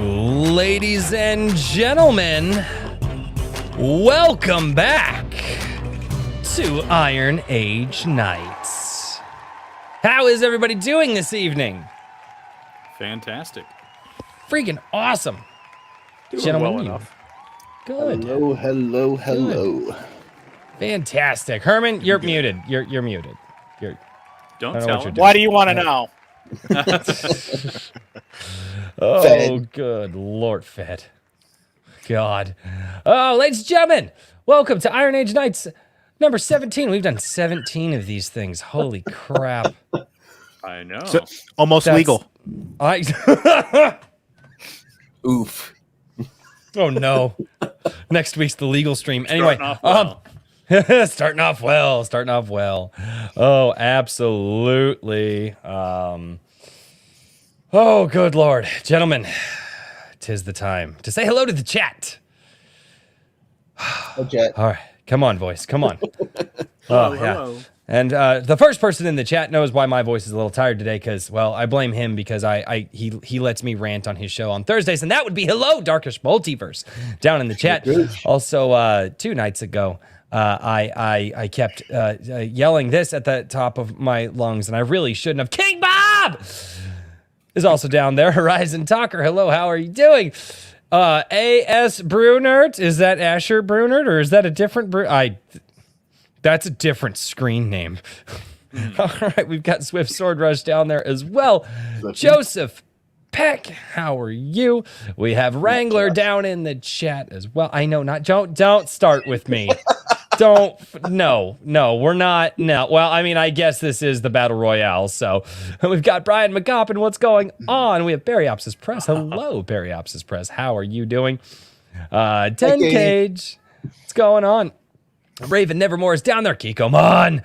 Ladies and gentlemen, welcome back to Iron Age Nights. How is everybody doing this evening? Fantastic. Freaking awesome. Doing Gentlemen, well you. enough. Good. Hello. Fantastic. Herman, you're muted. You're muted. Don't I don't know tell what you're him. doing. Why do you want to know? Oh, Fed. good Lord, Fed. God. Oh, ladies and gentlemen, welcome to Iron Age Nights number 17. We've done 17 of these things. Holy crap. I know. So, almost That's- legal. Oof. Oh, no. Next week's the legal stream. Anyway, Starting off well. starting off well. Oh, absolutely. Oh, good Lord. Gentlemen, 'tis the time to say hello to the chat. Okay. All right. Come on, voice. Come on. Oh, yeah. Hello. And the first person in the chat knows why my voice is a little tired today because, well, I blame him because he lets me rant on his show on Thursdays, and that would be hello, Darkish Multiverse, down in the chat. Also, 2 nights ago, I kept yelling this at the top of my lungs, and I really shouldn't have. King Bob is also down there. Horizon Talker, hello, how are you doing? A.S. Brunert, is that Asher Brunert, or is that a different That's a different screen name. All right, we've got Swift Sword Rush down there as well. Joseph Peck, how are you? We have Wrangler down in the chat as well. I know, don't start with me. No, we're not. No, well, I mean, I guess this is the Battle Royale. So we've got Brian McGoppin. What's going on? We have Baryopsis Press. Hello, Baryopsis Press. How are you doing? 10 Cage. What's going on? Raven Nevermore is down there. Kikomon.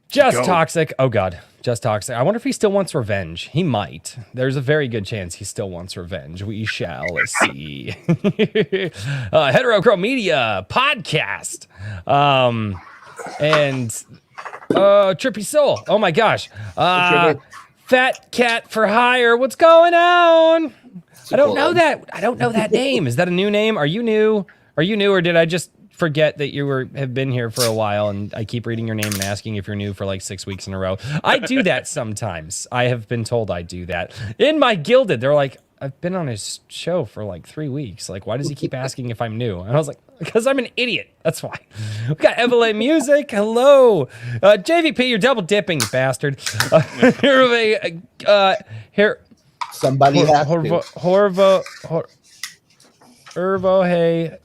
Just Toxic. Oh, God. Just Toxic. I wonder if he still wants revenge. He might. There's a very good chance he still wants revenge. We shall see. Hetero Crow Media podcast. And Trippy Soul. Oh, my gosh. Fat Cat for Hire. What's going on? I don't know that name. Is that a new name? Are you new? Or did I just forget that you have been here for a while and I keep reading your name and asking if you're new for like 6 weeks in a row? I do that sometimes. I have been told I do that. In my Gilded, they're like, I've been on his show for like 3 weeks. Like, why does he keep asking if I'm new? And I was like, because I'm an idiot. That's why. We've got Evelyn Music. Hello. JVP, you're double dipping, you bastard. Here. Somebody has to. Hervo, hey.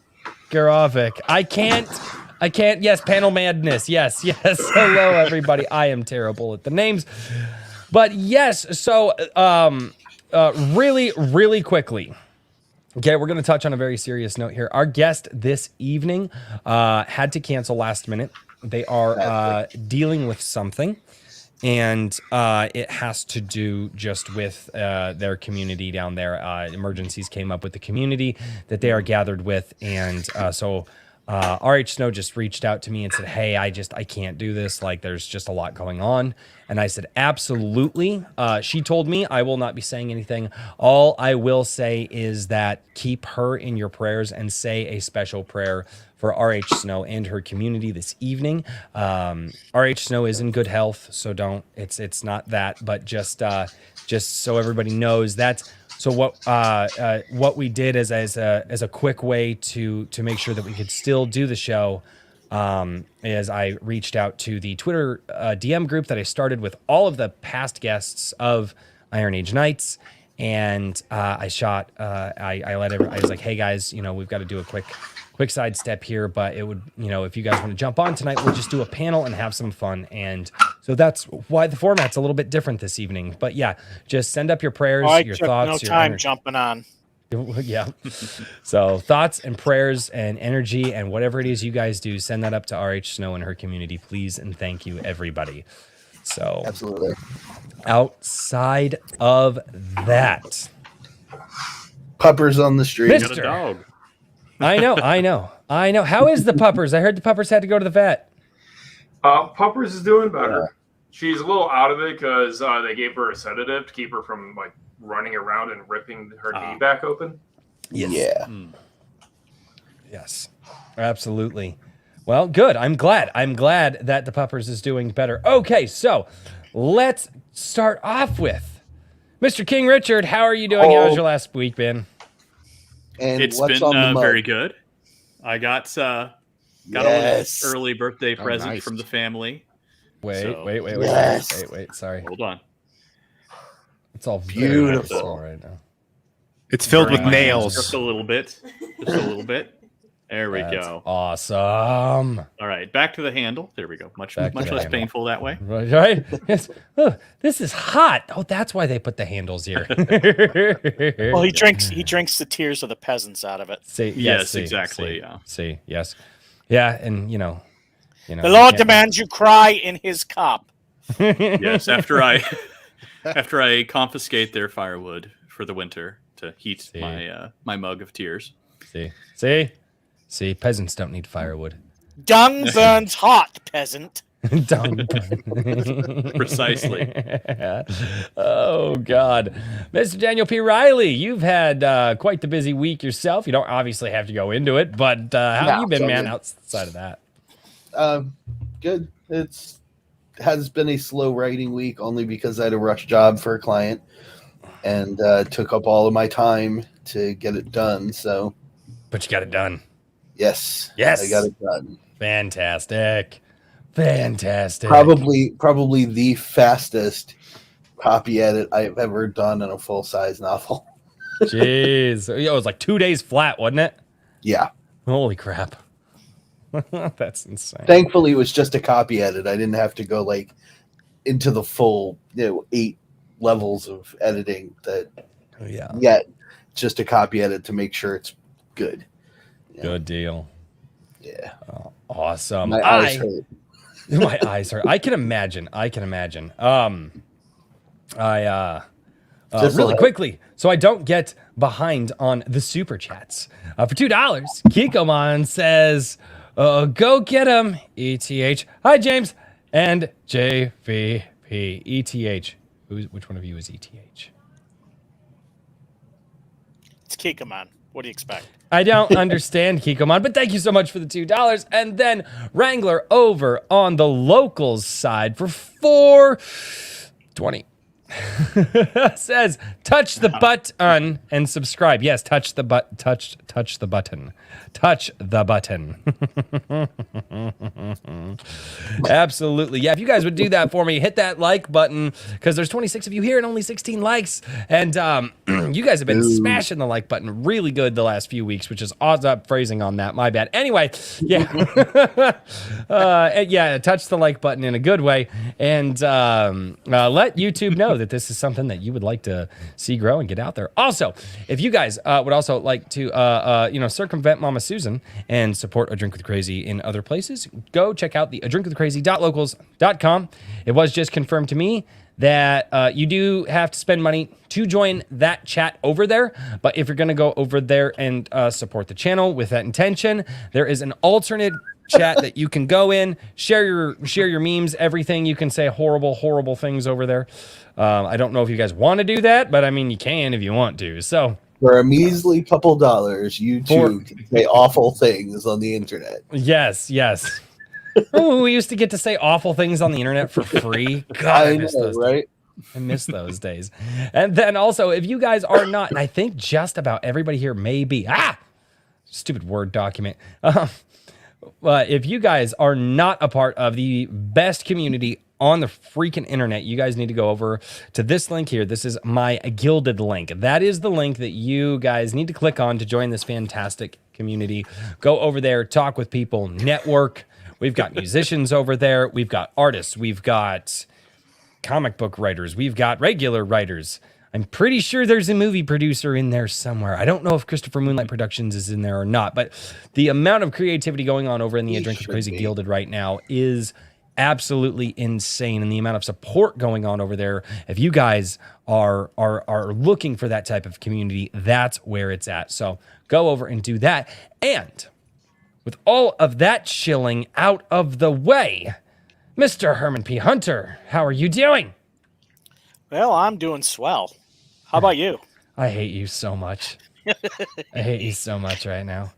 Garovic. I can't. Yes, panel madness. Yes. Hello, everybody. I am terrible at the names. But yes, so really quickly. Okay, we're going to touch on a very serious note here. Our guest this evening had to cancel last minute. They are dealing with something. And it has to do just with their community down there. Emergencies came up with the community that they are gathered with. And so RH Snow just reached out to me and said, hey, I can't do this. Like, there's just a lot going on. And I said, absolutely. She told me I will not be saying anything. All I will say is that keep her in your prayers and say a special prayer for RH Snow and her community this evening. RH Snow is in good health, so it's not that, but just so everybody knows that's so what we did as a quick way to make sure that we could still do the show. Is I reached out to the Twitter DM group that I started with all of the past guests of Iron Age Nights, and I was like, hey guys, we've got to do a quick sidestep here, but it would, if you guys want to jump on tonight, we'll just do a panel and have some fun. And so that's why the format's a little bit different this evening. But yeah, just send up your prayers, your thoughts. No time jumping on. Yeah. So thoughts and prayers and energy and whatever it is you guys do, send that up to RH Snow and her community, please. And thank you, everybody. So Absolutely. Outside of that, Puppers on the street. Mister. Got a dog. I know. How is the puppers? I heard the puppers had to go to the vet. Puppers is doing better. She's a little out of it because they gave her a sedative to keep her from running around and ripping her knee back open. Yes. Yeah. Yes, absolutely. Well, good. I'm glad that the Puppers is doing better. Okay, so let's start off with Mr. King Richard. How are you doing? How's your last week been? And It's what's been on the mug? very good. I got an early birthday present nice. from the family. Wait. Yes. Sorry. Hold on. It's all Beautiful. right now. It's filled with Burn my hands nails. Just a little bit. Just a little bit. There we That's go. awesome. All right, back to the handle. There we go. Much Back to less the handle. painful that way. Right? Yes. Oh, this is hot. Oh, that's why they put the handles here. Well, he drinks the tears of the peasants out of it. See, Yes, exactly, See, yeah. see, yes, yeah, and you know, The you Lord can't- demands you cry in his cup. Yes, after I confiscate their firewood for the winter to heat See. my mug of tears. See, peasants don't need firewood. Dung burns hot, peasant. Dung. Precisely. Oh God, Mr. Daniel P. Riley, you've had quite the busy week yourself. You don't obviously have to go into it, but how have you been, man? Outside of that, Good. Has been a slow writing week only because I had a rush job for a client and took up all of my time to get it done. So, but you got it done. yes, Yes. I got it done. Fantastic. Probably the fastest copy edit I've ever done in a full size novel. Jeez, it was like 2 days flat, wasn't it? Yeah. Holy crap. That's insane. Thankfully, it was just a copy edit. I didn't have to go like into the full 8 levels of editing. Yeah. Yet, just a copy edit to make sure it's good. Yeah. Good deal. Yeah. Awesome. My eyes hurt. My eyes hurt. I can imagine. Really quickly, so I don't get behind on the super chats. For $2, Kikomon says, "Go get him, ETH." Hi, James and JVP. ETH. Which one of you is ETH? It's Kikamon. What do you expect? I don't understand, Kikomon, but thank you so much for the $2. And then Wrangler over on the locals side for $4.20 says, "Touch the button and subscribe." Yes, touch the button. Touch the button. Touch the button. Absolutely. Yeah, if you guys would do that for me, hit that like button because there's 26 of you here and only 16 likes. And you guys have been smashing the like button really good the last few weeks, which is odds up phrasing on that. My bad. Anyway, yeah. Yeah, touch the like button in a good way. And let YouTube know that this is something that you would like to see grow and get out there. Also, if you guys would also like to, circumvent Mama Susan and support A Drink with Crazy in other places, go check out the adrinkwithcrazy.locals.com. It was just confirmed to me that you do have to spend money to join that chat over there. But if you're going to go over there and support the channel with that intention, there is an alternate chat that you can go in, share your memes, everything. You can say horrible things over there. I don't know if you guys want to do that, but I mean, you can if you want to. So For a measly couple dollars, you too can say awful things on the internet. Yes. Oh, we used to get to say awful things on the internet for free. God, I miss those right? I miss those days. And then also, if you guys are not, and I think just about everybody here may be, stupid Word document. If you guys are not a part of the best community on the freaking internet, you guys need to go over to this link here. This is my gilded link. That is the link that you guys need to click on to join this fantastic community. Go over there, talk with people, network. We've got musicians over there. We've got artists. We've got comic book writers. We've got regular writers. I'm pretty sure there's a movie producer in there somewhere. I don't know if Christopher Moonlight Productions is in there or not, but the amount of creativity going on over in the A Drink with Crazy Gilded right now is absolutely insane. And the amount of support going on over there, if you guys are looking for that type of community, that's where it's at. So go over and do that. And with all of that chilling out of the way, Mr. Herman P. Hunter, how are you doing? Well, I'm doing swell. How about you? I hate you so much. I hate you so much right now.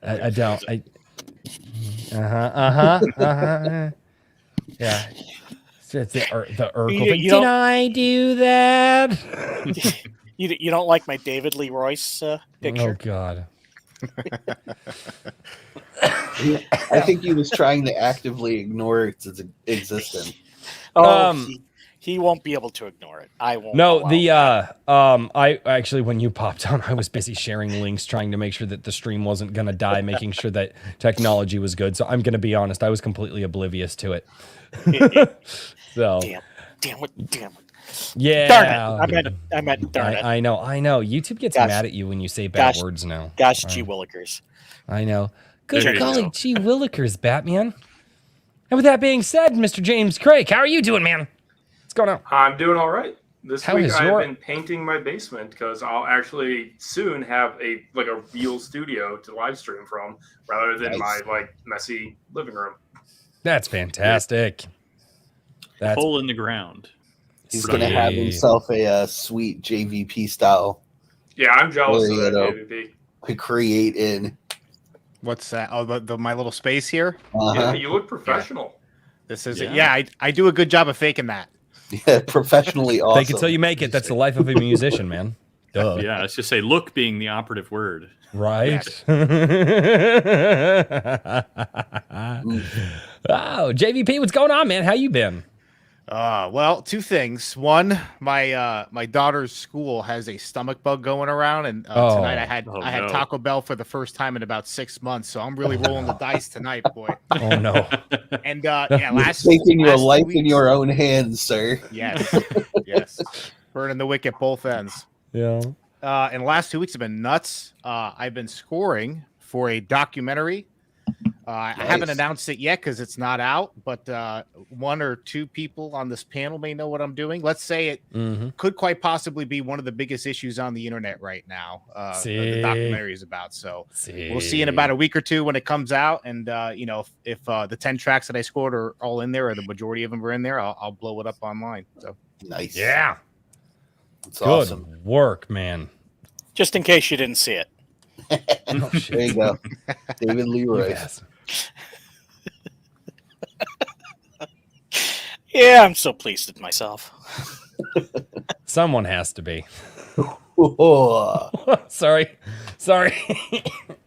I don't. Yeah. So it's the Urkel thing. You Did don't- I do that? You don't like my David Lee Royce Oh picture? God. I think he was trying to actively ignore its existence. Oh, he won't be able to ignore it. I won't. No, allow I actually, when you popped on, I was busy sharing links, trying to make sure that the stream wasn't gonna die, making sure that technology was good. So I'm gonna be honest, I was completely oblivious to it. So damn it. yeah, Darn it. I meant darn it. I know. YouTube gets Gosh. mad at you when you say bad Gosh. words now. Gosh, gee willikers. I know. Good There you golly, go. gee willikers, Batman. And with that being said, Mr. James Craig, how are you doing, man? What's going on? I'm doing all right. This How week is I've your- been painting my basement because I'll actually soon have a real studio to live stream from rather than my messy living room. That's fantastic. That's Hole in the ground. He's going to have himself a sweet JVP style Yeah, I'm jealous of There you that go. JVP. to create in. What's that? Oh, my little space here. Yeah, you look professional. This is Yeah. it. Yeah, I do a good job of faking that. Yeah, professionally awesome. Fake it till you make it. That's the life of a musician, man. Duh. Yeah, let's just say look being the operative word. Right? Oh, JVP, what's going on, man? How you been? Well, two things. One, my daughter's school has a stomach bug going around, and tonight I had Oh, had no. Taco Bell for the first time in about 6 months. So I'm really rolling the dice tonight, boy. Oh no. And yeah, last Taking your last 2 life in weeks- your own hands, sir. Yes, yes, burning the wick at both ends. Yeah. And the last 2 weeks have been nuts. I've been scoring for a documentary. I haven't Nice. announced it yet because it's not out, but one or two people on this panel may know what I'm doing. Let's say it Mm-hmm. could quite possibly be one of the biggest issues on the internet right now. The documentary is about. So we'll see in about a week or two when it comes out. And, if the 10 tracks that I scored are all in there or the majority of them are in there, I'll blow it up online. So Nice. Yeah. It's Good awesome. work, man. Just in case you didn't see it. Oh, shit. There you go. David Leroy. Yes. Yeah, I'm so pleased with myself. Someone has to be. Oh, Sorry.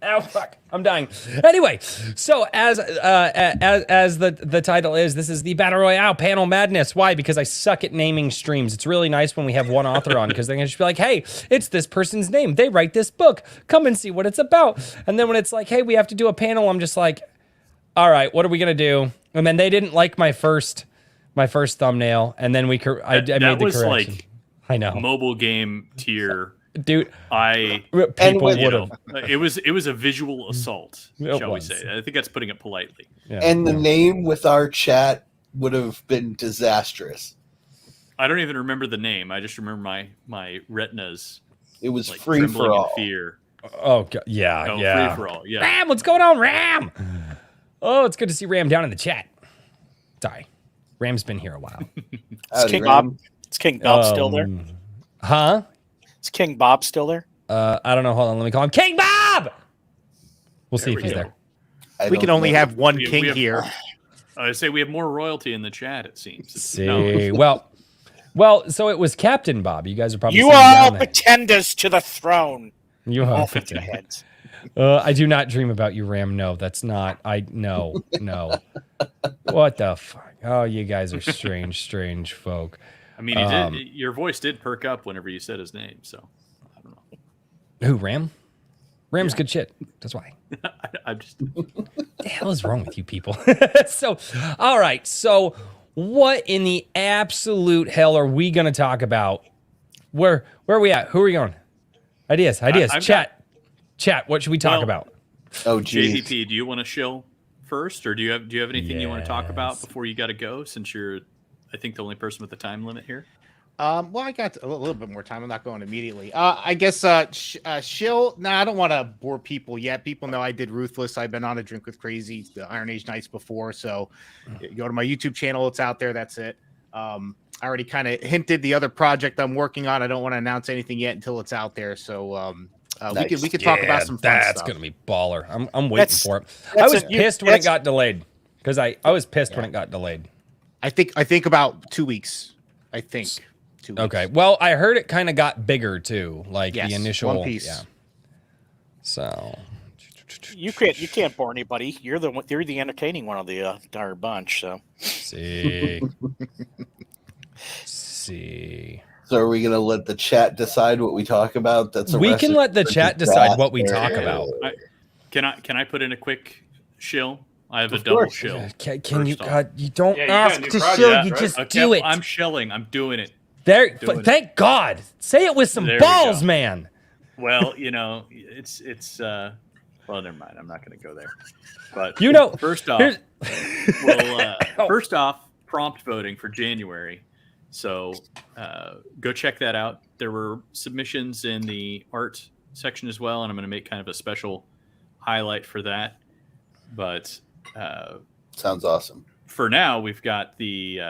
Ow, fuck. I'm dying. Anyway, so as the title is, this is the Battle Royale Panel Madness. Why? Because I suck at naming streams. It's really nice when we have one author on because they're gonna just be like, hey, it's this person's name. They write this book. Come and see what it's about. And then when it's like, hey, we have to do a panel, I'm just like, all right, what are we gonna do? And then they didn't like my first thumbnail, and then I made the was correction. like I know, mobile game tier. dude. People with- would have. It was a visual assault, It shall was. we say? I think that's putting it politely. Yeah. and the name with our chat would have been disastrous. I don't even remember the name. I just remember my retinas It was like free trembling for all. in fear. Oh God, yeah, Oh, yeah. free for all. Yeah. Ram, what's going on, Ram? Oh, it's good to see Ram down in the chat. Sorry, Ram's been here a while. Howdy, King Ram. Bob. Is King Bob still there? Huh? Is King Bob still there? I don't know. Hold on, let me call him King Bob. We'll see There if we he's go. there. I we can don't only know. have one We king have- here. I say we have more royalty in the chat. It seems. See, well, so it was Captain Bob. You guys are probably You seeing are down all there. pretenders to the throne. You are. Off with your heads. I do not dream about you, Ram. No, that's not. No. What the fuck? Oh, you guys are strange folk. I mean, your voice did perk up whenever you said his name. So I don't know. Who, Ram? Ram's good shit. That's why. I'm just. The hell is wrong with you people? So, all right. So, what in the absolute hell are we going to talk about? Where are we at? Who are we going? Ideas. I've Chat. What should we talk Well, about? Oh, geez. JVP, do you want to shill first, or do you have anything you want to talk about Yes. before you got to go? Since you're, I think, the only person with the time limit here. Well, I got a little bit more time. I'm not going immediately. I guess shill. No, I don't want to bore people yet. People know I did Ruthless. I've been on a Drink with Crazy, the Iron Age Nights before. So you go to my YouTube channel. It's out there. That's it. I already kind of hinted the other project I'm working on. I don't want to announce anything yet until it's out there. So Nice. we could talk about some fun That's stuff. gonna be baller. I'm waiting for it. I that's was a- pissed when it got delayed because I was pissed when Yeah. it got delayed. I think about 2 weeks. I think 2 weeks. Okay. Well, I heard it kind of got bigger too, like Yes, the initial One Piece. Yeah. So You can't bore anybody. You're the entertaining one of the entire bunch. So see. See. So are we gonna let the chat decide what we talk about? That's a We can recipe let the for chat decide what we disaster. talk about. Can I put in a quick shill? I have a Of double course. shill. Can you? First off. God, you don't Yeah, you got a ask new to project, shill. right? You just Okay, do it. I'm shilling. I'm doing it. There. doing it. Thank God. Say it with some There we balls, go. man. Well, it's well, never mind. I'm not going to go there. But first off, here's- first off, prompt voting for January. So go check that out. There were submissions in the art section as well, and I'm going to make kind of a special highlight for that. But Sounds awesome. for now, we've got the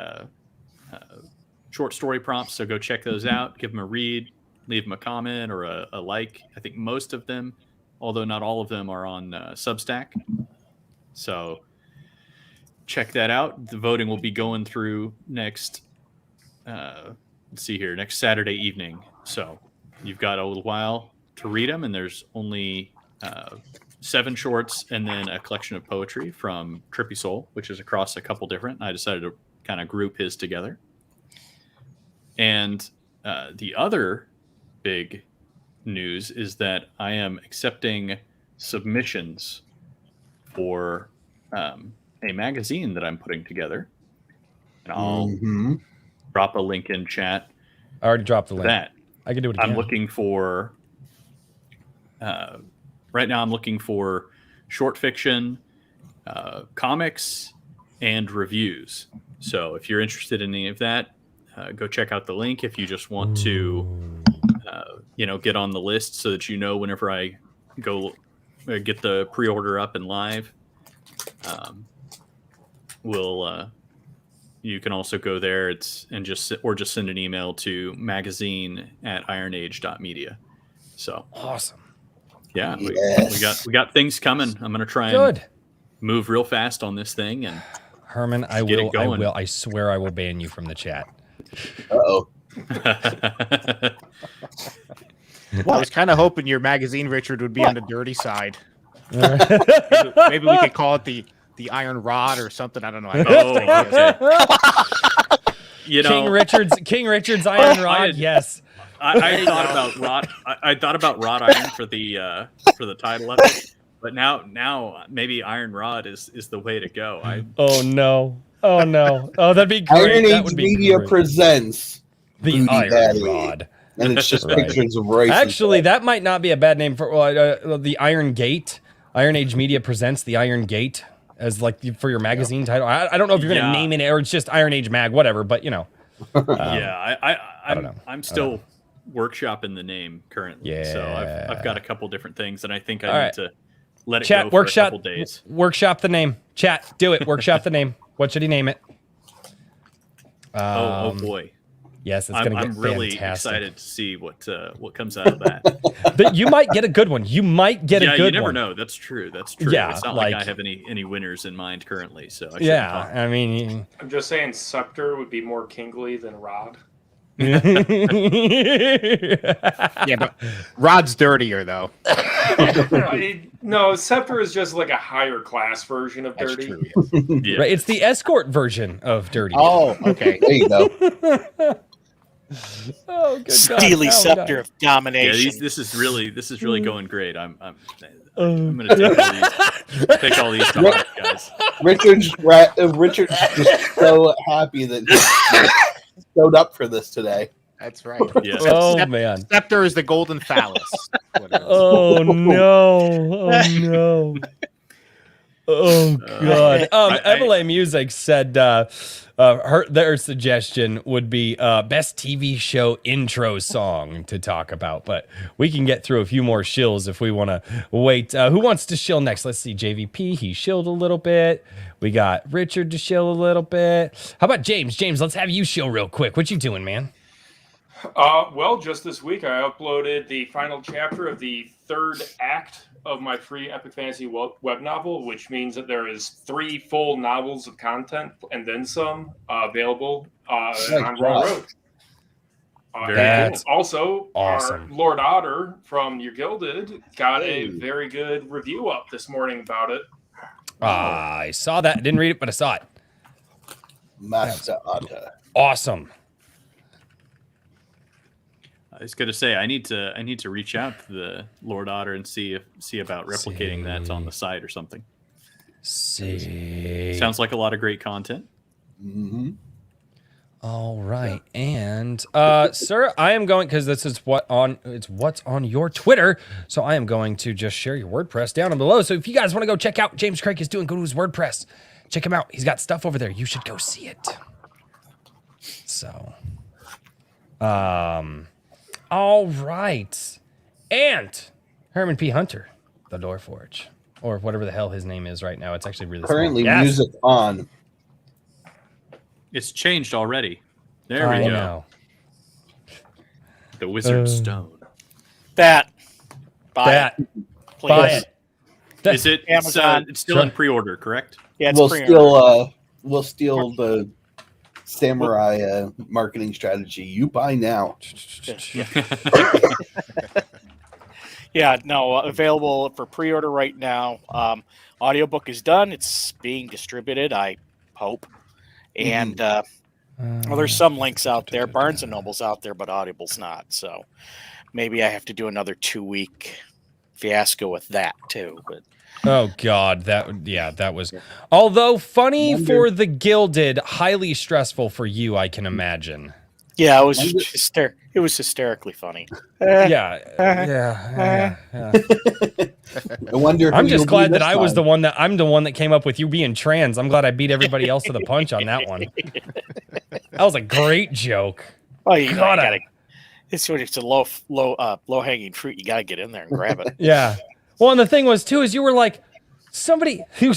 short story prompts. So go check those out. Give them a read. Leave them a comment or a like. I think most of them, although not all of them, are on Substack. So check that out. The voting will be going through next next Saturday evening. So you've got a little while to read them, and there's only 7 shorts and then a collection of poetry from Trippy Soul, which is across a couple different. I decided to kind of group his together. And the other big news is that I am accepting submissions for a magazine that I'm putting together. And I'll Mhm. drop a link in chat I already dropped the for link. that. I can do it again. I'm looking for right now. I'm looking for short fiction, comics, and reviews. So if you're interested in any of that, go check out the link. If you just want to, get on the list so that whenever I go get the pre-order up and live, you can also go there. Just send an email to magazine@ironage.media. So Awesome. yeah, Yes. we got things coming. I'm gonna try and Good. move real fast on this thing. And Herman, I Get it will. going. I swear I will ban you from the chat. Uh-oh. I was kind of hoping your magazine, Richard, would be on the dirty side. Maybe Maybe we could call it the Iron Rod or something. I don't know. King Richard's Iron Rod. had- Yes. I thought about rod. I thought about wrought iron for the title of it, but now maybe Iron Rod is the way to go. Oh no. Oh no. Oh, that'd be great. Iron That Age would be Media great. presents The Booty Iron Daddy. Rod. and it's just Right. pictures of Royce. Actually, that might not be a bad name for the Iron Gate. Iron Age Media presents the Iron Gate as for your magazine title. I don't know if you're going to Yeah. name it or it's just Iron Age Mag, whatever. But Yeah, I don't know. I'm still workshopping the name currently. So Yeah. I've got a couple different things, and I think I All need right. to let it Chat go for workshop. a couple days. Workshop the name. Chat, do it. Workshop the name. What should he name it? Oh boy. Yes, it's going to I'm get really fantastic. excited to see what comes out of that. But you might get a good one. You might get a Yeah, good you never one. know. That's true. That's true. Yeah, It's not like I like- have any winners in mind currently. So I shouldn't Yeah, talk. I mean, I'm just saying Scepter would be more kingly than Rod. Yeah, but Rod's dirtier though. No, Scepter is just like a higher class version of That's dirty. true. Yes. Yeah. right, it's the escort version of dirty. Oh, okay. There you go. Oh, good Steely God. Oh, scepter God. of domination. This is really going great. I'm gonna take all these dogs, guys. Richard's just so happy that he showed up for this today. That's right. Yeah. Oh man. Scepter is the golden phallus. Whatever. Oh no. Oh no. Oh God. Emily Music said their suggestion would be best TV show intro song to talk about, but we can get through a few more shills if we want to wait. Who wants to shill next? Let's see. JVP, he shilled a little bit. We got Richard to shill a little bit. How about James? James, let's have you shill real quick. What you doing, man? Well, just this week I uploaded the final chapter of the third act of my free Epic Fantasy web novel, which means that there is 3 full novels of content and then some available on Royal Road. That's cool. Also, awesome. Our Lord Otter from Your Gilded got a very good review up this morning about it. I saw that. Didn't read it, but I saw it. Master Otter. Awesome. I was going to say I need to reach out to the Lord Otter and see about replicating that on the site or something. Sounds like a lot of great content. Mm-hmm. All right, and sir, I am going because this is what's on your Twitter. So I am going to just share your WordPress down below. So if you guys want to go check out what James Craig is doing, go to his WordPress. Check him out. He's got stuff over there. You should go see it. So, all right, and Herman P. Hunter, the Door Forge, or whatever the hell his name is right now. It's actually really Currently small. Yes. music on. It's changed already. There we I go. know. The Wizard Stone. That. Buy Please. it. Is it? Amazon. It's still in pre-order, correct? Yeah, it's We'll steal the samurai marketing strategy. You buy now. Yeah, no, available for pre-order right now. Audiobook is done. It's being distributed, I hope. And well, there's some links out there. Barnes and Noble's out there, but Audible's not. So maybe I have to do another 2-week fiasco with that too. But Oh God, that was. Although funny for the Gilded, highly stressful for you, I can imagine. yeah, it was hysterically funny. Yeah. I wonder. I'm just glad that I'm the one that came up with you being trans. I'm glad I beat everybody else to the punch on that one. That was a great joke. Oh, you gotta. It's a low hanging fruit. You gotta get in there and grab it. Yeah. Well, and the thing was too is you were like you're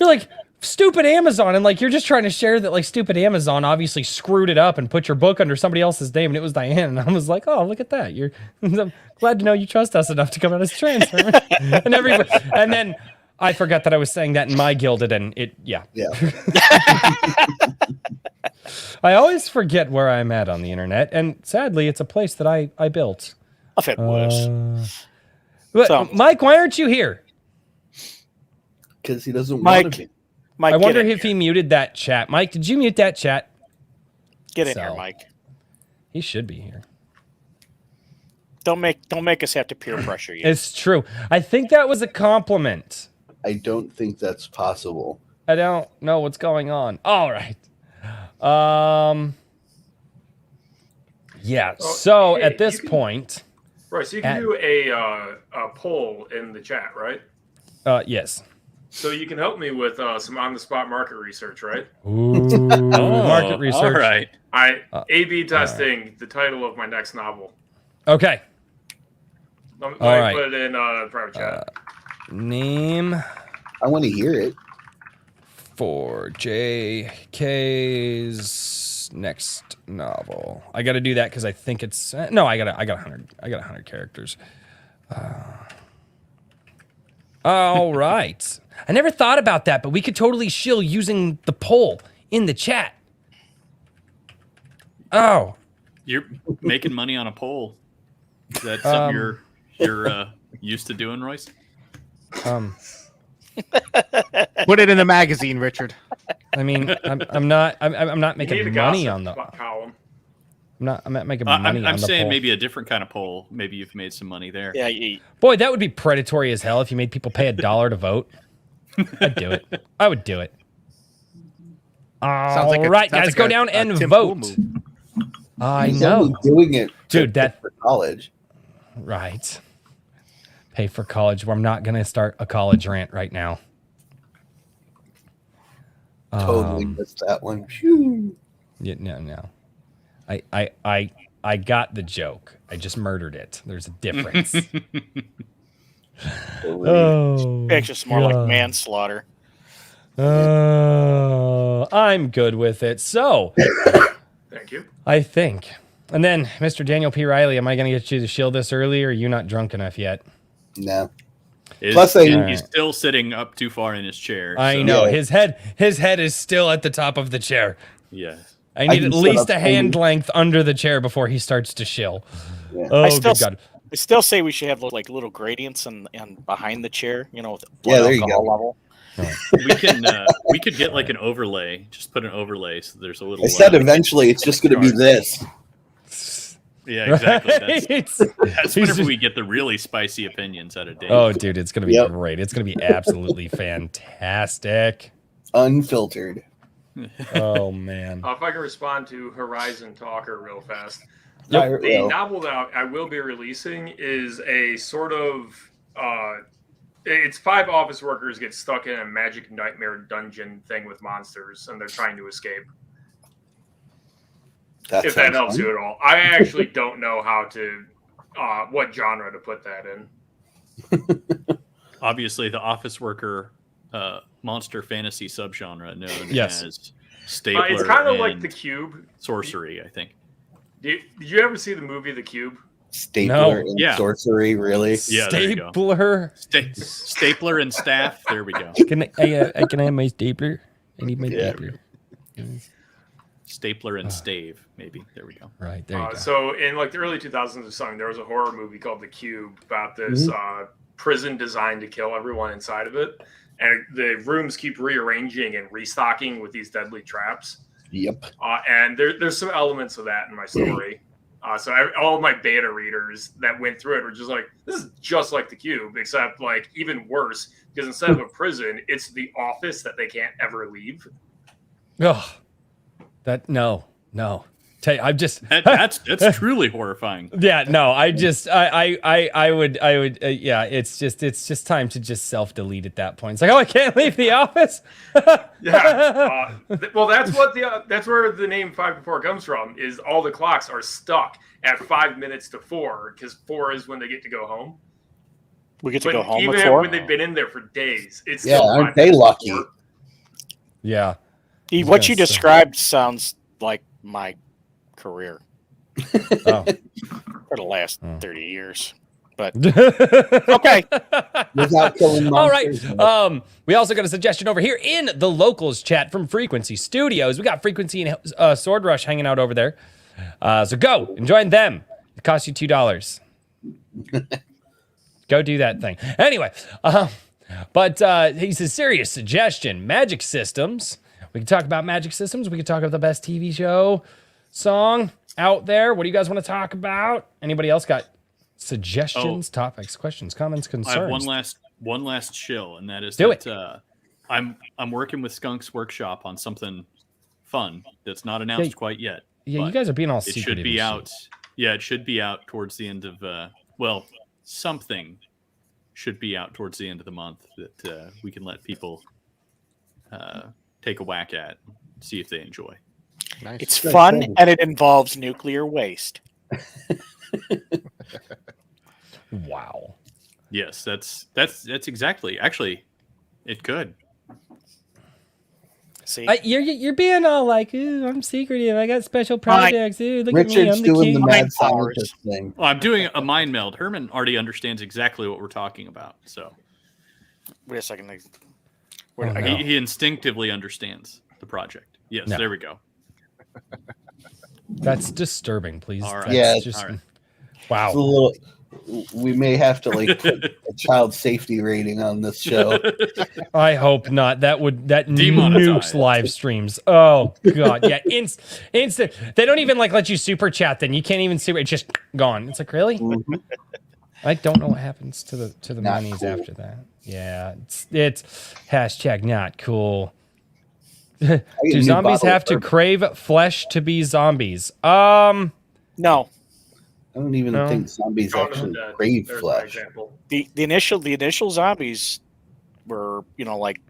like stupid Amazon, and like you're just trying to share that like stupid Amazon obviously screwed it up and put your book under somebody else's name, and it was Diane, and I was like, oh, look at that. I'm glad to know you trust us enough to come out as trans. and then I forgot that I was saying that in my Gilded, and yeah. I always forget where I'm at on the internet, and sadly, it's a place that I built. I've had worse. But Mike, why aren't you here? Because he doesn't want to be. Mike, I wonder if he muted that chat. Mike, did you mute that chat? Get in here, Mike. He should be here. Don't make us have to peer pressure you. It's true. I think that was a compliment. I don't think that's possible. I don't know what's going on. All right. Yeah. So hey, at this point, right? So you can do a poll in the chat, right? Yes. So you can help me with some on-the-spot market research, right? Ooh, market research. All right. A/B testing the title of my next novel. Okay. Let me right. put it in private chat. Name. I want to hear it. For JK's next novel. I got to do that because I think it's no. I got 100 characters. All right. I never thought about that, but we could totally shill using the poll in the chat. Oh, you're making money on a poll. Is that something you're used to doing, Royce? Put it in a magazine, Richard. I mean, I'm not making money on the column. I'm not making money on the I'm saying poll. maybe a different kind of poll. Maybe you've made some money there. Yeah. Boy, that would be predatory as hell if you made people pay $1 to vote. I'd do it. I would do it. All right, guys, go down and vote. I know. Doing it, dude. That for college, right? Pay for college. Well, I'm not gonna start a college rant right now. Totally missed that one. Phew. Yeah, no. I got the joke. I just murdered it. There's a difference. It's just more like manslaughter. I'm good with it. So, Thank you. I think. And then, Mr. Daniel P. Riley, am I going to get you to shield this early, or are you not drunk enough yet? No. Plus, he's still sitting up too far in his chair. I know. Yeah. His head is still at the top of the chair. Yeah. I need at least a hand length under the chair before he starts to shill. Yeah. Oh, good God. I still say we should have like little gradients and behind the chair, with there you go. level. We could get like an overlay. Just put an overlay so there's a little. I said eventually it's just going to be this. Yeah, exactly. That's whenever we get the really spicy opinions out of Dave. Oh, dude, it's going to be great. It's going to be absolutely fantastic. Unfiltered. Oh, man. If I can respond to Horizon Talker real fast. The novel that I will be releasing is a sort of... it's 5 office workers get stuck in a magic nightmare dungeon thing with monsters, and they're trying to escape. If that helps you at all. I actually don't know how to... what genre to put that in. Obviously, the office worker monster fantasy subgenre known as Stapler. It's kind of like The Cube. Sorcery, I think. Did you ever see the movie The Cube? Stapler and sorcery, really? Yeah, Stapler. Stapler and staff. There we go. Can I have my stapler? I need my stapler. Stapler and stave, maybe. There we go. Right, there you go. So in like the early 2000s or something, there was a horror movie called The Cube about this prison designed to kill everyone inside of it. And the rooms keep rearranging and restocking with these deadly traps. Yep. And there's some elements of that in my story. So all of my beta readers that went through it were just like, this is just like The Cube, except like even worse, because instead of a prison, it's the office that they can't ever leave. Oh, no. I'm just that's truly horrifying. Yeah, no, I would it's just time to just self-delete at that point. It's like, oh, I can't leave the office. Yeah. Well, that's where the name 5 to 4 comes from. Is all the clocks are stuck at 5 minutes to 4 because 4 is when they get to go home. We get to go home even at 4? when they've been in there for days. It's aren't they lucky? Yeah. What you described sounds like my career for the last 30 years. But okay. Without killing monsters. All right. We also got a suggestion over here in the locals chat from Frequency Studios. We got Frequency and Sword Rush hanging out over there. So go and join them. It costs you $2. Go do that thing. Anyway, but he's a serious suggestion. Magic Systems. We can talk about Magic Systems. We can talk about the best TV show song out there. What do you guys want to talk about? Anybody else got suggestions, topics, questions, comments, concerns? I have one last chill, and that is I'm working with Skunk's Workshop on something fun that's not announced quite yet. Yeah, you guys are being all secretive. It should be out. Yeah, it should be out towards the end of something should be out towards the end of the month that we can let people take a whack at, see if they enjoy. Nice. It's fun and it involves nuclear waste. Wow. Yes, that's exactly. Actually, it could. See, you're being all like, ooh, I'm secretive. I got special projects. Ooh, look Richard's at me. I'm doing the the king. mad scientist thing. Well, I'm doing a mind meld. Herman already understands exactly what we're talking about. So, wait a second. He instinctively understands the project. Yes, there we go. That's disturbing. Please. All right. Yeah. Just, all right. Wow. We may have to put a child safety rating on this show. I hope not. That nukes live streams. Oh god, yeah. Instant. They don't even like let you super chat. Then you can't even see. It's just gone. It's like, really? Mm-hmm. I don't know what happens to the Not monies cool. after that. Yeah, it's hashtag not cool. I get Do a new zombies bottle have of to bourbon. crave flesh to be zombies? No. I don't even think zombies Dawn of the actually Dead, crave there's my flesh. example. The initial zombies were like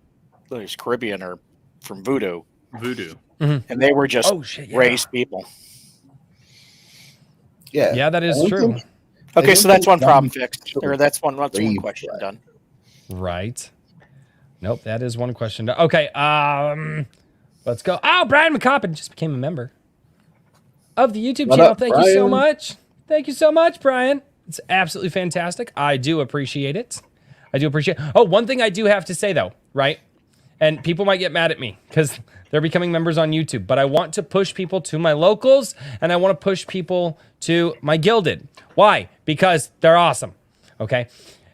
those Caribbean or from Voodoo, Voodoo. and they were just Oh shit! Yeah. raised people. Yeah. Yeah, that is I don't true. think- Okay, don't so that's think one problem some fixed, children or that's one raised question that. done. Right. Nope, that is one question. Okay, let's go. Oh, Brian McCoppin just became a member of the YouTube What channel. up, Thank you so Brian? much. Thank you so much, Brian. It's absolutely fantastic. I do appreciate it. Oh, one thing I do have to say though, right? And people might get mad at me because they're becoming members on YouTube, but I want to push people to my locals and I want to push people to my gilded. Why? Because they're awesome. Okay.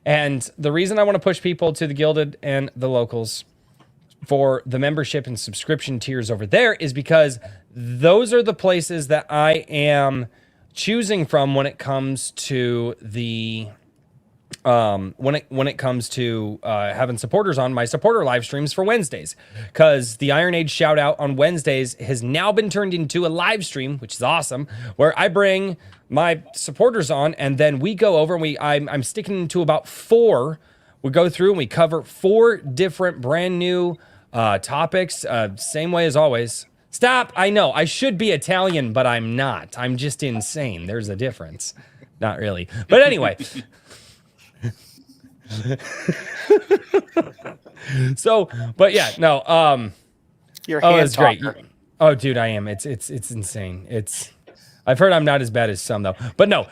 And the reason I want to push people to the gilded and the locals for the membership and subscription tiers over there is because those are the places that I am choosing from when it comes to the when it comes to having supporters on my supporter live streams for Wednesdays, because the Iron Age shout out on Wednesdays has now been turned into a live stream, which is awesome, where I bring my supporters on and then we go over and I'm sticking to about 4. We go through and we cover 4 different brand new topics, same way as always. Stop! I know I should be Italian, but I'm not. I'm just insane. There's a difference. Not really, but anyway. So, but yeah, no. You're Oh, hand it's great. talker. Oh, dude, I am. It's insane. I've heard I'm not as bad as some though, but no.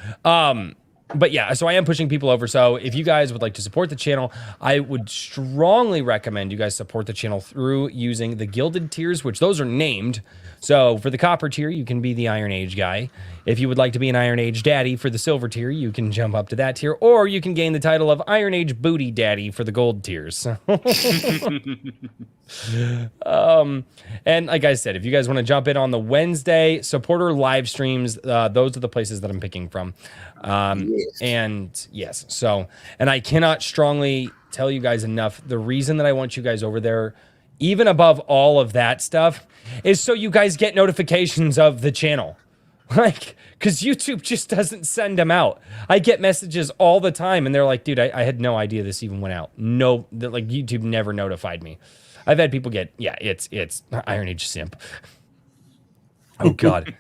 But yeah, so I am pushing people over. So if you guys would like to support the channel, I would strongly recommend you guys support the channel through using the gilded tiers, which those are named. So for the copper tier, you can be the Iron Age guy. If you would like to be an Iron Age daddy for the silver tier, you can jump up to that tier, or you can gain the title of Iron Age booty daddy for the gold tiers. And like I said, if you guys want to jump in on the Wednesday supporter live streams, those are the places that I'm picking from. Yes. And yes, so, and I cannot strongly tell you guys enough. The reason that I want you guys over there, even above all of that stuff, is so you guys get notifications of the channel. Like, because YouTube just doesn't send them out. I get messages all the time and they're like, dude, I had no idea this even went out. No, like YouTube never notified me. I've had people get, yeah, it's Iron Age simp. Oh God.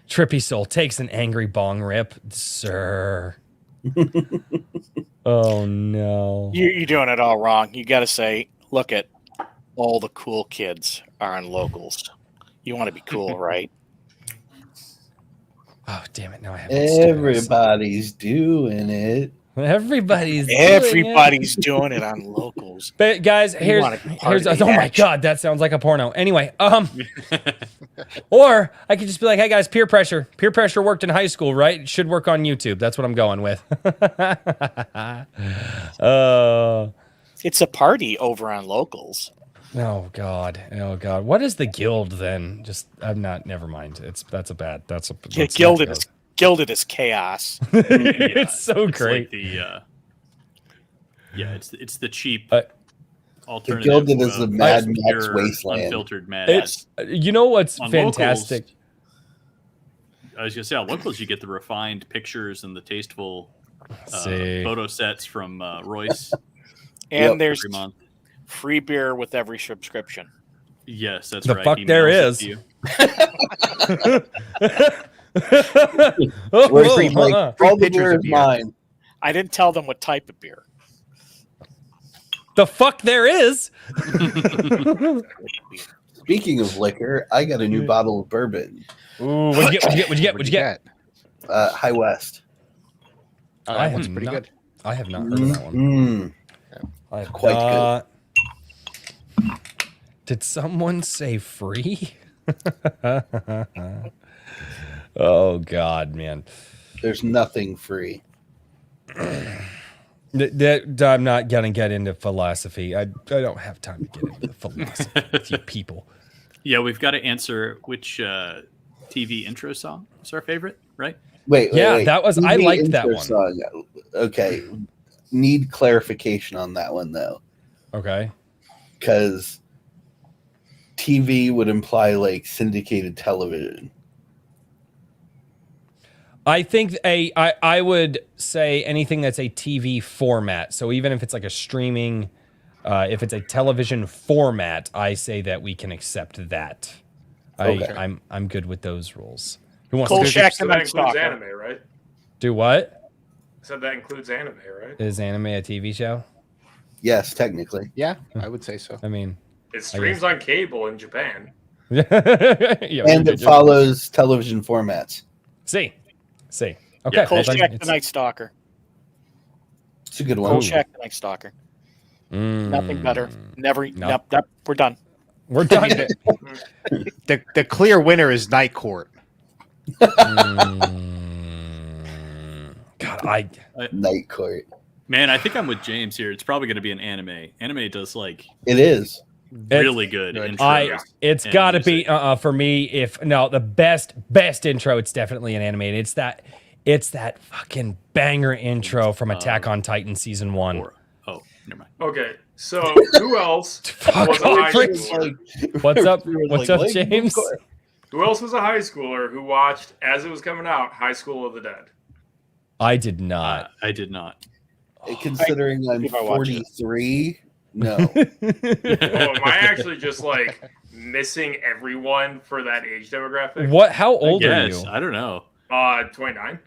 Trippy Soul takes an angry bong rip, sir. Oh no. You're doing it all wrong. You got to say, look at all the cool kids are on locals. You want to be cool, right? Oh damn it! Now I have Everybody's doing it. Everybody's doing it on locals. But guys, here's wanna be part oh of the my action. God, that sounds like a porno. Anyway, or I could just be like, hey guys, peer pressure. Peer pressure worked in high school, right? It should work on YouTube. That's what I'm going with. It's a party over on locals. Oh God. What is the guild then? Just I'm not. Never mind. That's Gilded is chaos. It's so It's great. like the it's the cheap The alternative. Gilded is the Mad Max pure, wasteland. unfiltered Mad It's you know what's On fantastic. Locals, I was gonna say on locals you get the refined pictures and the tasteful See. photo sets from Royce And Yep. there's every month. free beer with every subscription. Yes, that's The right. fuck He there mails is. it to you. Oh, Where's whoa, he like, uh-uh. all the pictures beer of is beer. mine. I didn't tell them what type of beer. The fuck there is. Speaking of liquor, I got a new bottle of bourbon. Ooh, what'd you get? High West. Oh, I that one's have pretty not- good. I have not heard of that one. Mm. I have Quite not- Did someone say free? Oh God, man. There's nothing free. I'm not gonna get into philosophy. I don't have time to get into philosophy with you people. Yeah, we've got to answer which TV intro song is our favorite, right? Wait. That was I TV liked that intro one. song. Okay. Need clarification on that one though. Okay. Because TV would imply like syndicated television. I think I would say anything that's a TV format. So even if it's like a streaming If it's a television format, I say that we can accept that. Okay. I'm good with those rules. Who wants Cold to Shack So the that Night includes Stalker. anime, right? do what? So that includes anime, right? Is anime a TV show? Yes, technically. Yeah, I would say so. I mean, It streams on cable in Japan. yeah, And it follows television formats. See. Okay. Yeah, Cold then Shack the it's- Night Stalker. It's a good one. Cold Shack the Night Stalker. Nothing better. Never. Nope. Nope. We're done. We're done. The clear winner is Night Court. God, Night Court. Man, I think I'm with James here. It's probably going to be an anime. Anime does like It is. really good intros. It's and got to be music. for me. If no, the best intro, it's definitely an animated. It's that fucking banger intro from Attack on Titan season 1. Oh, never mind. Okay, so who else Fuck was a off, high Fritz. schooler? What's up? We were What's like, up, like, James? Who else was a high schooler who watched as it was coming out High School of the Dead? I did not. I did not. Considering I'm if I watch it. 43, no. Oh, am I actually just like missing everyone for that age demographic? What? How old are Yes, you? I don't know. 29.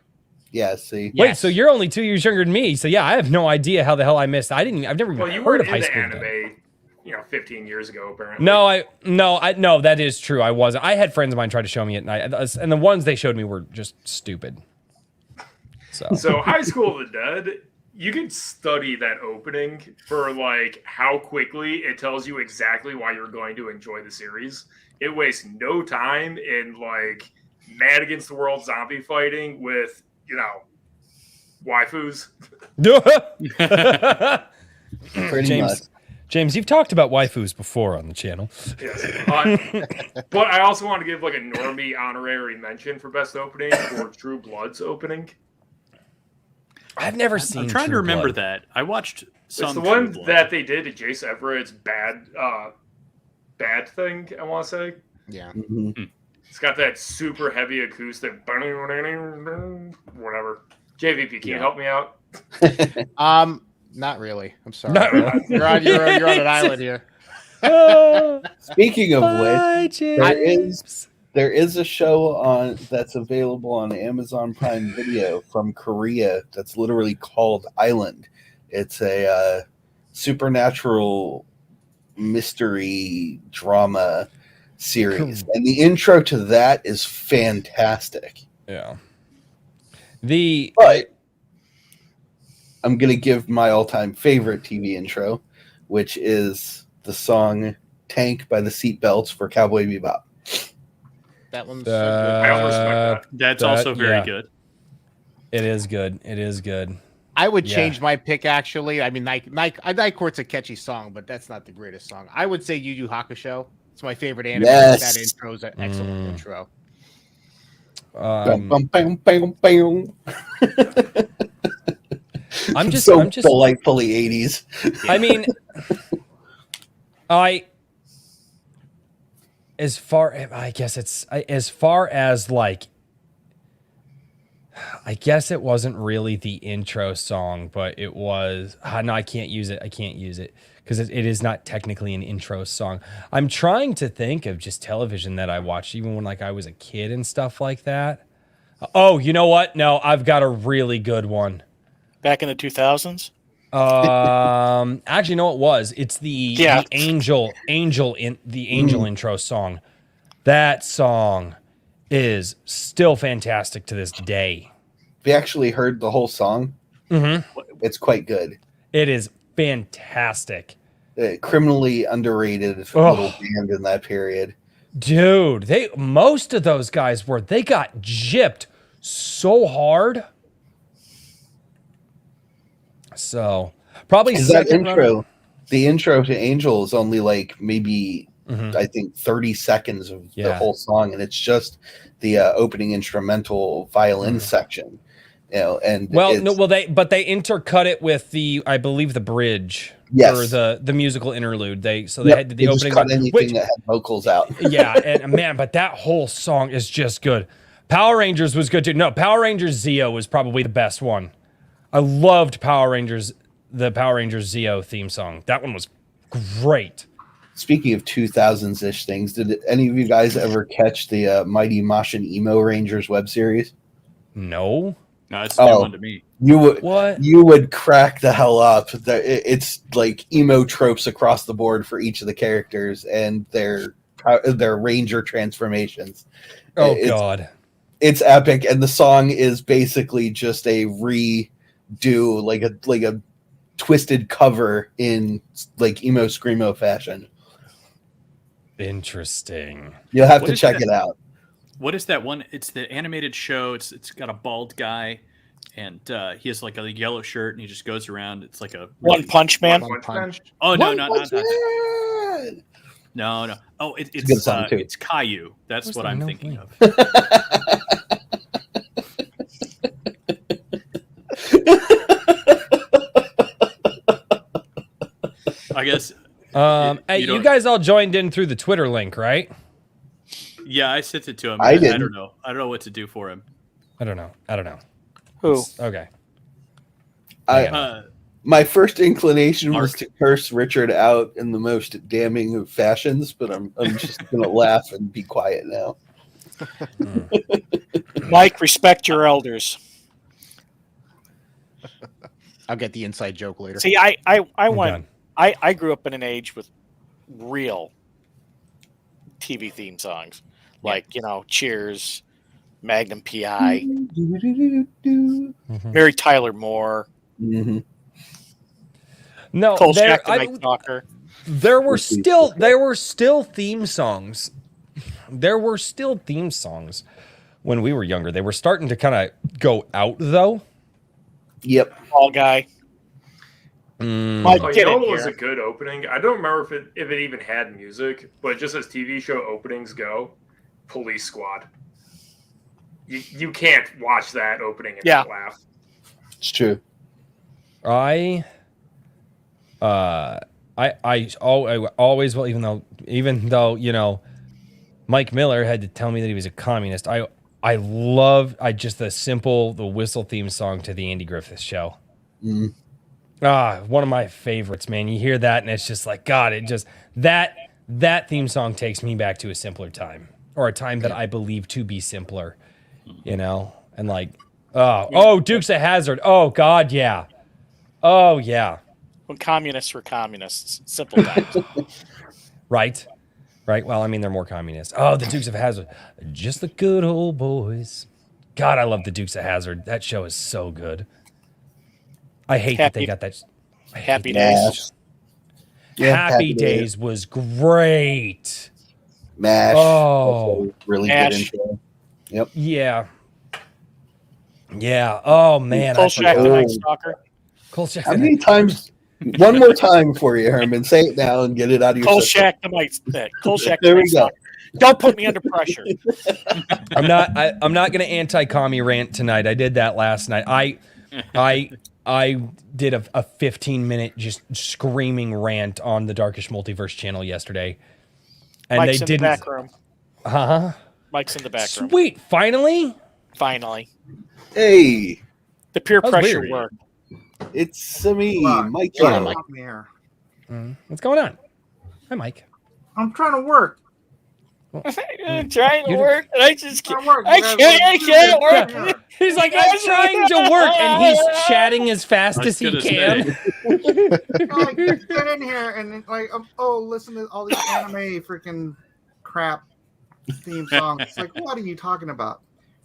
Yeah, see. Wait, so you're only 2 years younger than me. So yeah, I have no idea how the hell I missed. I've never even Well, you heard were of High into School. anime, 15 years ago, apparently. No, that is true. I wasn't. I had friends of mine try to show me it, and the ones they showed me were just stupid. So High School of the Dead, you can study that opening for like how quickly it tells you exactly why you're going to enjoy the series. It wastes no time in like mad against the world zombie fighting with, waifus. Pretty much. James, you've talked about waifus before on the channel. Yes. But I also want to give like a normie honorary mention for best opening for True Blood's opening. I've never seen. I'm trying to True remember Blood. that. I watched some. It's the True one Blood. that they did to Jace Everett's bad thing, I want to say. Yeah. Mhm. It's got that super heavy acoustic, whatever. JVP, can you help me out? Not really. I'm sorry. Not really. You're on an island here. Speaking of which, James. there is a show that's available on Amazon Prime Video from Korea that's literally called Island. It's a supernatural mystery drama series, and the intro to that is fantastic. Yeah. But I'm going to give my all-time favorite TV intro, which is the song Tank by the Seatbelts for Cowboy Bebop. That one's I don't respect that. That's also very yeah. good. It is good. It is good. I would Yeah. change my pick actually. I mean, Night Court's a catchy song, but that's not the greatest song. I would say Yu Yu Hakusho. It's my favorite anime. Yes. That intro is an excellent intro. Bam, bam, bam, bam, bam. I'm just delightfully 80s. I mean, as far as like, I guess it wasn't really the intro song, but it was. No, I can't use it. Because it is not technically an intro song. I'm trying to think of just television that I watched, even when like I was a kid and stuff like that. Oh, you know what? No, I've got a really good one. Back in the 2000s? Actually, no, it was. It's the angel intro song. That song is still fantastic to this day. We actually heard the whole song. Mm-hmm. It's quite good. It is fantastic. Criminally underrated little band in that period. Dude, most of those guys they got gypped so hard. So probably that intro, the intro to Angel is only like maybe Mm-hmm. I think 30 seconds of the whole song, and it's just the opening instrumental violin section. And they intercut it with I believe the bridge. Yes. Or the musical interlude. They had the they opening just cut anything that had vocals out. Yeah, and man, but that whole song is just good. Power Rangers was good too. No, Power Rangers Zeo was probably the best one. I loved the Power Rangers Zeo theme song. That one was Great. Speaking of 2000s ish things, did any of you guys ever catch the Mighty Moshin Emo Rangers web series? No. No, it's a new one to me. What? You would crack the hell up. It's like emo tropes across the board for each of the characters and their ranger transformations. God. It's epic, and the song is basically just a redo, like a twisted cover in like emo screamo fashion. Interesting. You'll have to check it out. What is that one? It's the animated show. It's got a bald guy, and he has like a yellow shirt, and he just goes around. It's like a One Punch Man. One Punch. Oh no, One not Punch that. Man! No. Oh, a good song, too. it's Caillou. That's what I'm thinking of. I guess. Hey, you guys all joined in through the Twitter link, right? Yeah, I sent it to him. I don't know. I don't know what to do for him. I don't know. Who? Okay. My first inclination was to curse Richard out in the most damning of fashions, but I'm just gonna laugh and be quiet now. Mike, respect your elders. I'll get the inside joke later. See, I went. done. I grew up in an age with real TV theme songs, like Cheers, Magnum PI, Mary Tyler Moore, Mm-hmm. No, Kolchak the Night Stalker. there were still theme songs. There were still theme songs when we were younger. They were starting to kind of go out though. Yep. All Guy. Mike, Oh, you get know in what was here. a good opening? I don't remember if it even had music, but just as TV show openings go, Police Squad. You can't watch that opening and not laugh. It's true. I always will, even though Mike Miller had to tell me that he was a communist. I love the whistle theme song to the Andy Griffith Show. Mm. One of my favorites, man. You hear that and it's just like, God, that theme song takes me back to a simpler time, or a time that I believe to be simpler, and like, Dukes of Hazzard. Oh God. Yeah. Oh yeah. When communists were communists. Simple times. Right. Well, I mean, they're more communist. Oh, the Dukes of Hazzard. Just the good old boys. God, I love the Dukes of Hazzard. That show is so good. I hate that they got that. Happy Days. Yeah, Happy Days was great. MASH. Oh. Also really MASH. good intro. Yep. Yeah. Oh man. Kolchak the Night Stalker. Kolchak. How many times? One more time for you, Herman. Say it now and get it out of your system. Kolchak the Night Kolchak the There we Night go. Stalker. Don't put me under pressure. I'm not going to anti-commie rant tonight. I did that last night. I did a 15-minute just screaming rant on the Darkish Multiverse channel yesterday, and Mike's they in didn't. the back room. Huh? Mike's in the back room. Sweet. Finally. Hey, The peer That was pressure weird. worked. it's me, Mike. Yeah, Mike. Here. What's going on? Hi, Mike. I'm trying to work. I'm trying to You- work, and I just Trying can't. to work. I can't work. Yeah. He's like, I'm trying to work, and he's chatting as fast as he can. Like, just get in here and then, like, listen to all these anime freaking crap theme songs. It's like, what are you talking about?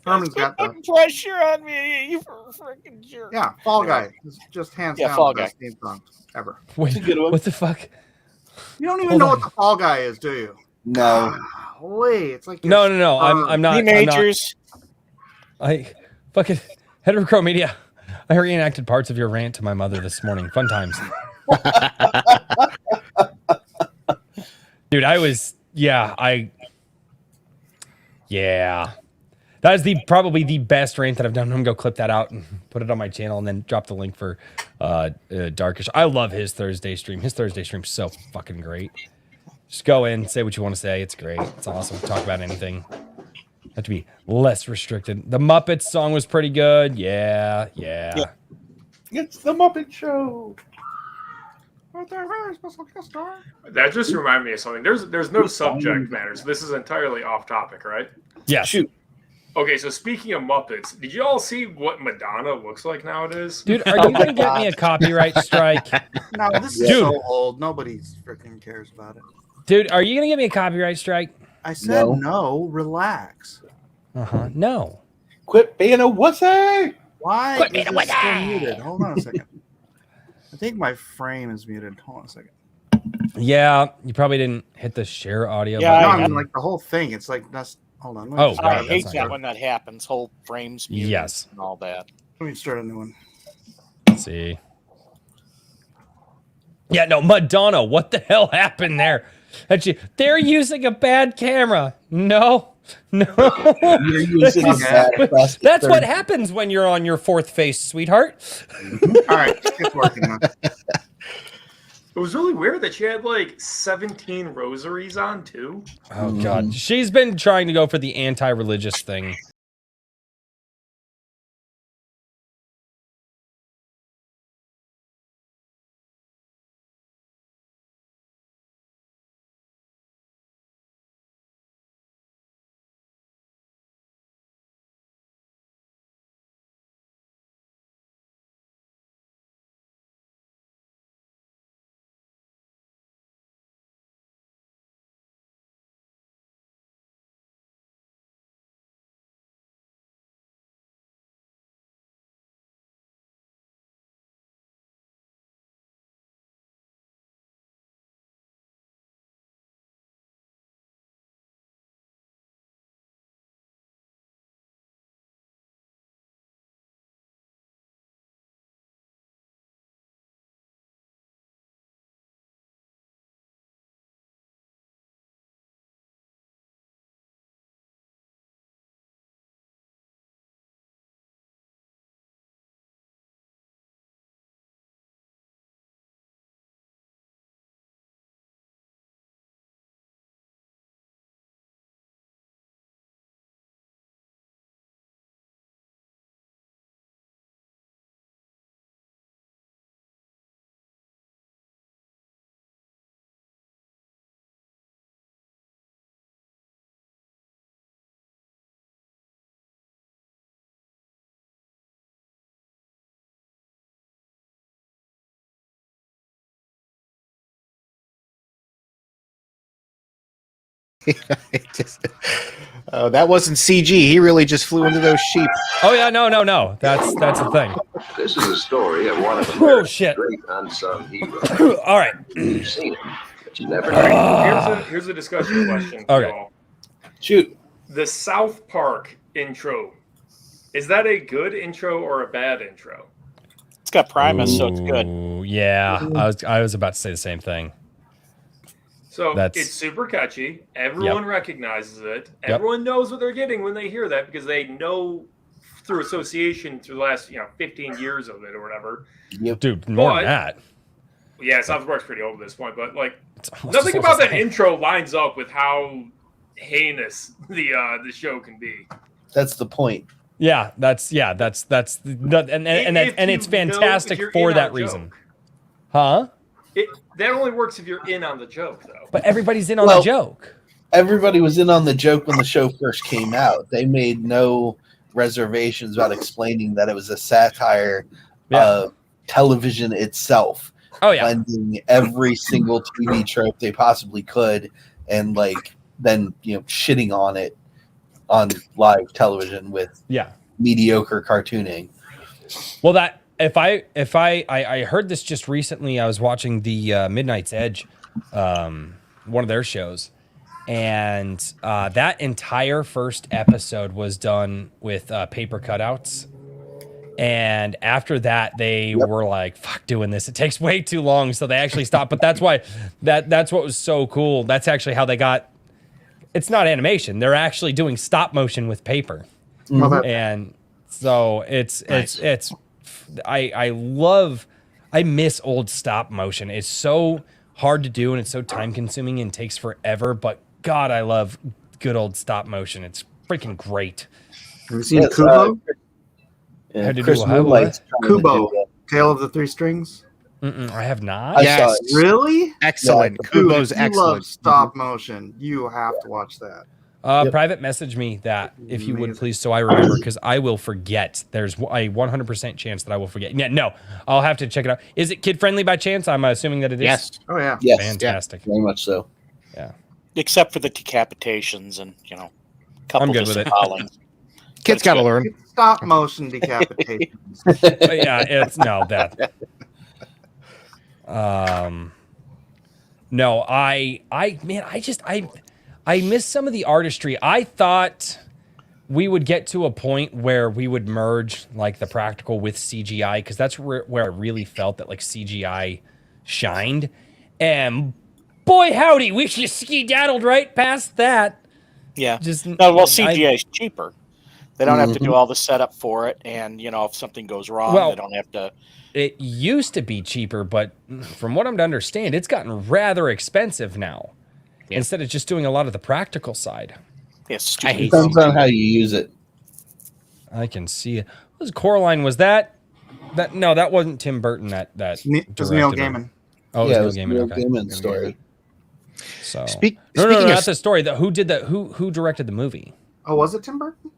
Herman's got the Pressure on me, you freaking jerk. Fall Guy. It's just hands down Fall the best theme song ever. Wait, a good one. what the fuck? You don't even Hold know on. what the Fall Guy is, do you? No. Wait, it's like No. I'm not. B I'm not. majors. I fucking Head of Crow Media. I reenacted parts of your rant to my mother this morning. Fun times. Dude, that is probably the best rant that I've done. I'm gonna go clip that out and put it on my channel and then drop the link for Darkish. I love his Thursday stream. His Thursday stream's so fucking great. Just go in, say what you want to say. It's great. It's awesome. Talk about anything. Have to be less restricted. The Muppets song was pretty good. Yeah. It's the Muppet Show. What the very special guest star? That just reminded me of something. There's no subject matter, so this is entirely off topic, right? Yes. Shoot. Okay, so speaking of Muppets, did you all see what Madonna looks like nowadays? Dude, are you gonna get me a copyright strike? No, this is Dude. so old. Nobody freaking cares about it. Dude, are you gonna get me a copyright strike? I said No. no. Relax. No. Quit being a wussy. Why Quit being is a it still wizard! muted? Hold on a second. I think my frame is muted. Hold on a second. Yeah, you probably didn't hit the share audio Yeah, No, button. I mean like the whole thing. It's like that's. Hold on. Let me Oh, just- God, I that's hate not that good. when that happens. Whole frames muted Yes. and all that. Let me start a new one. Let's see. Yeah, no, Madonna, what the hell happened there? They're using a bad camera. No. You're using a bad plastic That's what third. happens when you're on your fourth face, sweetheart. All right, it's working now. It was really weird that she had like 17 rosaries on too. Oh God, she's been trying to go for the anti-religious thing. That wasn't CG. He really just flew into those sheep. Oh yeah, no. That's the thing. This is a story of one of Oh America's shit. great unsung heroes. All right. You've seen him, but you never know. Here's a discussion question for Okay. you all. Shoot. The South Park intro, is that a good intro or a bad intro? It's got Primus, so it's good. Ooh, yeah, I was about to say the same thing. So That's- it's super catchy. Everyone recognizes it. Yep. Everyone knows what they're getting when they hear that because they know through association through the last 15 years of it or whatever. Yep. Dude, more But- than that. Yeah, South Park's pretty old at this point, but like It's almost nothing as about old as that I- intro lines up with how heinous the show can be. That's the point. Yeah, that's and it's If you know- fantastic if you're for in that on the reason. joke. Huh? That only works if you're in on the joke, though. But everybody's in on Well- the joke. Everybody was in on the joke when the show first came out. They made no reservations about explaining that it was a satire Yeah. of television itself, Oh yeah. blending every single TV trope they possibly could, and then shitting on it on live television with Yeah. mediocre cartooning. Well, that if I heard this just recently. I was watching the Midnight's Edge, one of their shows, and that entire first episode was done with paper cutouts. And after that, they were like, "Fuck doing this! It takes way too long." So they actually stopped. But that's why that's what was so cool. That's actually how they got. It's not animation. They're actually doing stop motion with paper. Well, that- And so it's I miss old stop motion. It's so hard to do and it's so time consuming and takes forever, but God, I love good old stop motion. It's freaking great. Have you seen Yes, Kubo? Had to do Chris what? Moonlight's trying to Kubo, do it. Tale of the Three Strings. I have not. I saw Yes. it. Really? Excellent. Yeah. Kubo's Dude, if you excellent. love stop motion, you have to watch that. Yep. Private message me that if you would Amazing. please, so I remember, because I will forget. There's a 100% chance that I will forget. Yeah, no, I'll have to check it out. Is it kid friendly by chance? I'm assuming that it is. Yes. Oh yeah. Yes, Fantastic. very much so. Except for the decapitations and a couple I'm good with it. disembowelings. Kids That's got to good. learn. It's stop motion decapitations. But yeah, it's no that. No, I miss some of the artistry. I thought we would get to a point where we would merge like the practical with CGI, because that's where I really felt that like CGI shined. And boy, howdy, we just ski-daddled right past that. Yeah. Just No, well, CGI is cheaper. They don't have to do all the setup for it, and if something goes wrong, Well, they don't have to. It used to be cheaper, but from what I'm to understand, it's gotten rather expensive now. Yeah. Instead of just doing a lot of the practical side. Yes, I hate Depends on how you use it. I can see it. Was Coraline? Was that? No, that wasn't Tim Burton. That It was Neil directed it. Gaiman. Oh, Yeah, it it was was Neil Gaiman. Neil Okay. Gaiman's story. So no, Speaking not of the story. Who did that? Who directed the movie? Oh, was it Tim Burton?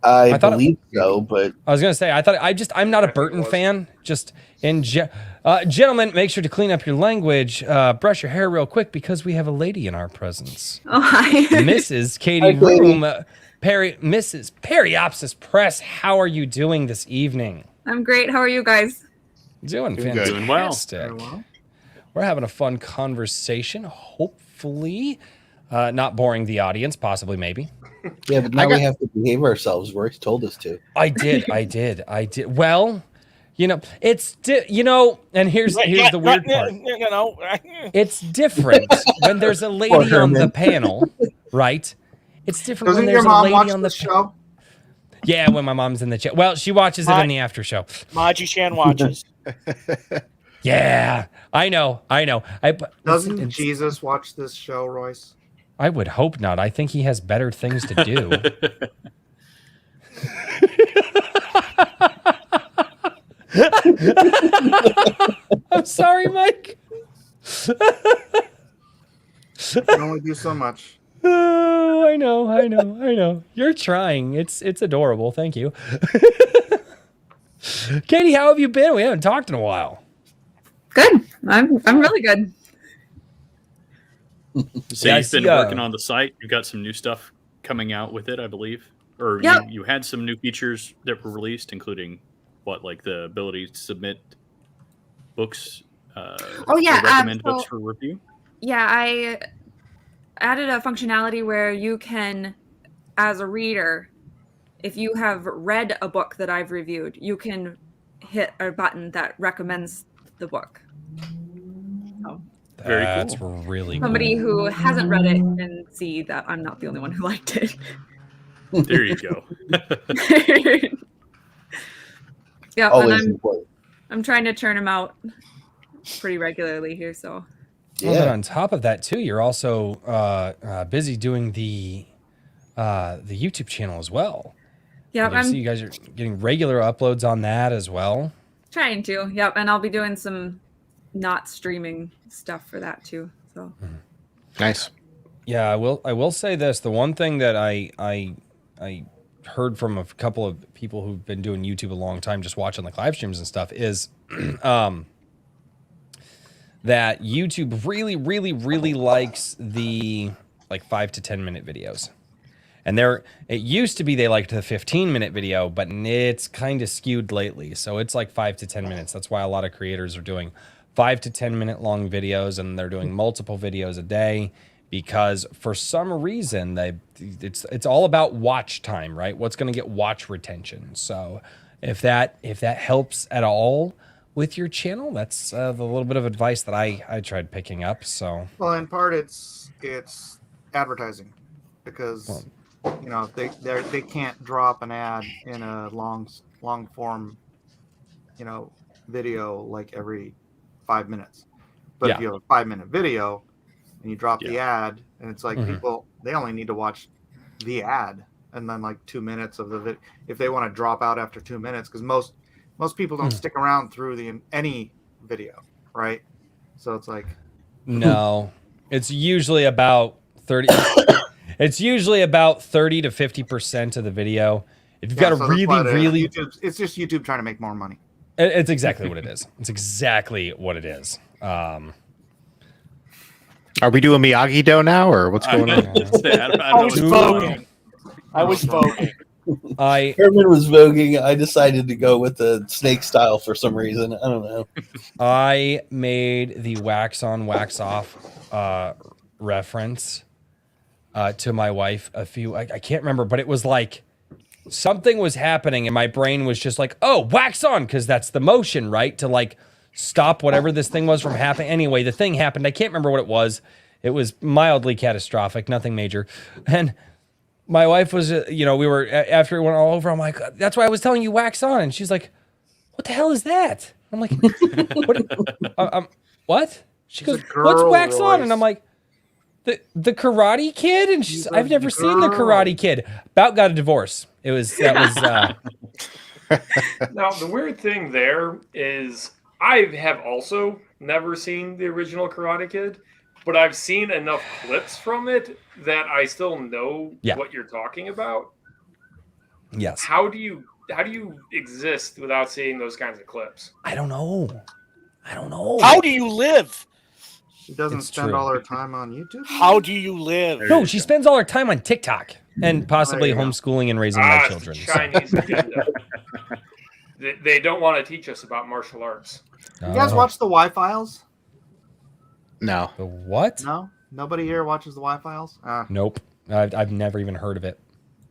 I thought it- believe so, but I was gonna say. I'm not a Burton fan. Just gentlemen, make sure to clean up your language. Brush your hair real quick because we have a lady in our presence. Oh, hi. Mrs. Katie Hi, Katie. Room, Mrs. Periopsis Press. How are you doing this evening? I'm great. How are you guys? Doing Doing good. Doing well. fantastic. Very well. We're having a fun conversation. Hopefully, not boring the audience. Possibly, maybe. yeah, but now we have to behave ourselves. Royce told us to. I did. Well, it's and here's the weird part. It's different when there's a lady on the Herman. panel, right? It's different Doesn't when your there's a mom lady watch on the the show? Yeah, when my mom's in the chat. Well, she watches it in the after show. Maji Chan watches. Yeah, I know. Doesn't Jesus watch this show, Royce? I would hope not. I think he has better things to do. I'm sorry, Mike. You can only do so much. Oh, I know. You're trying. It's adorable. Thank you. Katie, how have you been? We haven't talked in a while. Good. I'm really good. So Yeah, I you've been see, working on the site. You've got some new stuff coming out with it, I believe. Or Yep. you had some new features that were released, including like the ability to submit books. Oh, yeah, or recommend so- books for review. Yeah, I added a functionality where you can, as a reader, if you have read a book that I've reviewed, you can hit a button that recommends the book. Very That's cool. really Somebody cool. who hasn't read it can see that I'm not the only one who liked it. There you go. Yeah, Always and important. I'm trying to churn them out pretty regularly here. So Well, then Yeah. on top of that, too, you're also busy doing the YouTube channel as well. yeah, I see you guys are getting regular uploads on that as well. trying to. Yep, and I'll be doing some not streaming stuff for that too. So Nice. Yeah, I will say this. The one thing that I heard from a couple of people who've been doing YouTube a long time, just watching like live streams and stuff, is that YouTube really, really, really likes the like 5 to 10 minute videos. And it used to be they liked the 15-minute video, but it's kind of skewed lately. So it's like 5 to 10 minutes. That's why a lot of creators are doing 5 to 10 minute long videos, and they're doing multiple videos a day, because for some reason it's all about watch time, right? What's going to get watch retention. So if that helps at all with your channel, that's the little bit of advice that I tried picking up. So Well, in part, it's advertising, because they can't drop an ad in a long form video like every 5 minutes. But Yeah. if you have a 5-minute video and you drop the Yeah. ad, and it's like Mhm. people, they only need to watch the ad and then like 2 minutes of the video if they want to drop out after 2 minutes, because most people don't stick around through any video. right? So it's like No, it's usually about 30. It's usually about 30 to 50% of the video. If you've got a so that's why really, it's just YouTube trying to make more money. it's exactly what it is. It's exactly what it is. Are we doing Miyagi-Do now, or what's going on? I was voguing. I was voguing. Herman was voguing. I decided to go with the snake style for some reason. I don't know. I made the wax on, wax off reference to my wife I can't remember, but it was like something was happening and my brain was just like, oh, wax on, because that's the motion, right? To like stop whatever this thing was from happening. Anyway, the thing happened. I can't remember what it was. It was mildly catastrophic, nothing major. And my wife was, we were, after it went all over, I'm like, that's why I was telling you wax on. And she's like, what the hell is that? I'm like, what? She goes, what's wax on? And I'm like, the Karate Kid? And she's, I've never seen the Karate Kid. About got a divorce. Now, the weird thing there is I have also never seen the original Karate Kid, but I've seen enough clips from it that I still know what you're talking about. Yes. How do you exist without seeing those kinds of clips? I don't know. How do you live? She doesn't spend all her time on YouTube. How do you live? No, she spends all her time on TikTok and possibly homeschooling and raising my children. Chinese agenda. They don't want to teach us about martial arts. You guys watch the Y-Files? No. The what? No? Nobody here watches the Y-Files? Nope. I've never even heard of it.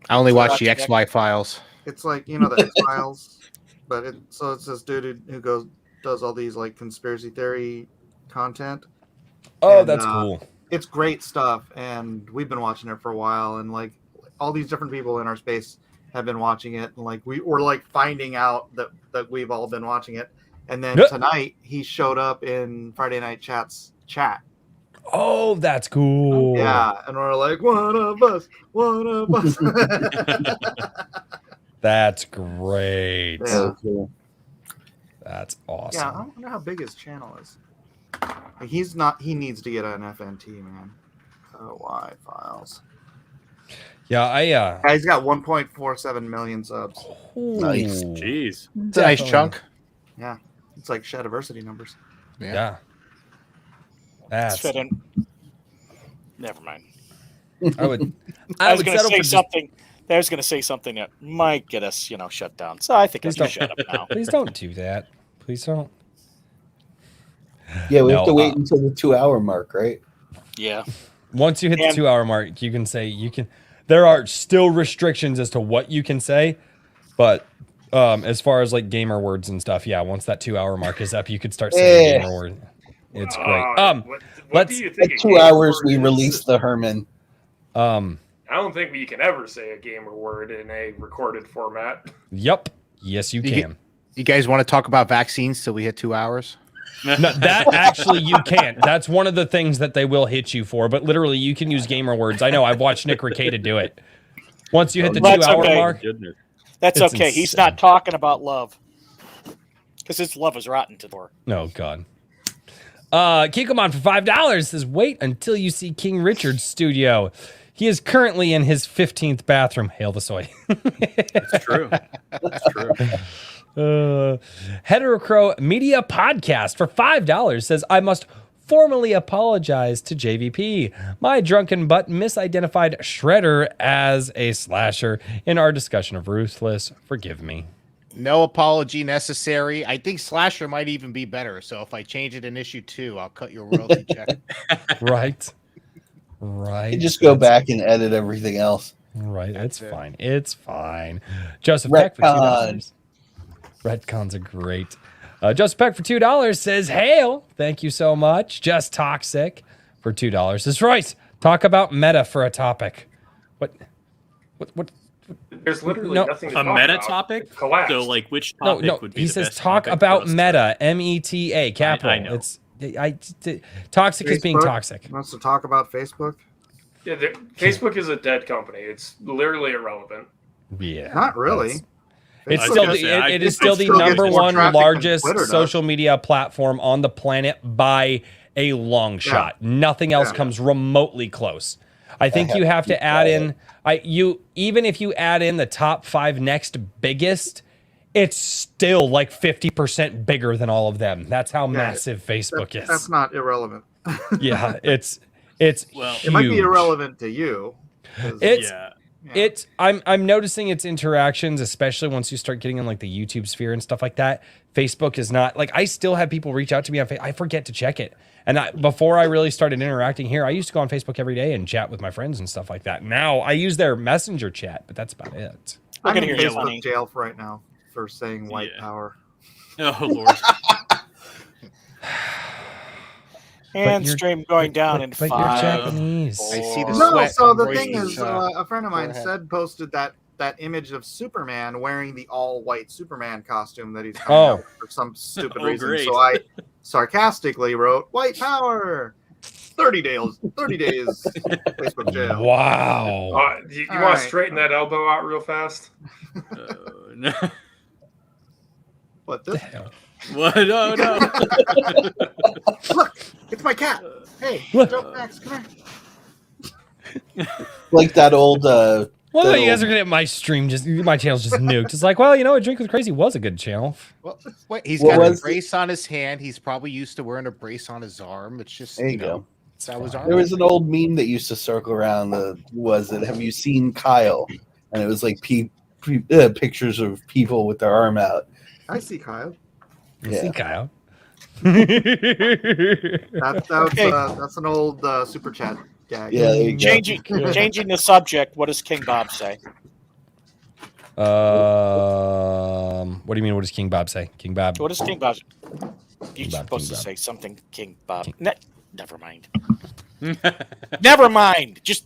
I only watch the XY Files. It's like, the X-Files, but it's this dude who does all these like conspiracy theory content. Oh, that's cool. It's great stuff, and we've been watching it for a while, and like all these different people in our space have been watching it, and like we're like finding out that we've all been watching it. And then tonight he showed up in Friday Night Chat's chat. Oh, that's cool. Yeah, and we're like, one of us. That's great. Yeah. That's awesome. Yeah, I wonder how big his channel is. He needs to get an FNT, man. Y-Files. Yeah, he's got 1.47 million subs. Nice. Jeez. It's a nice chunk. Yeah. It's like Shadiversity numbers. Yeah. That's Never mind. I was going to say something. I was going to say something that might get us, shut down. So I think I should shut up now. Please don't do that. Please don't. Yeah, we have to wait until the 2-hour mark, right? Yeah. Once you hit the 2-hour mark, you can say there are still restrictions as to what you can say, but as far as like gamer words and stuff, once that 2-hour mark is up, you could start saying gamer word. It's great. What do you think? At 2 hours, we release the Herman. I don't think you can ever say a gamer word in a recorded format. Yep. Yes, you can. You guys want to talk about vaccines till we hit 2 hours? No, that actually you can't. That's one of the things that they will hit you for. But literally, you can use gamer words. I know. I've watched Nick Ricada do it. Once you hit the 2-hour mark, that's okay. Insane. He's not talking about love because his love is rotten to the door. Oh God. Kikomon for $5 says, "Wait until you see King Richard's studio. He is currently in his 15th bathroom." Hail the soy. That's true. That's true. Heterocrow Media Podcast for $5 says, "I must formally apologize to JVP. My drunken butt misidentified Shredder as a slasher in our discussion of Ruthless. Forgive me." No apology necessary. I think slasher might even be better. So if I change it in issue 2, I'll cut your royalty check. Right. You just go back and edit everything else. Right. It's fine. It's fine. Joseph Peck for $2. Retcons are great. Joseph Peck for $2 says, "Hail, thank you so much." Just Toxic for $2 says, "Royce, talk about meta for a topic." What? There's literally nothing to talk A meta about. topic? Collapsed. So, like, which topic would be he the says best talk topic about for us meta, to- META, capital. I know. It's toxic is being Facebook toxic. wants to talk about Facebook. Yeah, Facebook is a dead company. It's literally irrelevant. Yeah. Not really. It's I was still gonna the, say, it is it still the still gets number more one traffic than largest Twitter does. social media platform on the planet by a long shot. Nothing else Yeah. comes remotely close. I think have you have to to add in even if you add in the top 5 next biggest, it's still like 50% bigger than all of them. That's how massive Facebook is. That's not irrelevant. Yeah, it's Well, huge. It might be irrelevant to you. 'cause- It's yeah. It's I'm noticing its interactions, especially once you start getting in like the YouTube sphere and stuff like that. Facebook is not like I still have people reach out to me on I forget to check it. And before I really started interacting here, I used to go on Facebook every day and chat with my friends and stuff like that. Now I use their messenger chat, but that's about it. I'm in Look at here, Facebook Melanie. jail for right now for saying white Yeah. power. Oh Lord. And you're- stream going down in but 5. you're Japanese. I see the four, No, sweat so on the Royce's, thing is, a friend of mine forehead. said posted that image of Superman wearing the all white Superman costume that he's coming out with for some stupid Oh, reason. great. So I sarcastically wrote "White Power." 30 days Facebook jail. Wow. You All want right. to straighten that elbow out real fast? No. What this? What? No, no. Look, it's my cat. Hey, Look. Dope Max, come here. Like that old. Well, that you guys old- are gonna my stream just my channel's just nuked. It's like, well, you know, Drink with Crazy was a good channel. Well, wait, he's What got a was- brace on his hand. He's probably used to wearing a brace on his arm. It's just There you go. that was arm. There was an old meme that used to circle around. Have you seen Kyle? And it was like pictures of people with their arm out. I see Kyle. See, Yeah. Kyle. That's an old super chat gag. Yeah, there you go. Changing the subject. What does King Bob say? What do you mean? What does King Bob say? King Bob. What does King Bob? You're King Bob, supposed King to Bob. say something, King Bob. Never mind. Never mind. Just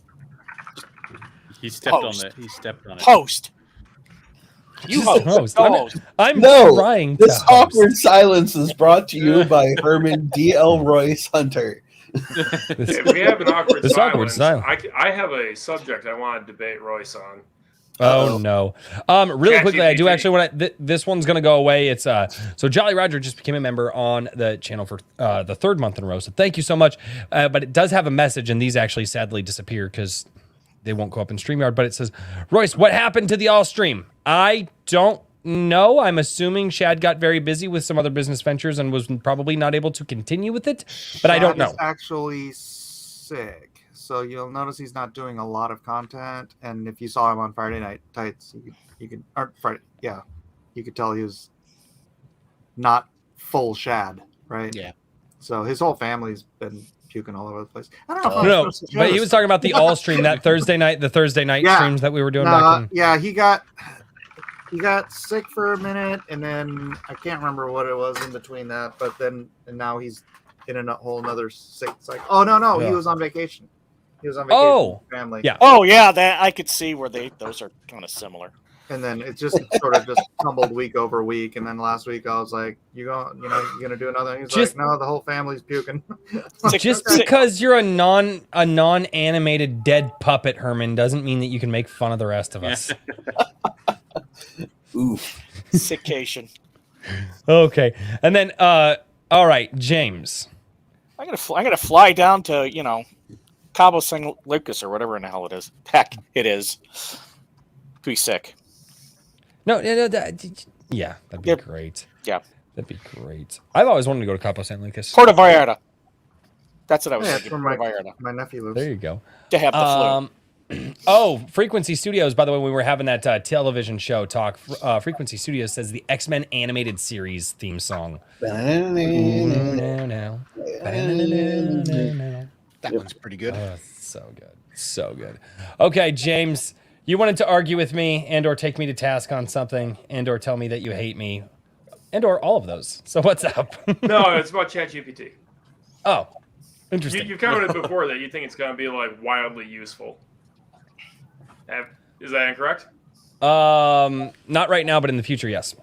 He stepped Post. on it. He stepped on it. host. You Just host. host. I'm- Host. I'm No, trying to This host. awkward silence is brought to you by Herman D.L. Royce Hunter. This- If we have an awkward This awkward silence, silence. I have a subject I want to debate Royce on. Oh no! Really quickly, I do ChatGPT. actually want to. This one's gonna go away. It's so Jolly Roger just became a member on the channel for the 3rd month in a row. So thank you so much. But it does have a message, and these actually sadly disappear because they won't go up in StreamYard. But it says, Royce, what happened to the all stream? I don't know. I'm assuming Shad got very busy with some other business ventures and was probably not able to continue with it. But I don't Chad know. is actually sick, so you'll notice he's not doing a lot of content. And if you saw him on Friday Night Tights, you could or Friday, yeah, you could tell he was not full Shad, right? Yeah. So his whole family's been puking all over the place. I don't know. If I'm No, supposed to share but he this. was talking about the all stream that Thursday night, the Thursday night Yeah. streams that we were doing No, back in. yeah, he got sick for a minute, and then I can't remember what it was in between that. But then and now he's in a whole another sick cycle. Oh no, he Yeah. was on vacation. He was on vacation Oh, with family. yeah. Oh yeah, that I could see where those are kind of similar. And then it just sort of just tumbled week over week. And then last week I was like, you gonna do another? And he's Just- like, no, the whole family's puking. Just Okay. because you're a non-animated dead puppet, Herman, doesn't mean that you can make fun of the rest of us. Oof. Sickcation. Okay, and then all right, James. I'm gonna fly down to Cabo San Lucas or whatever in the hell it is. Heck, it is. To be sick. No, yeah, that'd be Yep. great. Yeah. That'd be great. I've always wanted to go to Cabo San Lucas. Puerto Vallarta. That's what I was Yeah, thinking. that's Puerto where Vallarta. my nephew lives. There you go. To have the flu. Oh, Frequency Studios. By the way, we were having that television show talk. Frequency Studios says the X-Men animated series theme song. That one's pretty good. Oh, so good. So good. Okay, James, you wanted to argue with me and or take me to task on something and or tell me that you hate me and or all of those. So what's up? No, it's about ChatGPT. Oh, interesting. You've commented before that you think it's going to be like wildly useful. Is that incorrect? Not right now, but in the future, yes.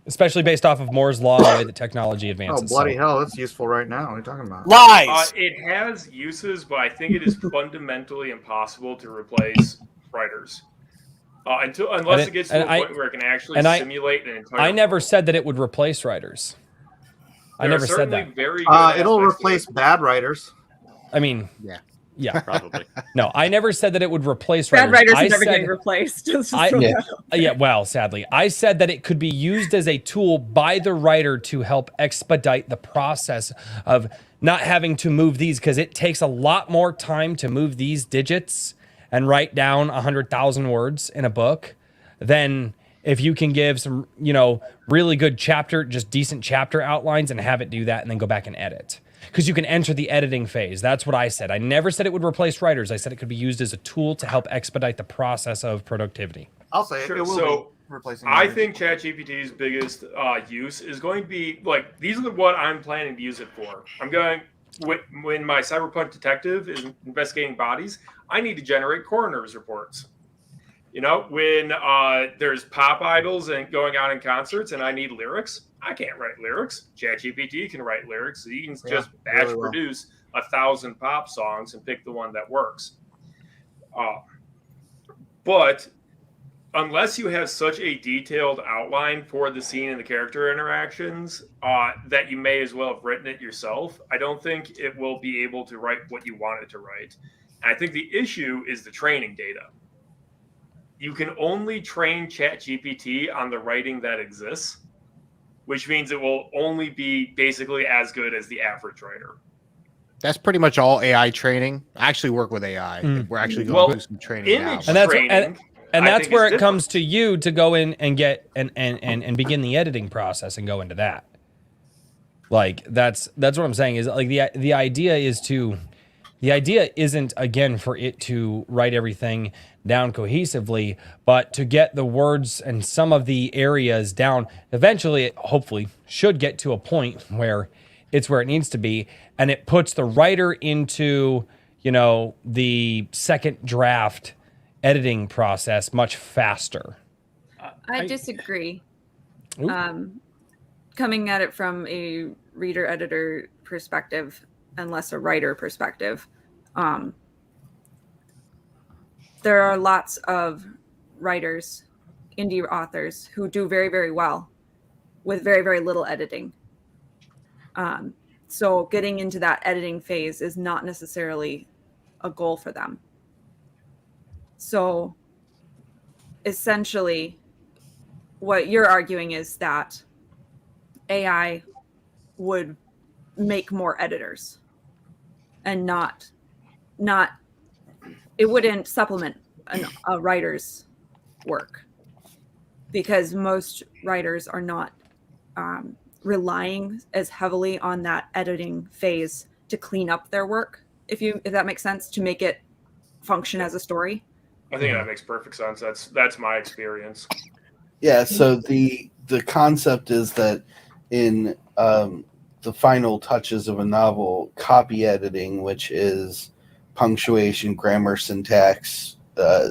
Especially based off of Moore's law and the way that technology Oh, advances. bloody So- hell, that's useful right now. What are you talking about? Lies. It has uses, but I think it is fundamentally impossible to replace writers. Unless it gets to a point where it can actually simulate an entire. I never said that it would replace writers. I never said that. Very good it'll replace bad writers. I mean, yeah, probably. No, I never said that it would replace writers. Bad writers I are never said, getting replaced. Well, sadly, I said that it could be used as a tool by the writer to help expedite the process of not having to move these, because it takes a lot more time to move these digits and write down 100,000 words in a book than if you can give some, really good just decent chapter outlines and have it do that and then go back and edit. Because you can enter the editing phase. That's what I said. I never said it would replace writers. I said it could be used as a tool to help expedite the process of productivity. I'll say it will be replacing I writers. think ChatGPT's biggest use is going to be like, these are what I'm planning to use it for. I'm going, when my cyberpunk detective is investigating bodies, I need to generate coroner's reports. When there's pop idols and going out in concerts and I need lyrics, I can't write lyrics. ChatGPT can write lyrics. So you can just batch produce 1,000 pop songs and pick the one that works. But unless you have such a detailed outline for the scene and the character interactions that you may as well have written it yourself, I don't think it will be able to write what you want it to write. And I think the issue is the training data. You can only train ChatGPT on the writing that exists, which means it will only be basically as good as the average writer. That's pretty much all AI training. I actually work with AI. We're actually going through some training now. And that's where it comes to you to go in and get and begin the editing process and go into that. Like that's what I'm saying is like the idea isn't again for it to write everything down cohesively, but to get the words and some of the areas down. Eventually, it hopefully should get to a point where it's where it needs to be, and it puts the writer into, the second draft editing process much faster. I disagree. Coming at it from a reader editor perspective and less a writer perspective, there are lots of writers, indie authors who do very, very well with very, very little editing. So getting into that editing phase is not necessarily a goal for them. So essentially, what you're arguing is that AI would make more editors and not it wouldn't supplement a writer's work, because most writers are not relying as heavily on that editing phase to clean up their work, if that makes sense, to make it function as a story. I think that makes perfect sense. That's my experience. Yeah, so the concept is that in the final touches of a novel, copy editing, which is punctuation, grammar, syntax,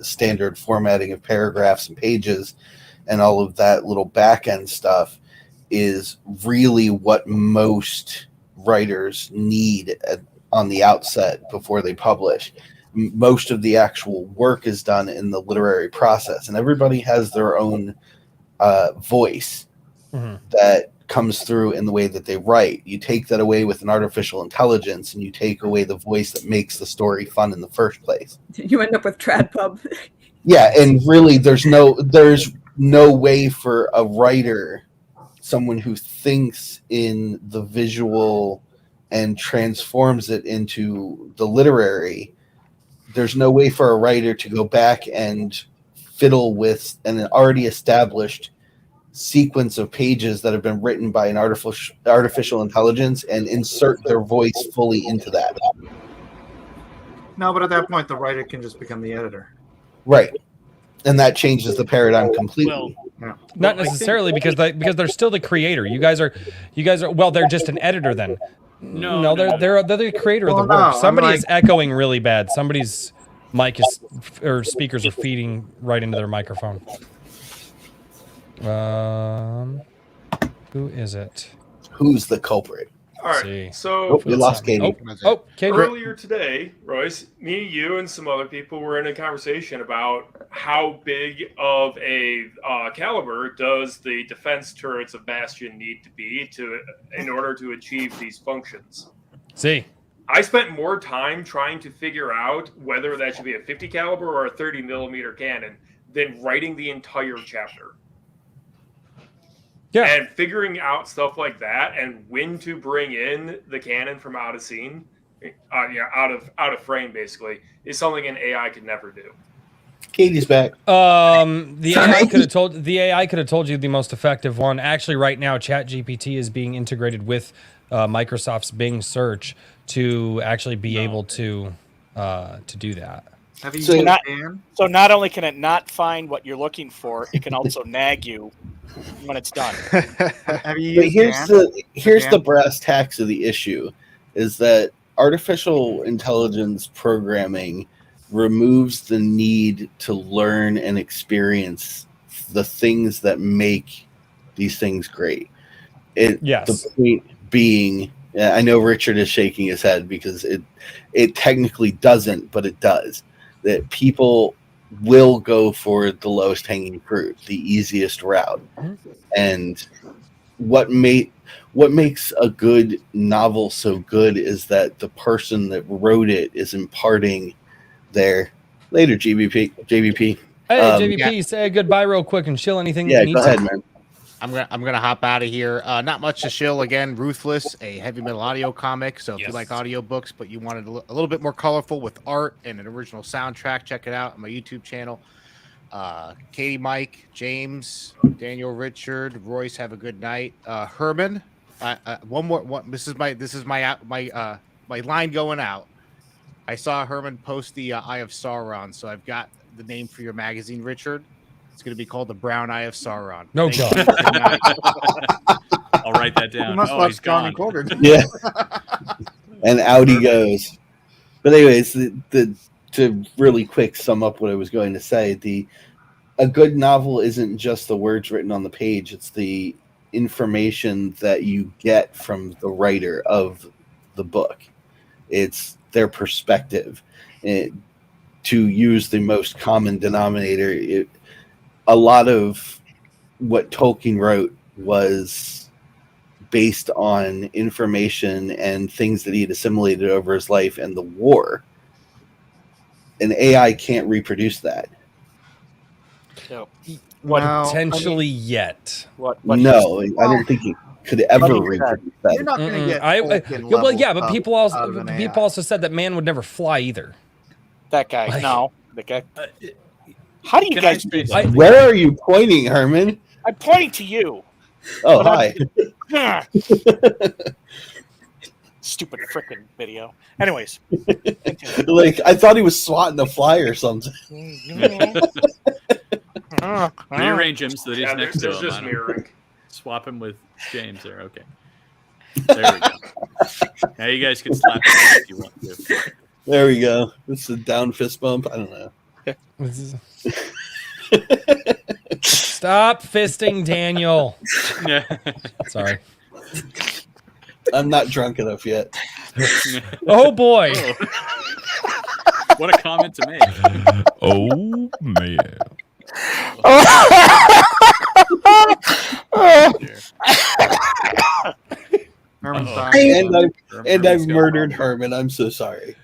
standard formatting of paragraphs and pages, and all of that little back-end stuff, is really what most writers need on the outset before they publish. Most of the actual work is done in the literary process, and everybody has their own voice that comes through in the way that they write. You take that away with an artificial intelligence, and you take away the voice that makes the story fun in the first place. You end up with TradPub. Yeah, and really there's no way for a writer, someone who thinks in the visual and transforms it into the literary, there's no way for a writer to go back and fiddle with an already established sequence of pages that have been written by an artificial intelligence and insert their voice fully into that. No, but at that point, the writer can just become the editor. Right. And that changes the paradigm completely. Not necessarily, because they're still the creator. You guys are well, they're just an editor then. No, they're the creator of the work. Somebody is echoing really bad. Somebody's mic is or speakers are feeding right into their microphone. Who is it? Who's the culprit? All right. See. So We lost Katie. Katie. earlier today, Royce, me, you, and some other people were in a conversation about how big of a caliber does the defense turrets of Bastion need to be in order to achieve these functions. See. I spent more time trying to figure out whether that should be a 50 caliber or a 30 millimeter cannon than writing the entire chapter. Yeah. And figuring out stuff like that and when to bring in the cannon from out of scene, out of frame, basically, is something an AI could never do. Katie's back. The AI could have told you the most effective one. Actually, right now, ChatGPT is being integrated with Microsoft's Bing search to actually be able to do that. Have you So- used Not- Dan? So not only can it not find what you're looking for, it can also nag you when it's done. Have you But used here's Dan? the brass tacks of the issue, is that artificial intelligence programming removes the need to learn and experience the things that make these things great. Yes. The point being, I know Richard is shaking his head because it technically doesn't, but it does. That people will go for the lowest hanging fruit, the easiest route. And what makes a good novel so good is that the person that wrote it is imparting their later JVP. Hey, Um, JVP, say goodbye real quick and chill anything that Yeah, you need go to. ahead, man. I'm gonna hop out of here. Not much to shill again. Ruthless, a heavy metal audio comic. So if you Yes. like audiobooks, but you wanted a little bit more colorful with art and an original soundtrack, check it out on my YouTube channel. Katie, Mike, James, Daniel, Richard, Royce, have a good night. Herman, one more. This is my line going out. I saw Herman post the Eye of Sauron, so I've got the name for your magazine, Richard. It's going to be called The Brown Eye of Sauron. No Thank God. you. Good night. I'll write that You down. must Oh, watch he's John gone. and Quartered. Yeah. And out he goes. But anyways, to really quick sum up what I was going to say, a good novel isn't just the words written on the page, it's the information that you get from the writer of the book. It's their perspective. To use the most common denominator, a lot of what Tolkien wrote was based on information and things that he had assimilated over his life and the war. An AI can't reproduce that. So, Potentially yet. what No, I don't think he could ever Well, reproduce You're that. not going to get Tolkien Well, level yeah, but stuff people out of also an AI. people also said that man would never fly either. that guy? Like- No, that guy. How do you Can I guys? say do that? something? Where are you pointing, Herman? I'm pointing to you. Oh, But hi. Stupid frickin' video. Anyways, Like, I thought he was swatting a fly or something. Rearrange him so that he's Yeah, next to there's him. just I don't- mirroring. Swap him with James there. Okay. There we go. Now you guys can slap him if you want to. There we go. This is a down fist bump. I don't know. Stop fisting Daniel. Sorry. I'm not drunk enough yet. Oh boy. Oh. What a comment to make. Oh man. Herman's Uh-oh. dying. And I've murdered Herman. I'm so sorry.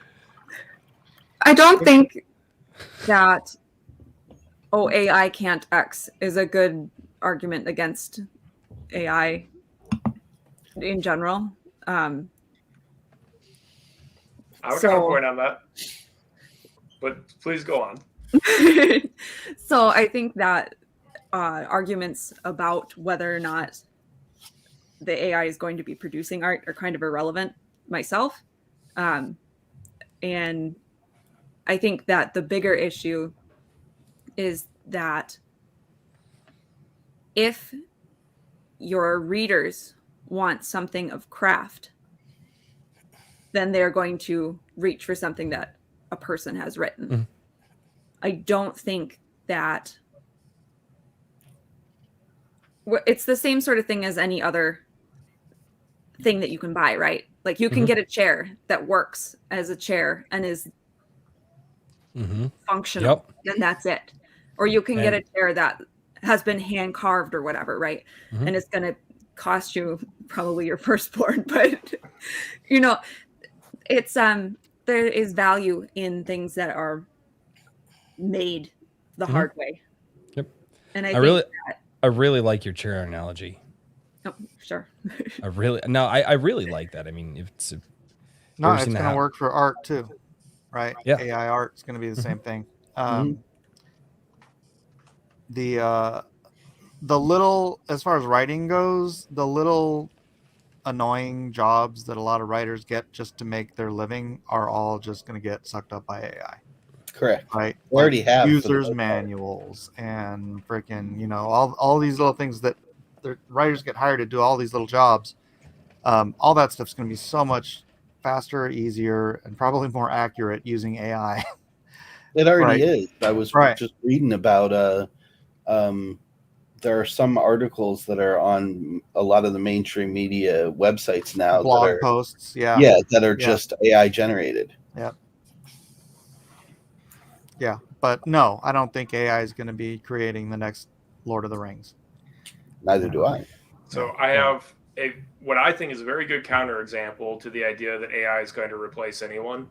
I don't think that AI can't X is a good argument against AI in general. I would So- point on that. But please go on. So I think that arguments about whether or not the AI is going to be producing art are kind of irrelevant myself. And I think that the bigger issue is that if your readers want something of craft, then they're going to reach for something that a person has written. Mhm. I don't think that it's the same sort of thing as any other thing that you can buy, right? Like you can get a chair that works as a chair and is functional, and that's it. Or you can get a chair that has been hand carved or whatever, right? And it's going to cost you probably your firstborn, but you know, it's there is value in things that are made the hard way. Yep. And I really like your chair analogy. Oh, sure. I really like that. I mean, if it's no, it's going to work for art too, right? Yeah. AI art is going to be the same thing. The little, as far as writing goes, the little annoying jobs that a lot of writers get just to make their living are all just going to get sucked up by AI. Correct. Right. We already have users manuals and freaking, all these little things that the writers get hired to do all these little jobs. All that stuff's going to be so much faster, easier, and probably more accurate using AI. It already is. I was just reading about there are some articles that are on a lot of the mainstream media websites now. Blog posts, that are just AI generated. Yeah. Yeah, but no, I don't think AI is going to be creating the next Lord of the Rings. Neither do I. So I have what I think is a very good counterexample to the idea that AI is going to replace anyone,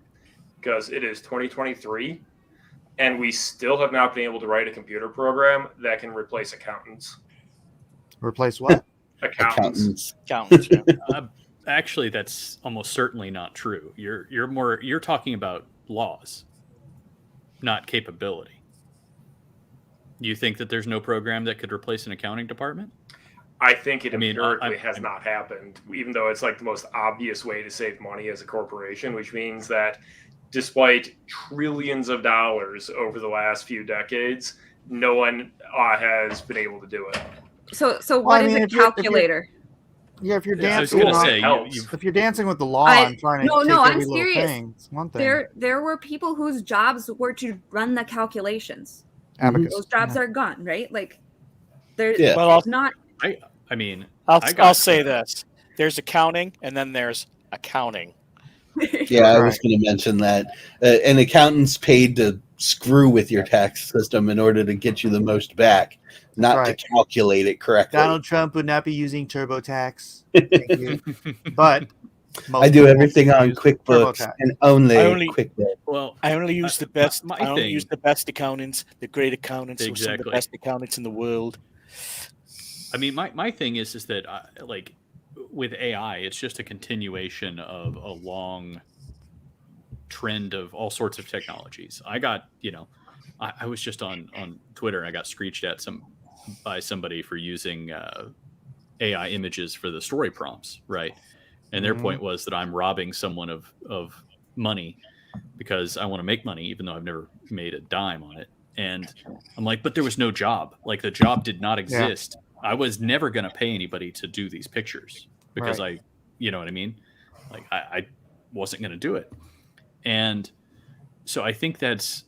because it is 2023, and we still have not been able to write a computer program that can replace accountants. Replace what? Accountants. Yeah. Actually, that's almost certainly not true. You're talking about laws, not capability. Do you think that there's no program that could replace an accounting department? I think it empirically has not happened, even though it's like the most obvious way to save money as a corporation, which means that despite trillions of dollars over the last few decades, no one has been able to do it. So what is a calculator? If you're dancing, if you're dancing with the law and trying to take every little thing, it's one thing. There were people whose jobs were to run the calculations. Abacus. Those jobs are gone, right? Like there's not. I mean, I'll say this: there's accounting, and then there's accounting. I was going to mention that an accountant's paid to screw with your tax system in order to get you the most back, not to calculate it correctly. Donald Trump would not be using TurboTax. Thank you. But I do everything on QuickBooks and only QuickBooks. Well, I only use the best. I only use the best accountants, the great accountants, some of the best accountants in the world. I mean, my thing is that like with AI, it's just a continuation of a long trend of all sorts of technologies. I got, I was just on Twitter and I got screeched at by somebody for using AI images for the story prompts, right? And their point was that I'm robbing someone of money because I want to make money, even though I've never made a dime on it. And I'm like, but there was no job. Like the job did not exist. Yeah. I was never going to pay anybody to do these pictures because you know what I mean? Like I wasn't going to do it. And so I think that's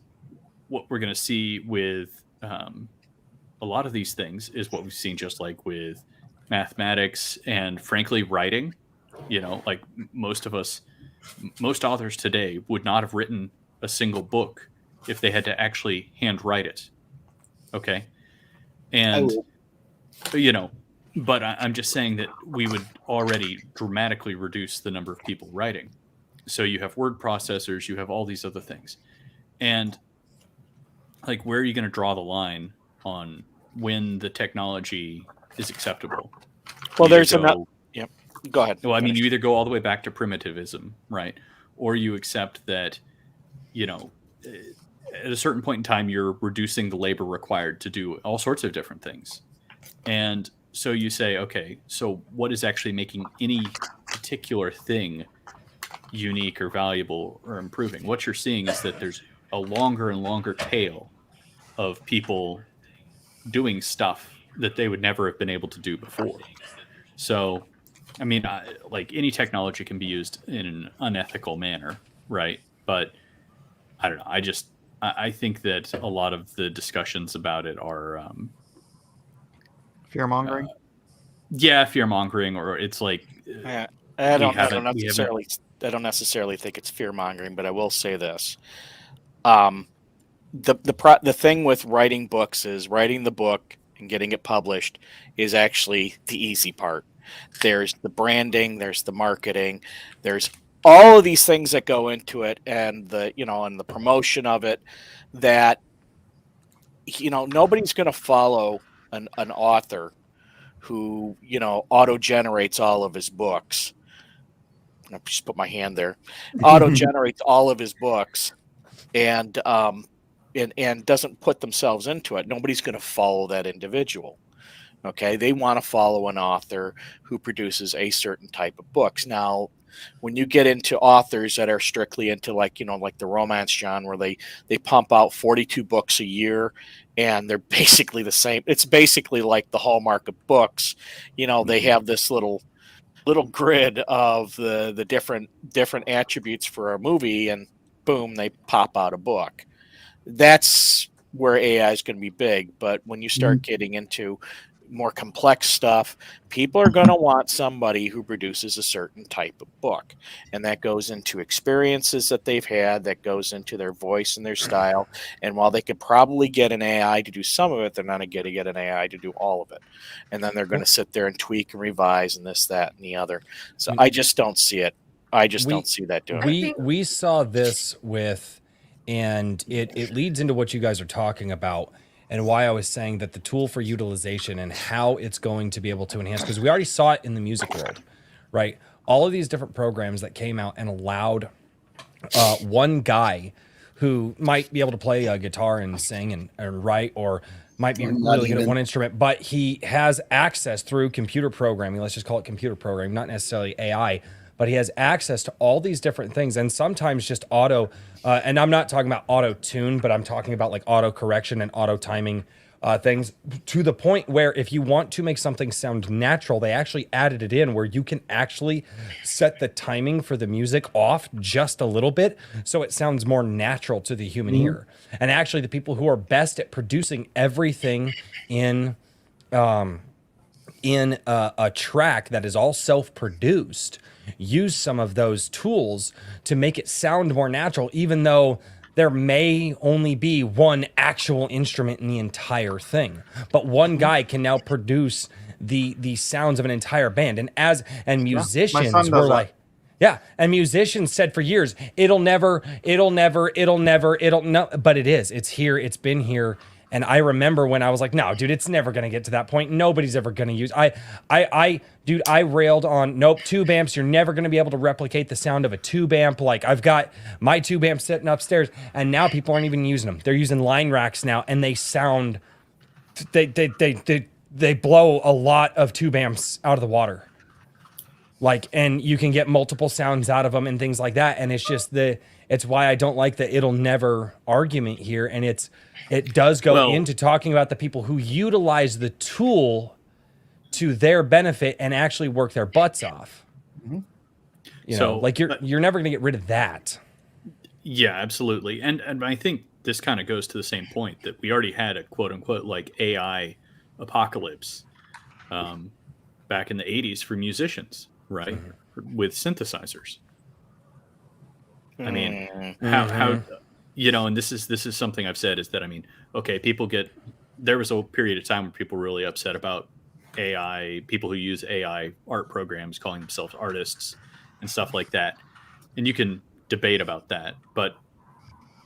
what we're going to see with a lot of these things is what we've seen just like with mathematics and frankly writing. Like most authors today would not have written a single book if they had to actually handwrite it. Okay. And, but I'm just saying that we would already dramatically reduce the number of people writing. So you have word processors, you have all these other things. And like, where are you going to draw the line on when the technology is acceptable? Well, there's another. Yep. Go ahead. Well, I mean, you either go all the way back to primitivism, right? Or you accept that, at a certain point in time, you're reducing the labor required to do all sorts of different things. And so you say, okay, so what is actually making any particular thing unique or valuable or improving? What you're seeing is that there's a longer and longer tail of people doing stuff that they would never have been able to do before. So, I mean, like any technology can be used in an unethical manner, right? But I don't know. I think that a lot of the discussions about it are fear mongering. Fear mongering, or it's like and I don't haven't- necessarily think it's fear mongering, but I will say this: the thing with writing books is writing the book and getting it published is actually the easy part. There's the branding, there's the marketing, there's all of these things that go into it, and the promotion of it. That nobody's going to follow an author who auto generates all of his books. I just put my hand there. Auto generates all of his books, and doesn't put themselves into it. Nobody's going to follow that individual. Okay, they want to follow an author who produces a certain type of books. Now, when you get into authors that are strictly into like the romance genre, where they pump out 42 books a year, and they're basically the same. It's basically like the Hallmark of books. They have this little grid of the different attributes for a movie, and boom, they pop out a book. That's where AI is going to be big. But when you start getting into more complex stuff, people are going to want somebody who produces a certain type of book, and that goes into experiences that they've had, that goes into their voice and their style. And while they could probably get an AI to do some of it, they're not going to get an AI to do all of it, and then they're going to sit there and tweak and revise and this, that, and the other. So I just don't see it. Don't see that doing. We saw this with, and it leads into what you guys are talking about, and why I was saying that the tool for utilization and how it's going to be able to enhance, because we already saw it in the music world, right? All of these different programs that came out and allowed one guy who might be able to play a guitar and sing and write, or might be really good at one instrument, but he has access through computer programming. Let's just call it computer programming, not necessarily AI, but he has access to all these different things, and sometimes just and I'm not talking about auto tune, but I'm talking about like auto correction and auto timing things, to the point where if you want to make something sound natural, they actually added it in where you can actually set the timing for the music off just a little bit so it sounds more natural to the human ear. And actually the people who are best at producing everything in a track that is all self-produced use some of those tools to make it sound more natural, even though there may only be one actual instrument in the entire thing. But one guy can now produce the sounds of an entire band. And musicians were like, and musicians said for years, it'll never, but it is. It's here. It's been here. And I remember when I was like, no, dude, it's never going to get to that point. Nobody's ever going to use. I railed on, nope, tube amps. You're never going to be able to replicate the sound of a tube amp. Like, I've got my tube amp sitting upstairs, and now people aren't even using them. They're using line racks now, and they sound, they blow a lot of tube amps out of the water. Like, and you can get multiple sounds out of them and things like that. And it's just it's why I don't like the it'll never argument here. And it does go into talking about the people who utilize the tool to their benefit and actually work their butts off. You know, like you're never going to get rid of that. Yeah, absolutely. And I think this kind of goes to the same point that we already had a quote unquote like AI apocalypse back in the 80s for musicians, right? With synthesizers. I mean, how and this is something I've said, is that, I mean, okay, there was a period of time where people were really upset about AI, people who use AI art programs calling themselves artists and stuff like that. And you can debate about that, but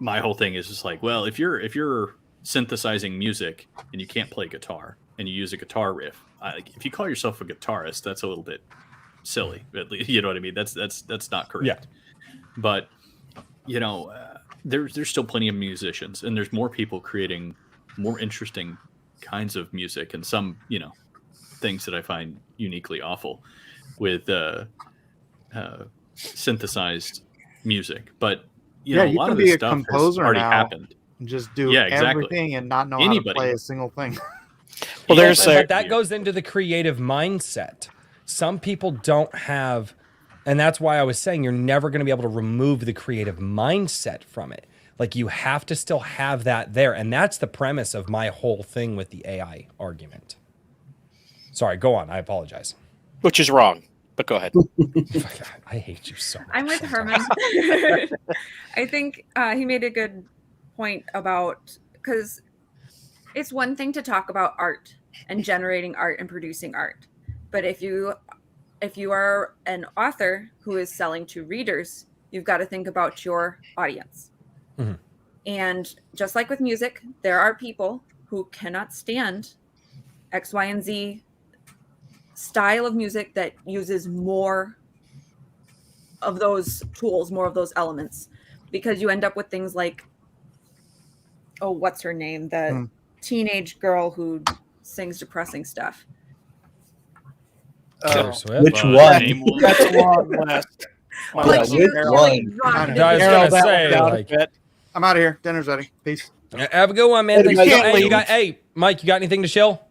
my whole thing is just like, well, if you're synthesizing music and you can't play guitar and you use a guitar riff, if you call yourself a guitarist, that's a little bit silly. At least, you know what I mean? That's not correct. Yeah. But there's still plenty of musicians, and there's more people creating more interesting kinds of music, and some things that I find uniquely awful with synthesized music. But a lot of this stuff has already happened. Just do everything and not know how to play a single thing. Well, but that goes into the creative mindset. Some people don't have, and that's why I was saying you're never going to be able to remove the creative mindset from it. Like, you have to still have that there. And that's the premise of my whole thing with the AI argument. Sorry, go on. I apologize. Which is wrong. But go ahead. I hate you so much. I'm with Herman. I think he made a good point about, because it's one thing to talk about art and generating art and producing art, but if you are an author who is selling to readers, you've got to think about your audience. Mm-hmm. And just like with music, there are people who cannot stand X, Y, and Z style of music that uses more of those tools, more of those elements, because you end up with things like, oh, what's her name? The teenage girl who sings depressing stuff. Taylor Oh, Swift. Which one? Name one. that's a long list. Like, Yeah, she which really one? rocked I was it. gonna Narrow that say, one down like- a bit. I'm out of here. Dinner's ready. Peace. Have a good one, man. Hey, Thanks. Mike. Hey, Mike, you got anything to shill?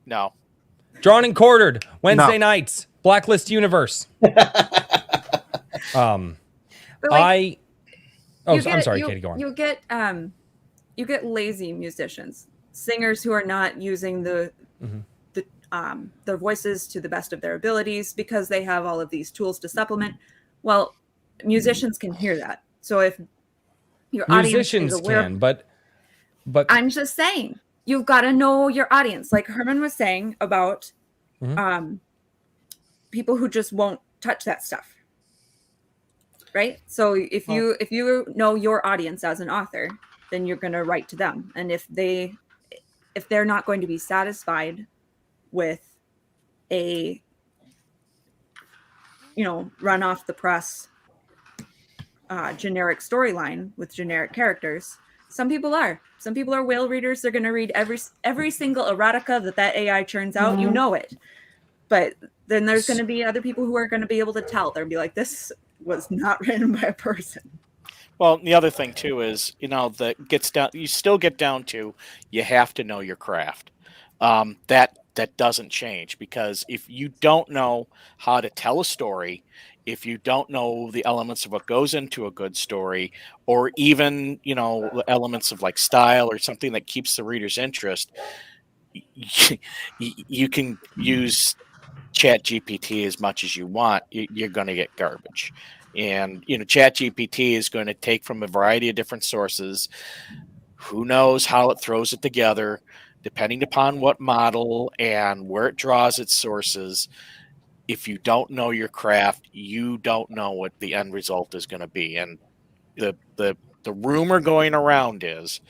No. Drawn and quartered Wednesday No. nights. Blacklist Universe. But like, I'm sorry, Katie. Go on. You get lazy musicians, singers who are not using their voices to the best of their abilities because they have all of these tools to supplement. Well, musicians can hear that. So if your Musicians audience is aware, can, but I'm just saying, you've got to know your audience. Like Herman was saying about people who just won't touch that stuff. Right? So if you know your audience as an author, then you're going to write to them. And if they're not going to be satisfied with a run off the press generic storyline with generic characters, some people are whale readers. They're going to read every single erotica that AI churns out. You know it. But then there's going to be other people who are going to be able to tell. They'll be like, this was not written by a person. Well, the other thing too is, that gets down. You still get down to you have to know your craft. That doesn't change, because if you don't know how to tell a story, if you don't know the elements of what goes into a good story, or even the elements of like style or something that keeps the reader's interest, you can use Chat GPT as much as you want. You're going to get garbage. And Chat GPT is going to take from a variety of different sources. Who knows how it throws it together, depending upon what model and where it draws its sources. If you don't know your craft, you don't know what the end result is going to be. And the rumor going around is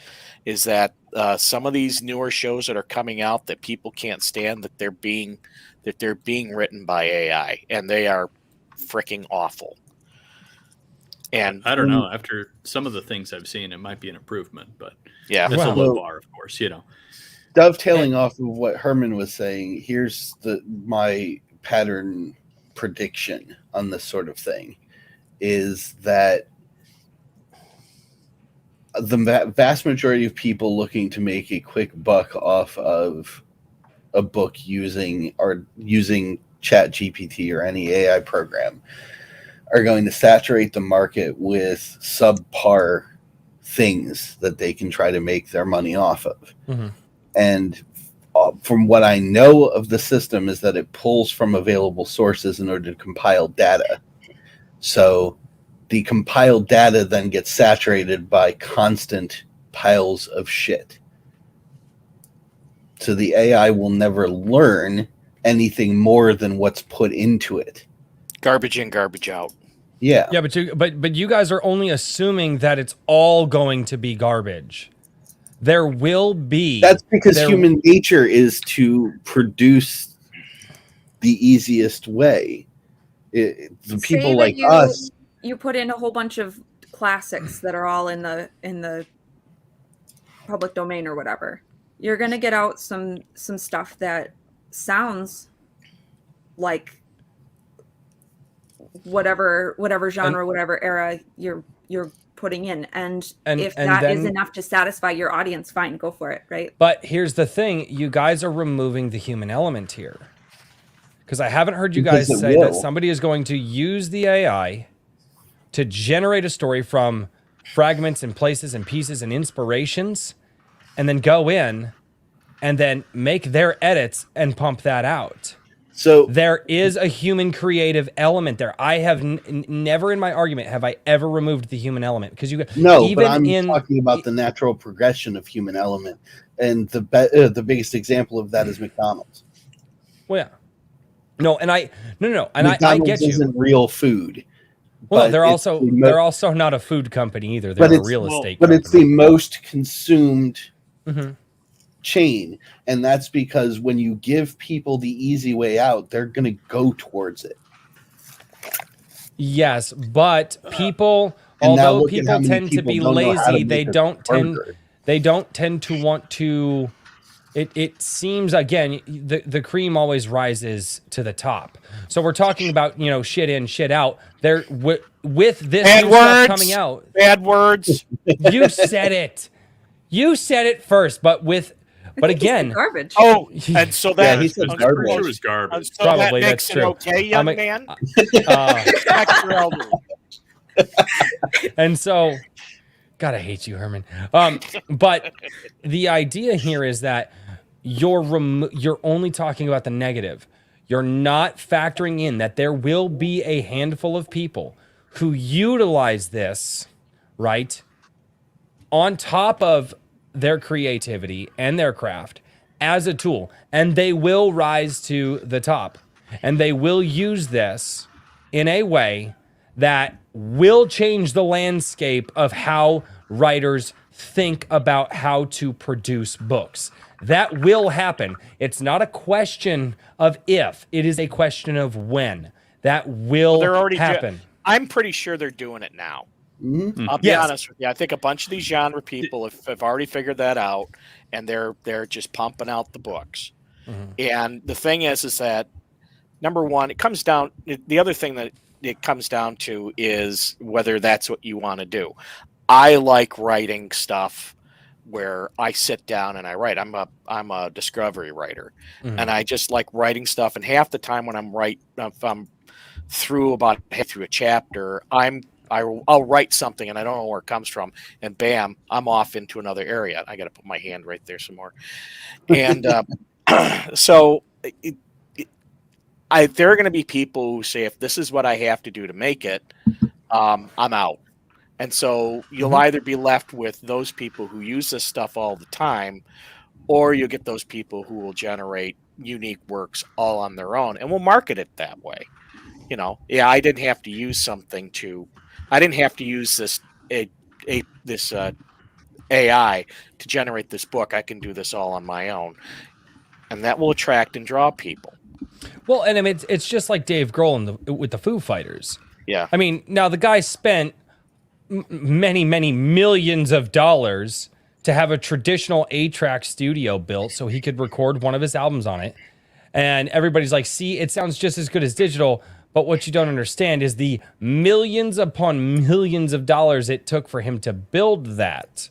that some of these newer shows that are coming out that people can't stand, that they're being written by AI, and they are freaking awful. And I don't know. After some of the things I've seen, it might be an improvement, but yeah, that's a low bar, of course. Dovetailing off of what Herman was saying, here's my pattern prediction on this sort of thing is that the vast majority of people looking to make a quick buck off of a book using Chat GPT or any AI program are going to saturate the market with subpar things that they can try to make their money off of. Mm-hmm. And from what I know of the system is that it pulls from available sources in order to compile data. So the compiled data then gets saturated by constant piles of shit. So the AI will never learn anything more than what's put into it. Garbage in, garbage out. Yeah. Yeah, but you guys are only assuming that it's all going to be garbage. There will be. That's because human nature is to produce the easiest way. The people like us. You put in a whole bunch of classics that are all in the public domain or whatever. You're gonna get out some stuff that sounds like whatever genre, whatever era you're putting in, and if that is enough to satisfy your audience, fine, go for it, right? But here's the thing: you guys are removing the human element here, because I haven't heard you guys say that somebody is going to use the AI to generate a story from fragments and places and pieces and inspirations, and then go in and then make their edits and pump that out. So there is a human creative element there. I have never in my argument have I ever removed the human element, because you no, even but I'm in talking about the natural progression of human element, and the biggest example of that is McDonald's. well, yeah. No, and I McDonald's I get you. isn't real food. Well, but they're it's also the they're also not a food company either. They're but a it's- real well, estate but company. it's the most consumed Mhm. chain, and that's because when you give people the easy way out, they're going to go towards it. Yes, but people, And now although look at how people many tend to people be don't know how to lazy, make a burger. they don't tend to want to. It seems, again, the cream always rises to the top. So we're talking about, shit in, shit out. There with this Bad new stuff words. coming out. Bad words. You said it. You said it first, but again, Garbage. Oh, and so that he said I'm garbage. pretty sure it was garbage. so Probably, that that's makes it true. okay, young I'm a- man. uh, Respect your elders. and so, God, I hate you, Herman. But the idea here is that you're only talking about the negative. You're not factoring in that there will be a handful of people who utilize this, right, on top of their creativity and their craft as a tool, and they will rise to the top, and they will use this in a way that will change the landscape of how writers think about how to produce books. That will happen. It's not a question of if, it is a question of when. That will They're already happen. I'm pretty sure they're doing it now. Mhm. I'll be Yes. honest with you. I think a bunch of these genre people have already figured that out, and they're just pumping out the books. Mhm. And the thing is that number one, it comes down. The other thing that it comes down to is whether that's what you want to do. I like writing stuff where I sit down and I write. I'm a discovery writer, Mhm. and I just like writing stuff. And half the time when if I'm through through a chapter, I'll write something and I don't know where it comes from, and bam, I'm off into another area. I got to put my hand right there some more, and so there are going to be people who say, if this is what I have to do to make it, I'm out. And so you'll either be left with those people who use this stuff all the time, or you'll get those people who will generate unique works all on their own and will market it that way. I didn't have to use this AI to generate this book. I can do this all on my own, and that will attract and draw people. Well, and I mean, it's just like Dave Grohl with the Foo Fighters. Yeah. I mean, now the guy spent many, many millions of dollars to have a traditional 8-track studio built so he could record one of his albums on it. And everybody's like, see, it sounds just as good as digital. But what you don't understand is the millions upon millions of dollars it took for him to build that.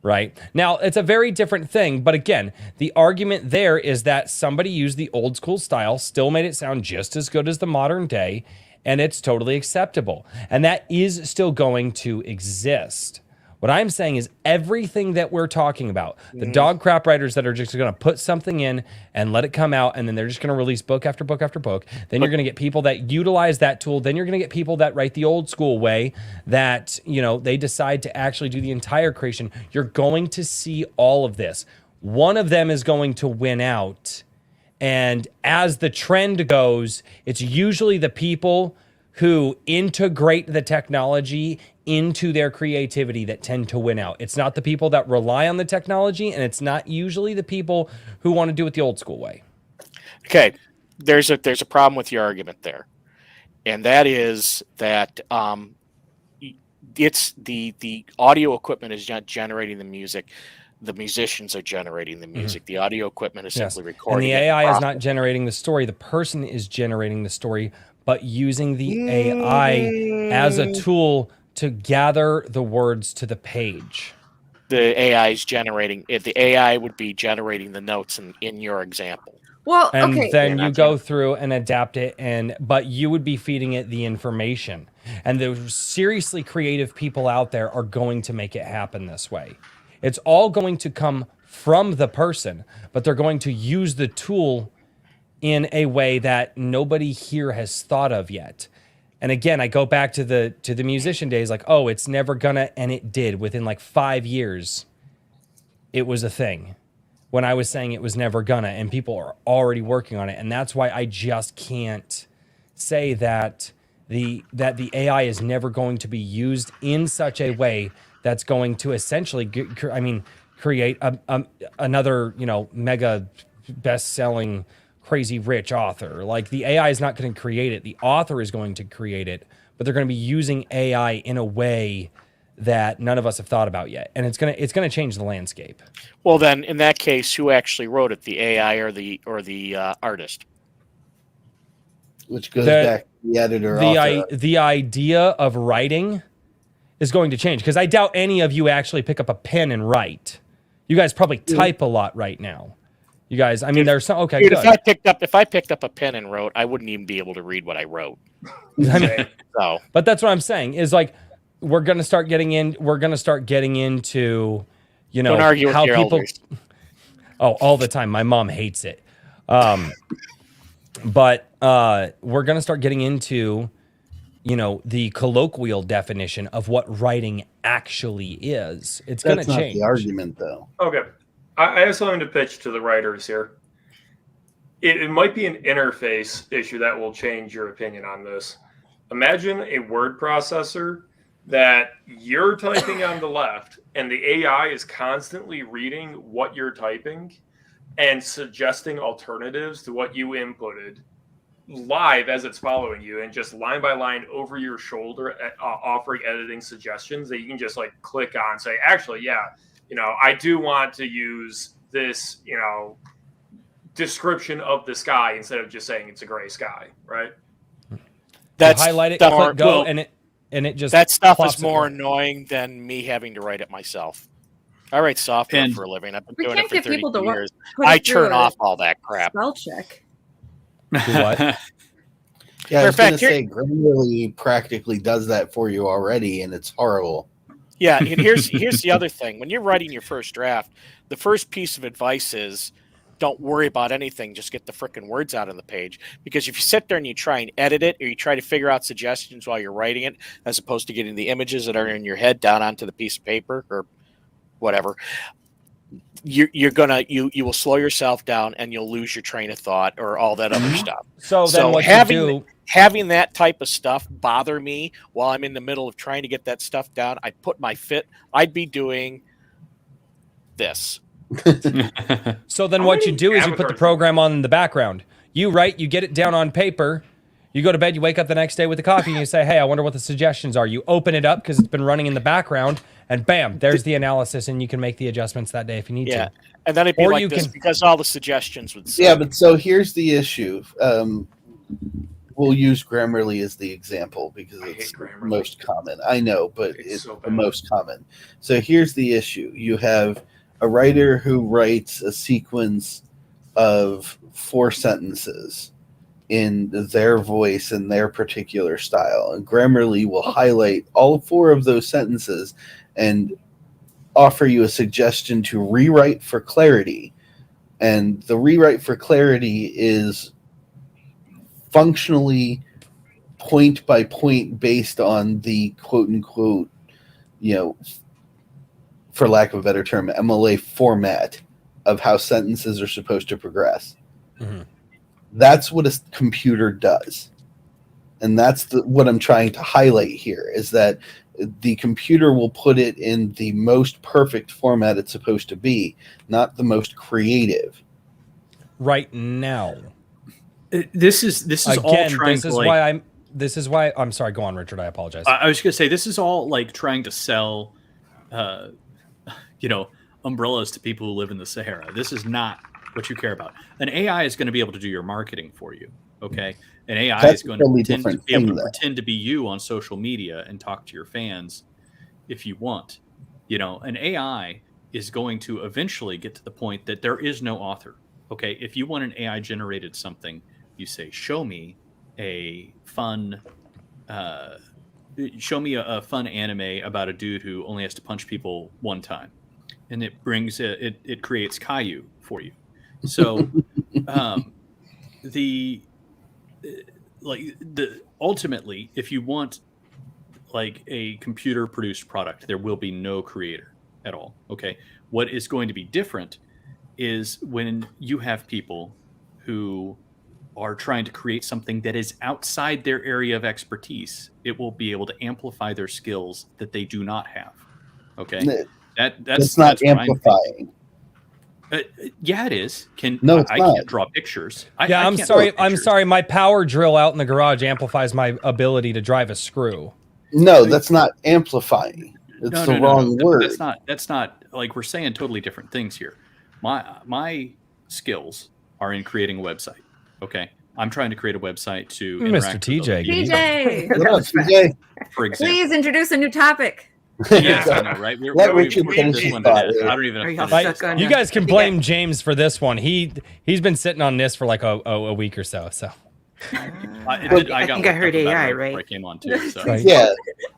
Right? Now, it's a very different thing. But again, the argument there is that somebody used the old school style, still made it sound just as good as the modern day, and it's totally acceptable. And that is still going to exist. What I'm saying is everything that we're talking about, the dog crap writers that are just going to put something in and let it come out, and then they're just going to release book after book after book. Then you're going to get people that utilize that tool. Then you're going to get people that write the old school way, that, they decide to actually do the entire creation. You're going to see all of this. One of them is going to win out. And as the trend goes, it's usually the people who integrate the technology into their creativity that tend to win out. It's not the people that rely on the technology, and it's not usually the people who want to do it the old school way. Okay, there's a problem with your argument there, and that is that it's the audio equipment is not generating the music. The musicians are generating the music. The audio equipment is simply recording. And the AI is not generating the story. The person is generating the story, but using the AI as a tool to gather the words to the page. The AI is generating it. The AI would be generating the notes in your example. Well, And okay. then you go through and adapt it, but you would be feeding it the information. And the seriously creative people out there are going to make it happen this way. It's all going to come from the person, but they're going to use the tool in a way that nobody here has thought of yet. And again, I go back to the musician days, like, oh, it's never gonna, and it did. Within like 5 years, it was a thing. When I was saying it was never gonna, and people are already working on it. And that's why I just can't say that the AI is never going to be used in such a way that's going to essentially create another, mega best-selling crazy rich author. Like, the AI is not going to create it. The author is going to create it, but they're going to be using AI in a way that none of us have thought about yet. And it's going to change the landscape. Well, then in that case, who actually wrote it, the AI or the artist? Which goes back to the editor. The idea of writing is going to change, because I doubt any of you actually pick up a pen and write. You guys probably type a lot right now. You guys, I mean, there's some, okay, dude, good. If I picked up a pen and wrote, I wouldn't even be able to read what I wrote. So, but that's what I'm saying is, like, we're gonna start getting into, don't argue with how your people. elders. Oh, all the time. My mom hates it. But we're gonna start getting into, the colloquial definition of what writing actually is. It's gonna That's not change. the argument, though. Okay. I have something to pitch to the writers here. It might be an interface issue that will change your opinion on this. Imagine a word processor that you're typing on the left, and the AI is constantly reading what you're typing and suggesting alternatives to what you inputted live as it's following you, and just line by line over your shoulder, offering editing suggestions that you can just like click on, say, actually, yeah, I do want to use this, description of the sky instead of just saying it's a gray sky, right? That's highlight it, click go, and it just that stuff plops is more it. annoying than me having to write it myself. I write software for a living. I've been We doing it can't for get 30 people to years. put it I through turn a off all that crap. Spell check. Do what? Yeah, I was going to Matter of say, Grammarly practically does that for you already, and it's horrible. Yeah, and here's the other thing. When you're writing your first draft, the first piece of advice is don't worry about anything. Just get the frickin' words out on the page. Because if you sit there and you try and edit it, or you try to figure out suggestions while you're writing it, as opposed to getting the images that are in your head down onto the piece of paper or whatever, you will slow yourself down and you'll lose your train of thought or all that other stuff. So then what you do, having that type of stuff bother me while I'm in the middle of trying to get that stuff down, I'd be doing this. So then what you do is you put the program on in the background. You write, you get it down on paper. You go to bed, you wake up the next day with the coffee, and you say, hey, I wonder what the suggestions are. You open it up because it's been running in the background, and bam, there's the analysis, and you can make the adjustments that day if you need to. And then it'd be like this because all the suggestions would say. Yeah, but so here's the issue. We'll use Grammarly as the example because it's most common. I know, but it's so the most common. So here's the issue. You have a writer who writes a sequence of 4 sentences in their voice and their particular style. And Grammarly will highlight all 4 of those sentences and offer you a suggestion to rewrite for clarity. And the rewrite for clarity is functionally point by point based on the quote unquote, for lack of a better term, MLA format of how sentences are supposed to progress. Mm-hmm. That's what a computer does. And that's what I'm trying to highlight here is that the computer will put it in the most perfect format it's supposed to be, not the most creative. Right now. This is all trying this is why I'm sorry, go on, Richard. I apologize. I was going to say, this is all like trying to sell, umbrellas to people who live in the Sahara. This is not what you care about. An AI is going to be able to do your marketing for you. Okay. An AI is going to be able to pretend to be you on social media and talk to your fans if you want. An AI is going to eventually get to the point that there is no author. Okay. If you want an AI generated something, you say, show me a fun anime about a dude who only has to punch people one time. And it creates Caillou for you. So ultimately, if you want like a computer produced product, there will be no creator at all. Okay. What is going to be different is when you have people who are trying to create something that is outside their area of expertise, it will be able to amplify their skills that they do not have. Okay. That's not amplifying. Yeah, it is. No, it's I not. can't draw pictures. I'm sorry. I'm sorry. My power drill out in the garage amplifies my ability to drive a screw. No, that's not amplifying. It's the wrong word. That's not like we're saying totally different things here. My skills are in creating a website. Okay. I'm trying to create a website to Mr. TJ. TJ, What up, TJ? for example. please introduce a new topic. Yes, I know, right? Let Richard finish his thought. I don't even Are know. y'all stuck on You guys can blame James for this one. He's been sitting on this for like a week or so. So I think I heard AI, right? I came on too. So. Right. Yeah,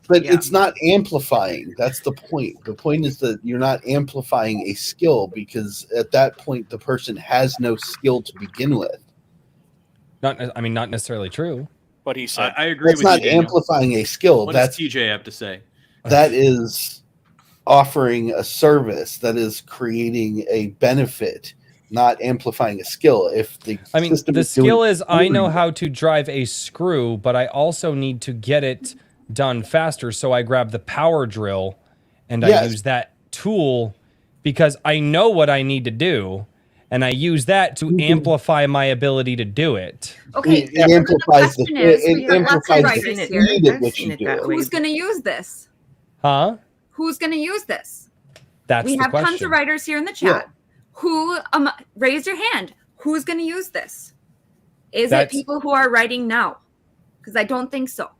but Yeah. it's not amplifying. That's the point. The point is that you're not amplifying a skill because at that point the person has no skill to begin with. not necessarily true. But he said, I agree That's with you, not Daniel. amplifying a skill. What That's does TJ have to say? that is offering a service. That is creating a benefit, not amplifying a skill. If the system the skill doing is I know how to drive a screw, but I also need to get it done faster. So I grab the power drill and I Yes. use that tool because I know what I need to do. And I use that to amplify my ability to do it. Okay, It amplifies the question is, we it have lots of amplifies writers the here. speed at I've which seen you it do that it. way. Who's going to use this? Huh? Who's going to use this? That's We the have question. tons of writers here in the chat. Who raise your hand? Who's going to use this? Is it people who are writing now? Because I don't think so.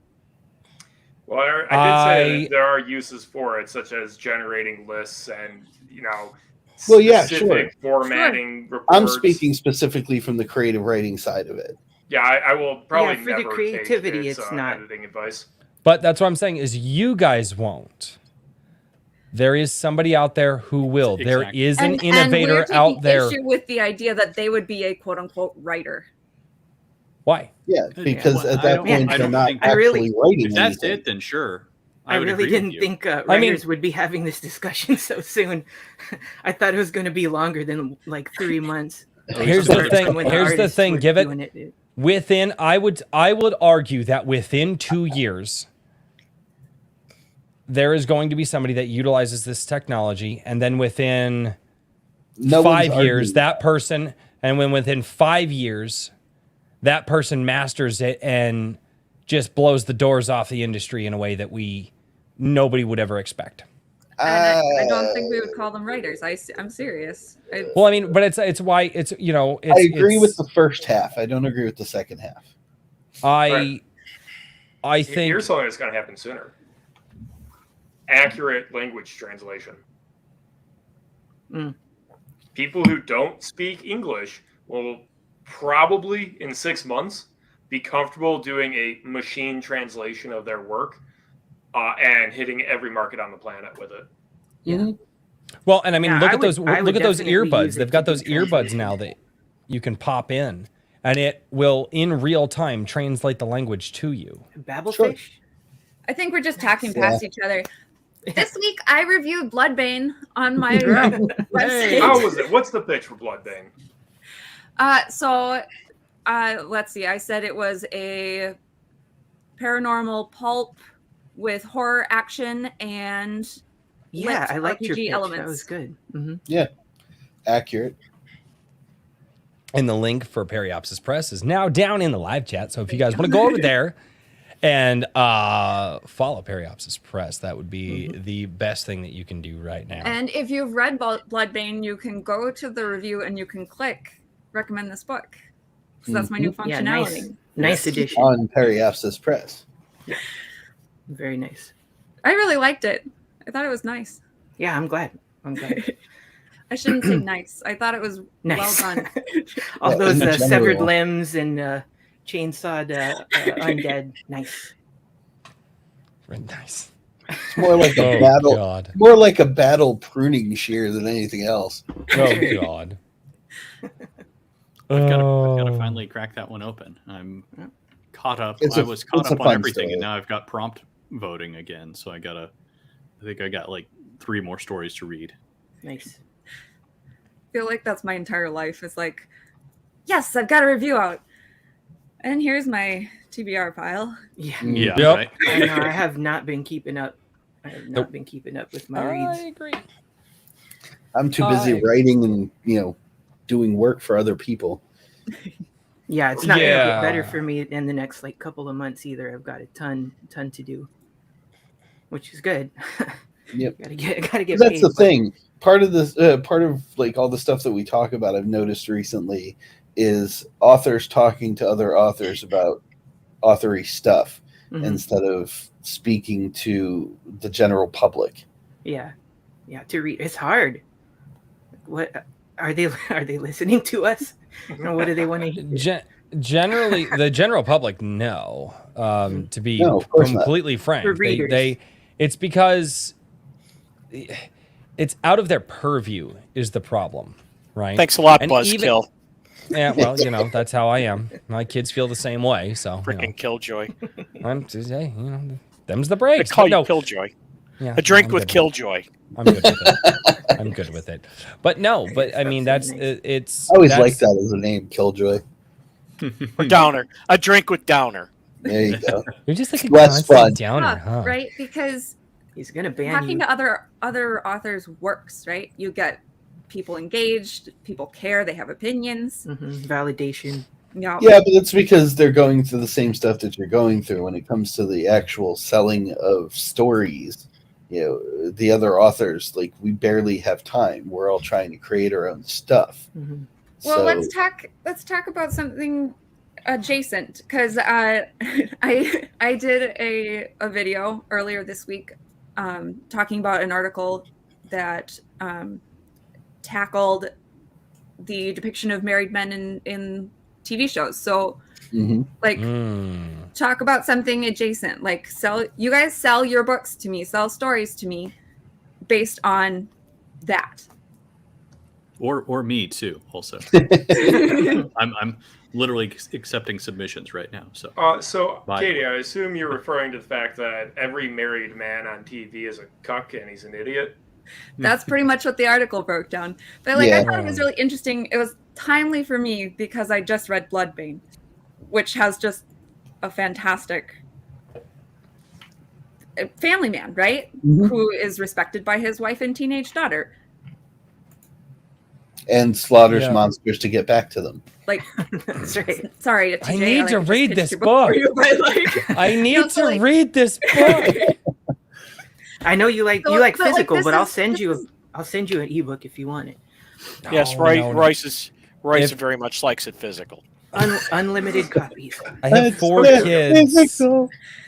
Well, I did say that there are uses for it, such as generating lists and Well, yeah, specific formatting reports. I'm speaking specifically from the creative writing side of it. Yeah, I will probably for the never creativity, take its it's not. editing advice. But that's what I'm saying is you guys won't. There is somebody out there who will. Exactly. There is an And innovator we're taking out there. issue with the idea that they would be a quote unquote writer. Why? Yeah, because at that point they're not actually writing If that's anything. it, then sure. I would really agree with didn't you. think writers would be having this discussion so soon. I thought it was going to be longer than like 3 months. Here's the thing. Here's the thing. Give it within. I would argue that within 2 years, there is going to be somebody that utilizes this technology, and then within 5 years, that person, and when within 5 years, that person masters it and just blows the doors off the industry in a way that nobody would ever expect. And I don't think we would call them writers. I'm serious. Well, I mean, but it's why it's I agree with the first half. I don't agree with the second half. I think Here's something that's going to happen sooner. Accurate language translation. People who don't speak English will probably in 6 months be comfortable doing a machine translation of their work and hitting every market on the planet with it. Yeah. Well, and I mean, look at those definitely use earbuds. it They've to got do those earbuds translation. now that you can pop in, and it will in real time translate the language to you. Babblefish? I think we're just talking past each other. This week, I reviewed Bloodbane on my website. How was it? What's the pitch for Bloodbane? Let's see. I said it was a paranormal pulp with horror action and Yeah, I liked your RPG pitch. elements. That was good. Mm-hmm. Yeah, accurate. And the link for Periopsis Press is now down in the live chat. So if you guys want to go over there and follow Periopsis Press, that would be the best thing that you can do right now. And if you've read Bloodbane, you can go to the review and you can click recommend this book. So that's my new functionality. Yeah, nice addition. On Periopsis Press. Yeah. Very nice. I really liked it. I thought it was nice. Yeah, I'm glad. I shouldn't say nice. I thought it was Nice. well done. All those in severed general. limbs and chainsawed undead. Nice. Nice. It's more like a Oh, battle. God. More like a battle pruning shear than anything else. Oh God. I've got to finally crack that one open. I'm caught up. I was caught up on everything, and now I've got prompt voting again. So I think I got like 3 more stories to read. Nice. I feel like that's my entire life. It's like, yes, I've got a review out, and here's my TBR file. Yeah. Yeah. Yep. Right? I know. I have not been keeping up. I have not been keeping up with my reads. I agree. I'm too busy writing and doing work for other people. Yeah, it's not gonna Yeah. get better for me in the next like couple of months either. I've got a ton to do, which is good. Yep. gotta get. That's paid, the thing. Part of this, part of like all the stuff that we talk about, I've noticed recently, is authors talking to other authors about authory stuff Mhm. instead of speaking to the general public. Yeah, to read it's hard. What are they listening to us? Or what do they want to hear? Generally, the general public, no. To be No, of course not. completely frank, For readers. they it's because it's out of their purview is the problem, right? Thanks a lot, And Buzzkill. Yeah, well, that's how I am. My kids feel the same way, so Freaking Killjoy. I'm just, hey, them's the I breaks. call But you no, Killjoy. yeah, A drink I'm with good Killjoy. I'm good with it. I'm good with it. But no, but I mean it's I always that's- liked that as a name, Killjoy. Or Downer. A drink with Downer. There you go. You're just like a Less constant fun. downer, Yeah, huh? right? Because He's gonna ban talking you. to other authors' works, right? You get people engaged, people care, they have opinions. Validation. Yeah. Yeah, but it's because they're going through the same stuff that you're going through when it comes to the actual selling of stories. The other authors, like, we barely have time. We're all trying to create our own stuff. Mm-hmm. Well, So, let's talk about something adjacent, because I did a video earlier this week talking about an article that tackled the depiction of married men in TV shows. So like talk about something adjacent, like you guys sell your books to me, sell stories to me based on that. Or me too. Also, I'm literally accepting submissions right now. So, Bye. Katie, I assume you're referring to the fact that every married man on TV is a cuck and he's an idiot. That's pretty much what the article broke down. But I Yeah. thought it was really interesting. It was timely for me because I just read Bloodbane, which has just a fantastic family man, right? Who is respected by his wife and teenage daughter. and slaughters monsters to get back to them. Like, That's right. sorry, I need to read this book. I need No, to like- read this book. I know you like So- you like but, like, physical, this but I'll is- send this you is- I'll send you an ebook if you want it. Yes, No, Royce If- very much likes it physical. Unlimited copies. I have 4 kids.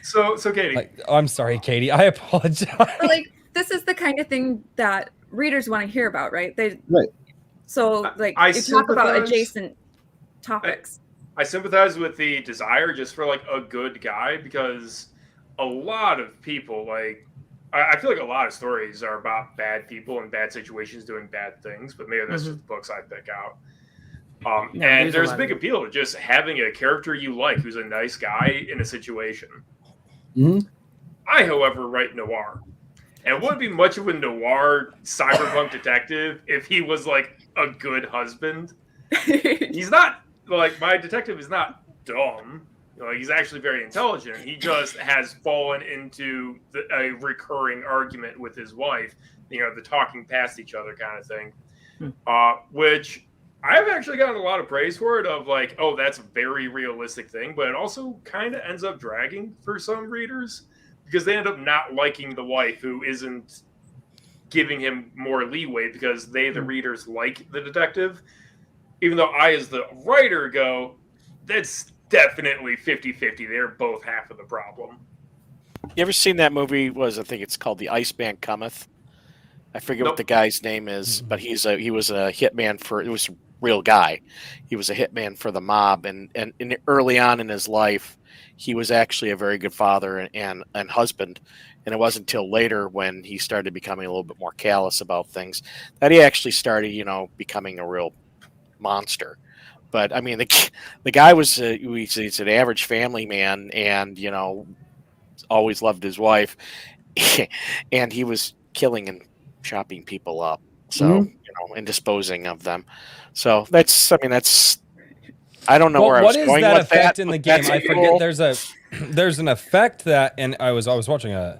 So Katie, I'm sorry, Katie. I apologize. But, like, this is the kind of thing that readers want to hear about, right? Right. So, like, I you talk about sympathize. adjacent topics. I sympathize with the desire just for like a good guy, because a lot of people, like, I feel like a lot of stories are about bad people in bad situations doing bad things, but maybe that's just the books I pick out. No, and there's a there's a lot big of- appeal to just having a character you like who's a nice guy in a situation. Mhm. I, however, write noir. And it wouldn't be much of a noir cyberpunk detective if he was like a good husband. He's not, like, my detective is not dumb. He's actually very intelligent. He just has fallen into a recurring argument with his wife, the talking past each other kind of thing, which I've actually gotten a lot of praise for it, of like, oh, that's a very realistic thing, but it also kind of ends up dragging for some readers because they end up not liking the wife who isn't giving him more leeway because they, the readers, like the detective. Even though I, as the writer, go, that's definitely 50-50. They're both half of the problem. You ever seen that movie? I think it's called The Iceman Cometh. I forget what the guy's name is, but he was a hitman for, it was a real guy. He was a hitman for the mob, and early on in his life, he was actually a very good father and husband. And it wasn't until later, when he started becoming a little bit more callous about things, that he actually started, becoming a real monster. But I mean, the guy was he's an average family man, and always loved his wife, and he was killing and chopping people up. So and disposing of them. So that's I don't know Well, where I what was is going that with effect that. in the but game? that's I a forget. rule. There's an effect that, and I was watching a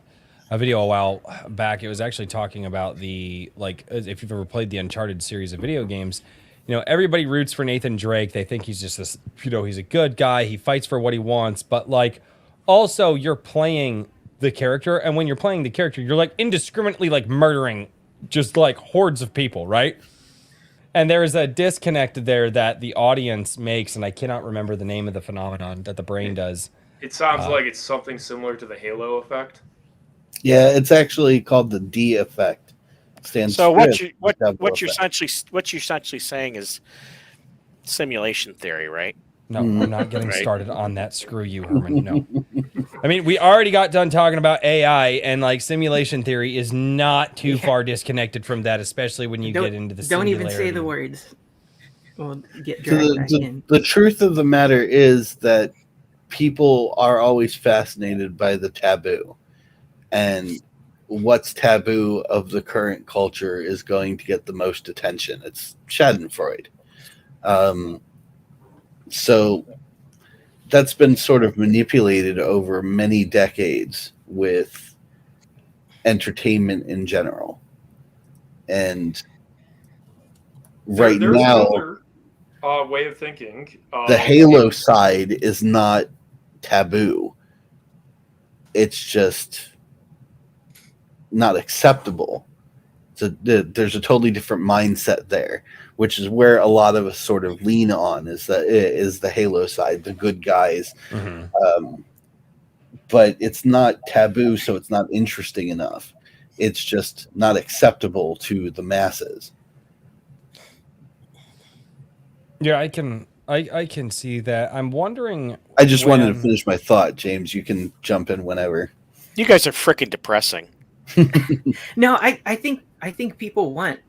video a while back. It was actually talking about the, like, if you've ever played the Uncharted series of video games, everybody roots for Nathan Drake. They think he's just this, he's a good guy. He fights for what he wants, but like, also you're playing the character, and when you're playing the character, you're like indiscriminately like murdering just like hordes of people, right? And there is a disconnect there that the audience makes, and I cannot remember the name of the phenomenon that the brain does. It sounds like it's something similar to the Halo effect. Yeah, it's actually called the D effect. So what you're effect. essentially saying is simulation theory, right? No, I'm not getting started on that. Screw you, Herman. No. I mean, we already got done talking about AI, and like simulation theory is not too far disconnected from that, especially when you get into the Don't even say the singularity. words. We'll get dragged back in. The truth of the matter is that people are always fascinated by the taboo, and what's taboo of the current culture is going to get the most attention. It's Schadenfreude. So that's been sort of manipulated over many decades with entertainment in general. And there's now, another way of thinking. The Halo side is not taboo. It's just not acceptable. So there's a totally different mindset there, which is where a lot of us sort of lean on is the Halo side, the good guys. Mm-hmm. But it's not taboo, so it's not interesting enough. It's just not acceptable to the masses. Yeah, I can see that. I'm wondering. I just wanted to finish my thought, James. You can jump in whenever. You guys are freaking depressing. No, I think people want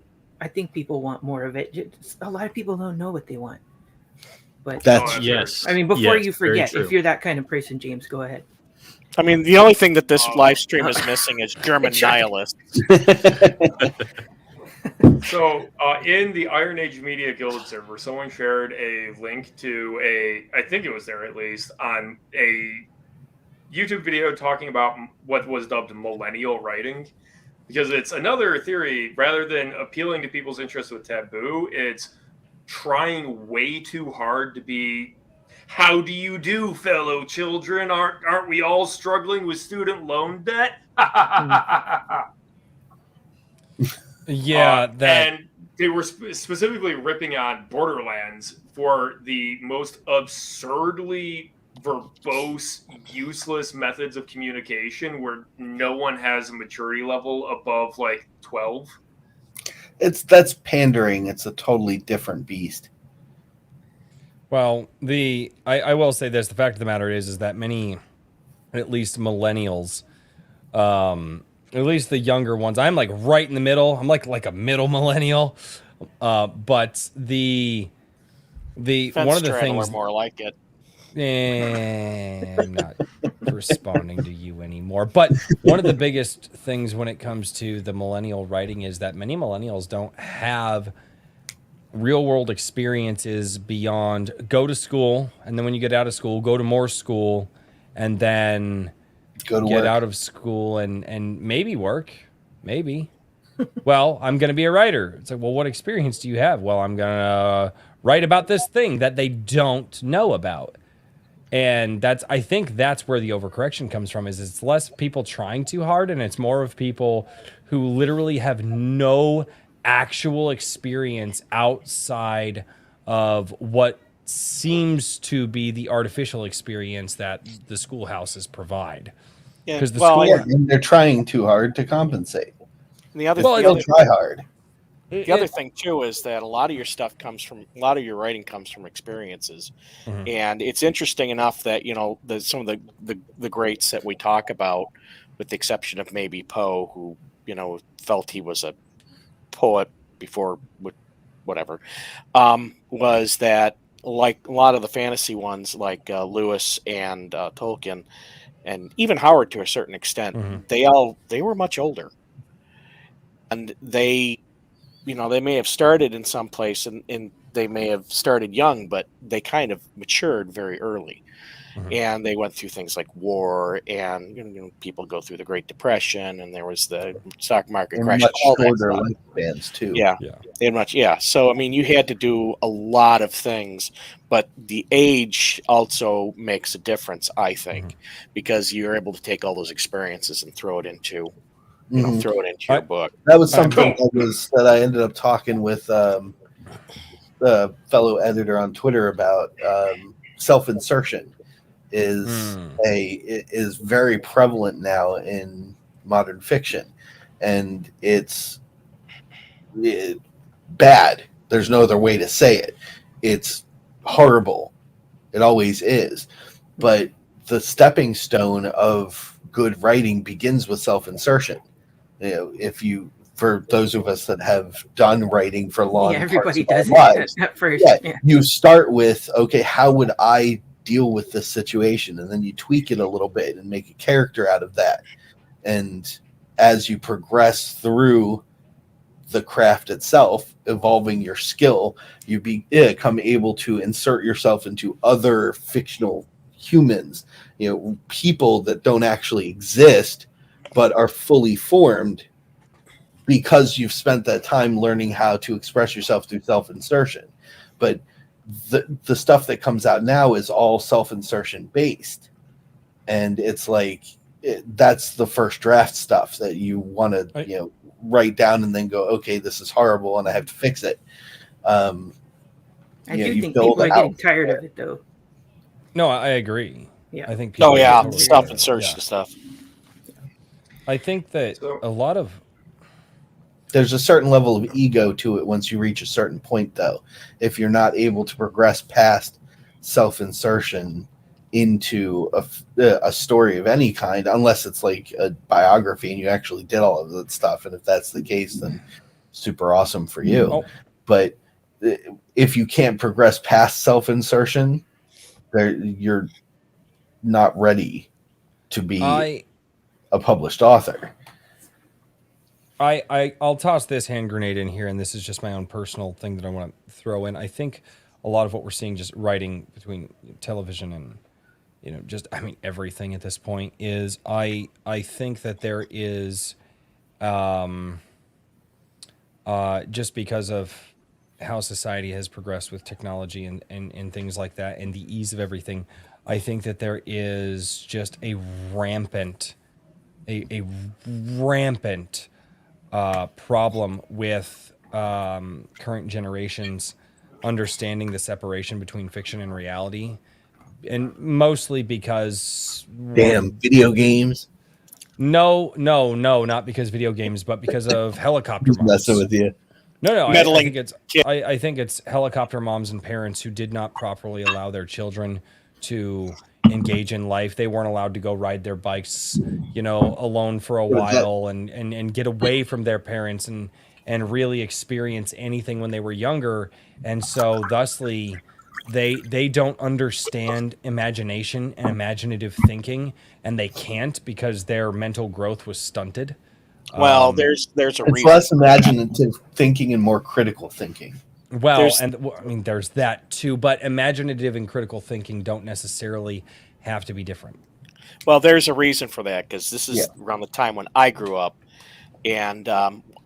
more of it. A lot of people don't know what they want. But that's yes. I mean, before yes, you forget, if you're that kind of person, James, go ahead. I mean, the only thing that this live stream is missing is German nihilists. So, in the Iron Age Media Guild server, someone shared a link to I think it was there at least, on a YouTube video talking about what was dubbed millennial writing, because it's another theory. Rather than appealing to people's interest with taboo, it's trying way too hard to be, how do you do, fellow children? Aren't we all struggling with student loan debt? Yeah, and they were specifically ripping on Borderlands for the most absurdly verbose, useless methods of communication where no one has a maturity level above like 12. That's pandering. It's a totally different beast. Well, I will say this: the fact of the matter is that many, at least millennials, at least the younger ones, I'm like right in the middle. I'm like a middle millennial, but the one of the things more like it. I'm not responding to you anymore. But one of the biggest things when it comes to the millennial writing is that many millennials don't have real world experiences beyond go to school, and then when you get out of school, go to more school, and then go to get work. out of school and maybe work. Maybe. Well, I'm going to be a writer. It's like, well, what experience do you have? Well, I'm going to write about this thing that they don't know about. And I think that's where the overcorrection comes from, is it's less people trying too hard, and it's more of people who literally have no actual experience outside of what seems to be the artificial experience that the schoolhouses provide. Because and they're trying too hard to compensate. And the other try hard. The other thing too is that a lot of your writing comes from experiences, and it's interesting enough that some of the greats that we talk about, with the exception of maybe Poe, who felt he was a poet before whatever, was that like a lot of the fantasy ones, like Lewis and Tolkien, and even Howard to a certain extent, they were much older, and they may have started in some place, and they may have started young, but they kind of matured very early. And they went through things like war, and people go through the Great Depression, and there was the stock market crash. Much shorter lifespans too. Yeah, and much. Yeah, so I mean, you had to do a lot of things, but the age also makes a difference, I think, because you're able to take all those experiences and throw it into, your book. That was something that I ended up talking with the fellow editor on Twitter about. Self-insertion is very prevalent now in modern fiction, and it's bad. There's no other way to say it. It's horrible. It always is. But the stepping stone of good writing begins with self-insertion. For those of us that have done writing for long, everybody does it at first. You start with, okay, how would I deal with this situation, and then you tweak it a little bit and make a character out of that. And as you progress through the craft itself, evolving your skill, you become able to insert yourself into other fictional humans, people that don't actually exist but are fully formed because you've spent that time learning how to express yourself through self-insertion. But the stuff that comes out now is all self-insertion based, and it's like that's the first draft stuff that you want to write down and then go, okay, this is horrible and I have to fix it. I do think people are getting tired of it, though. No, I agree. Yeah, I think people totally self-insertion stuff. I think that a lot of there's a certain level of ego to it once you reach a certain point, though. If you're not able to progress past self-insertion into a story of any kind, unless it's like a biography and you actually did all of that stuff, and if that's the case, then super awesome for you. But if you can't progress past self-insertion, you're not ready to be a published author. I'll toss this hand grenade in here, and this is just my own personal thing that I want to throw in. I think a lot of what we're seeing, just writing between television and everything at this point, is I think that there is just because of how society has progressed with technology and things like that, and the ease of everything, I think that there is just a rampant problem with current generations understanding the separation between fiction and reality, and mostly because video games. No, not because video games, but because of helicopter moms. Messing with you. No, I think it's helicopter moms and parents who did not properly allow their children to engage in life. They weren't allowed to go ride their bikes, alone for a while and get away from their parents and really experience anything when they were younger. And so thusly they don't understand imagination and imaginative thinking, and they can't because their mental growth was stunted. Well, there's a reason. It's less imaginative thinking and more critical thinking. Well, there's that too, but imaginative and critical thinking don't necessarily have to be different. Well, there's a reason for that, because this is around the time when I grew up, and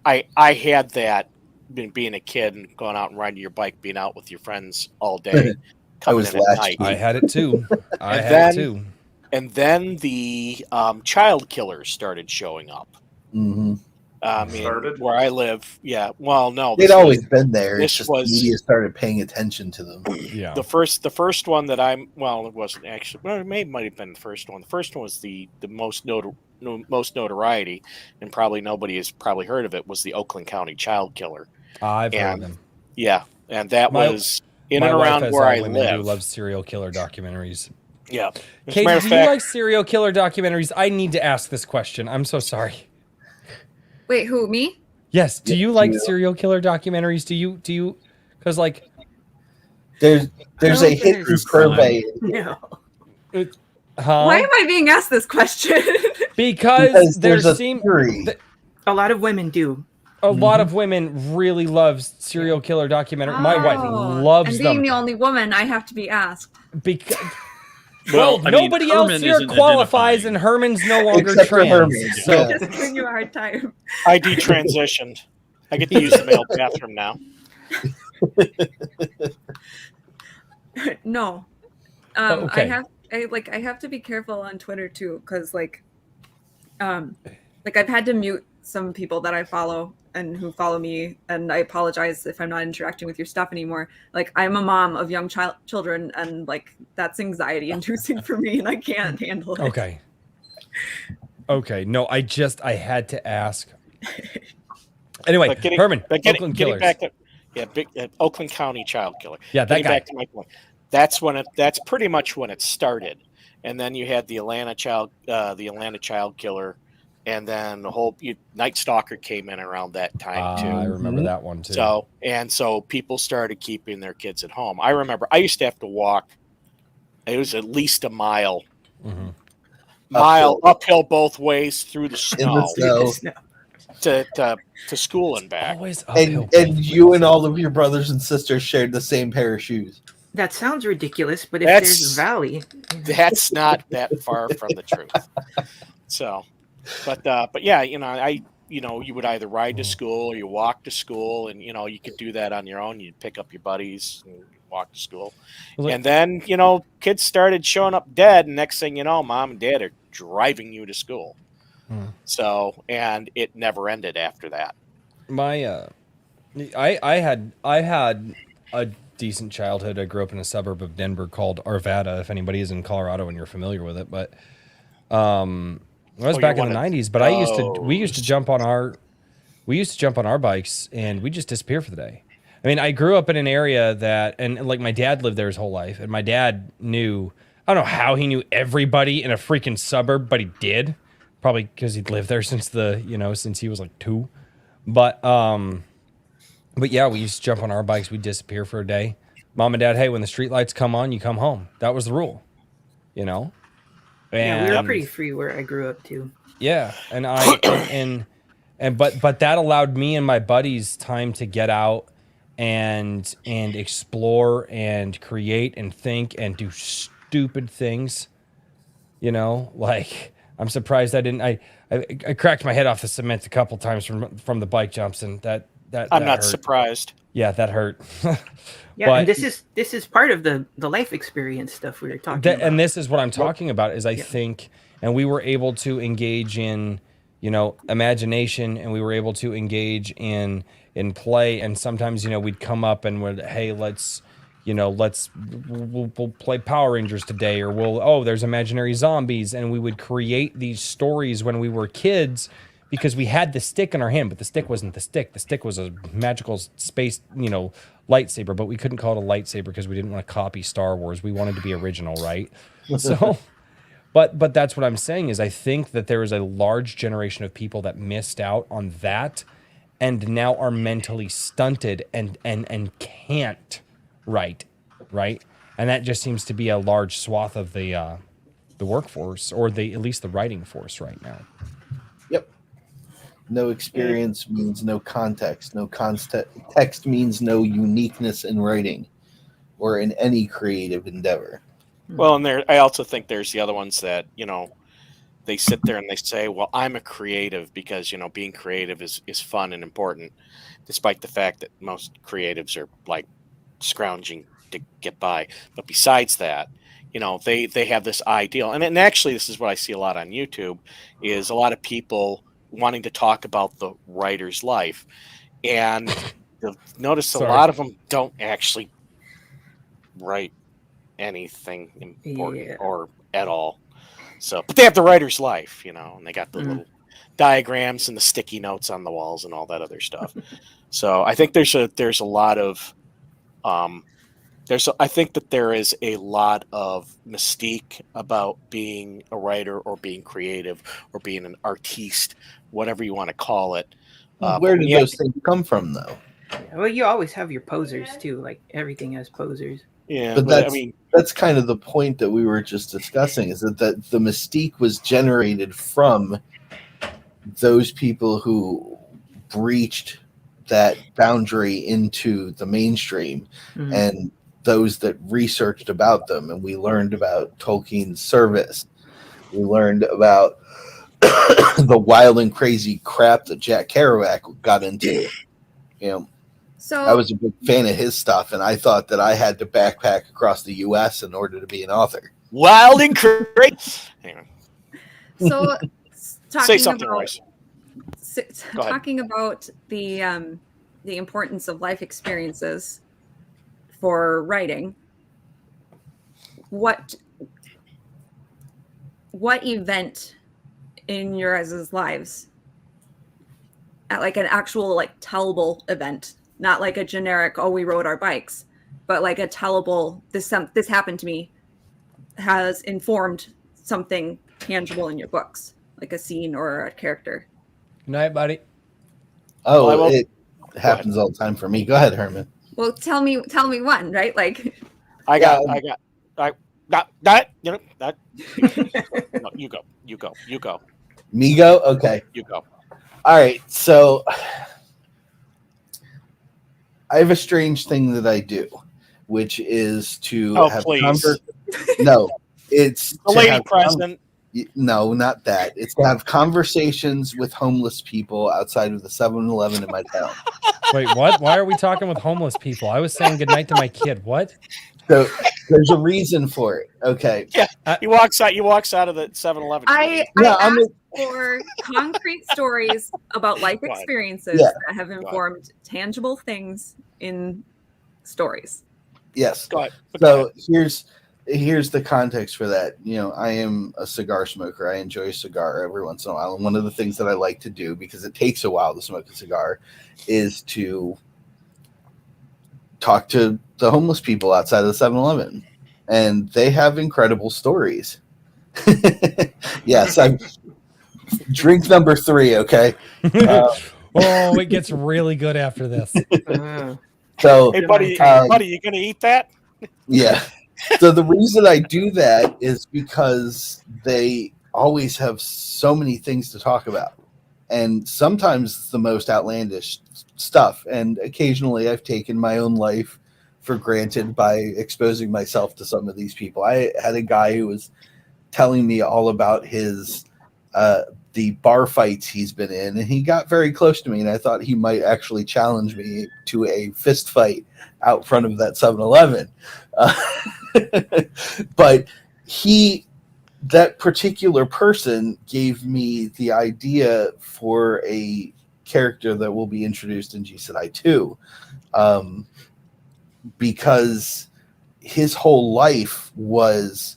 I had that being a kid and going out and riding your bike, being out with your friends all day, coming in at night. I had it too. And then the child killers started showing up. Mm-hmm. Where I live, well, no, they'd always been there. It's just media started paying attention to them. Yeah. The first one that it wasn't actually. Well, it might have been the first one. The first one was the most notoriety, and probably nobody has probably heard of it. Was the Oakland County child killer? I've heard of them. Yeah, and that was in and around where I live. Who loves serial killer documentaries? Yeah. Katie, do you like serial killer documentaries? I need to ask this question. I'm so sorry. Wait, who, me? Yes. Do you like serial killer documentaries? Do you? Because There's don't a think hidden there's- survey No. Why am I being asked this question? Because there's there a seem theory. A lot of women do. a lot of women really love serial killer documentary. My wife loves and being them the only woman, I have to be asked. because Well, I mean, nobody else Herman here isn't qualifies, identifying. and Herman's no longer Except for trans. Herman. So Just giving you a hard time. I detransitioned. I get to use the male bathroom now. No. Okay. I have to be careful on Twitter too, because I've had to mute some people that I follow and who follow me, and I apologize if I'm not interacting with your stuff anymore. Like, I'm a mom of young children, and like that's anxiety inducing for me, and I can't handle it. Okay. No, I had to ask. Anyway, But Herman, getting Oakland Killers. back to Oakland County child killer. Yeah, that Getting guy. back to my point. That's pretty much when it started, and then you had the Atlanta child killer, and then the whole Night Stalker came in around that time too. I remember that one too. So people started keeping their kids at home. I remember I used to have to walk. It was at least a mile, uphill both ways through the snow, to school and back. Always uphill. And you and all of your brothers and sisters shared the same pair of shoes. That sounds ridiculous, but if there's a valley, that's not that far from the truth. So, but yeah, you would either ride to school or you walk to school, and you could do that on your own. You'd pick up your buddies and walk to school, and then kids started showing up dead, and next thing you know, mom and dad are driving you to school. So, and it never ended after that. I had a decent childhood. I grew up in a suburb of Denver called Arvada, if anybody is in Colorado and you're familiar with it. But I was back in the 90s, but we used to jump on our bikes and we just disappear for the day. I mean, I grew up in an area and like my dad lived there his whole life, and my dad knew, I don't know how he knew everybody in a freaking suburb, but he did. Probably because he'd lived there since he was like 2. But yeah, we used to jump on our bikes. We'd disappear for a day. Mom and dad, hey, when the street lights come on, you come home. That was the rule, And, yeah, we were pretty free where I grew up too. Yeah, and but that allowed me and my buddies time to get out and explore and create and think and do stupid things. Like, I'm surprised I didn't. I cracked my head off the cement a couple times from the bike jumps, and that I'm not hurt. surprised. Yeah, that hurt. Yeah, but, and this is part of the life experience stuff we were talking about. And this is what I'm talking about. Is I think, and we were able to engage in, imagination, and we were able to engage in play, and sometimes we'd come up and we'd, hey, we'll play Power Rangers today, or there's imaginary zombies, and we would create these stories when we were kids because we had the stick in our hand, but the stick wasn't the stick. The stick was a magical space, lightsaber, but we couldn't call it a lightsaber because we didn't want to copy Star Wars. We wanted to be original, right? So, but that's what I'm saying is I think that there is a large generation of people that missed out on that and now are mentally stunted and can't write, right? And that just seems to be a large swath of the workforce, or at least the writing force right now. Yep. No experience means no context. No text means no uniqueness in writing or in any creative endeavor. Well, and I also think there's the other ones that, they sit there and they say, well, I'm a creative because, being creative is fun and important, despite the fact that most creatives are like scrounging to get by. But besides that, they have this ideal. And actually, this is what I see a lot on YouTube, is a lot of people wanting to talk about the writer's life. And you'll notice a lot of them don't actually write anything important or at all. So, but they have the writer's life, and they got the little diagrams and the sticky notes on the walls and all that other stuff. So I think there's a lot of I think that there is a lot of mystique about being a writer or being creative or being an artiste, whatever you want to call it. Where did those things come from, though? Yeah, well, you always have your posers too. Like everything has posers. Yeah, But but I mean, that's kind of the point that we were just discussing, is that the mystique was generated from those people who breached that boundary into the mainstream, Mhm. and those that researched about them. And we learned about Tolkien's service. We learned about the wild and crazy crap that Jack Kerouac got into. You know, So I was a big fan of his stuff, and I thought that I had to backpack across the U.S. in order to be an author. wild and crazy. Anyway, So say talking something, about Royce. Go ahead. talking about the importance of life experiences for writing. What event in your guys' lives, at like an actual like tellable event, not like a generic we rode our bikes, but like a tellable this happened to me, has informed something tangible in your books, like a scene or a character? Good night, buddy. Oh, Well, I will- it happens all the time for me. Go ahead, Herman. Well, tell me one, right? Like I got, that, you know, that. No, you go. Me go? Okay. You go. All right. So I have a strange thing that I do, which is to have please. No, it's The to lady have president. no, not that. It's to have conversations with homeless people outside of the 7-Eleven in my town. Wait, what? Why are we talking with homeless people? I was saying goodnight to my kid. What? So there's a reason for it. Okay. He walks out of the 7-Eleven. I Yeah, I'm asked for concrete stories about life Go ahead. experiences Yeah. that have informed tangible things in stories. Yes. Go ahead. So here's the context for that. You know, I am a cigar smoker. I enjoy a cigar every once in a while. And one of the things that I like to do, because it takes a while to smoke a cigar, is to talk to the homeless people outside of the 7-Eleven. And they have incredible stories. Yes, I'm drink number 3, okay? Oh, it gets really good after this. So Hey, buddy, you gonna eat that? yeah. So the reason I do that is because they always have so many things to talk about. And sometimes it's the most outlandish stuff. And occasionally I've taken my own life for granted by exposing myself to some of these people. I had a guy who was telling me all about his the bar fights he's been in, and he got very close to me, and I thought he might actually challenge me to a fist fight out front of that 7-Eleven. But that particular person gave me the idea for a character that will be introduced in G Sedai 2, because his whole life was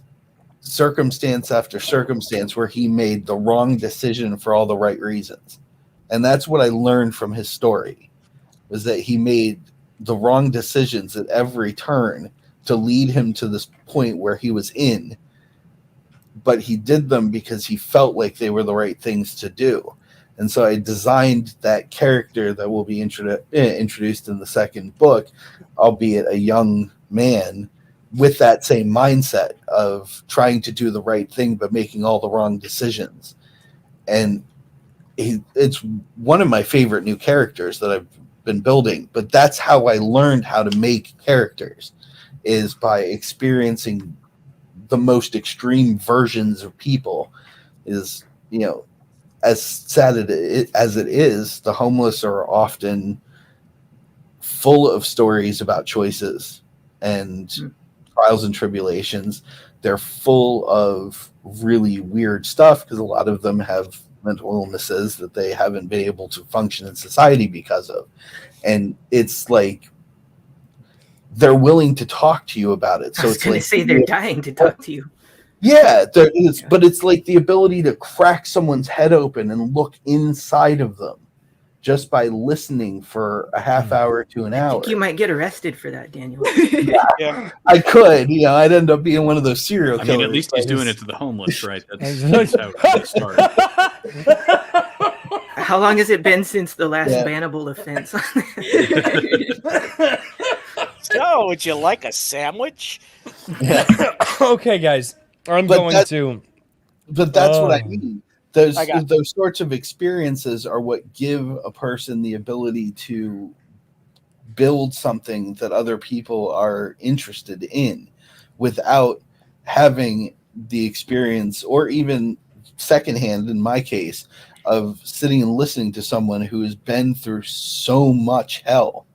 circumstance after circumstance where he made the wrong decision for all the right reasons. And that's what I learned from his story, was that he made the wrong decisions at every turn to lead him to this point where he was in, but he did them because he felt like they were the right things to do. And so I designed that character that will be introduced in the second book, albeit a young man, with that same mindset of trying to do the right thing but making all the wrong decisions. And it's one of my favorite new characters that I've been building, but that's how I learned how to make characters, is by experiencing the most extreme versions of people. Is, you know, as sad as it is, the homeless are often full of stories about choices and trials and tribulations. They're full of really weird stuff because a lot of them have mental illnesses that they haven't been able to function in society because of. And it's like they're willing to talk to you about it. So I was it's going to like, say they're dying to talk to you. yeah, but it's like the ability to crack someone's head open and look inside of them just by listening for a half hour to an I hour. think you might get arrested for that, Daniel. Yeah. I could, I'd end up being one of those serial I killers. mean, at least he's but- doing it to the homeless, right? That's how it started. How long has it been since the last Yeah. bannable offense? So, would you like a sandwich? Okay, guys, I'm But going that- to. But that's what I Oh. mean. Those I got- those sorts of experiences are what give a person the ability to build something that other people are interested in without having the experience, or even secondhand in my case, of sitting and listening to someone who has been through so much hell.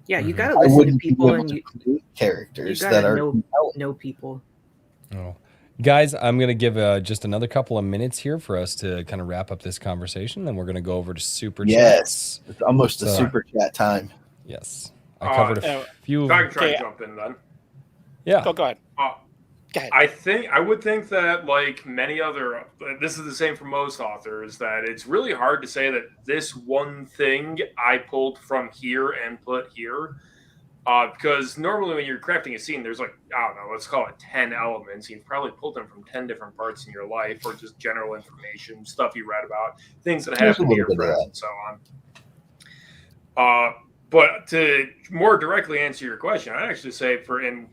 Yeah, you Mhm. gotta I listen to wouldn't be people able and to you create characters gotta that are know people. Oh. Guys, I'm going to give just another couple of minutes here for us to kind of wrap up this conversation. Then we're going to go over to super chats. Yes, it's almost a So- super chat time. Yes. I covered a Uh, few. If I can try Okay. to jump in then. Yeah. Go ahead. Uh, Go ahead. I would think that, like many other, this is the same for most authors, that it's really hard to say that this one thing I pulled from here and put here. Because normally when you're crafting a scene, there's like, I don't know, let's call it 10 elements. You've probably pulled them from 10 different parts in your life, or just general information, stuff you read about, things that There's a happen to little your bit of friends, and so on. But to more directly answer your question, I'd actually say for in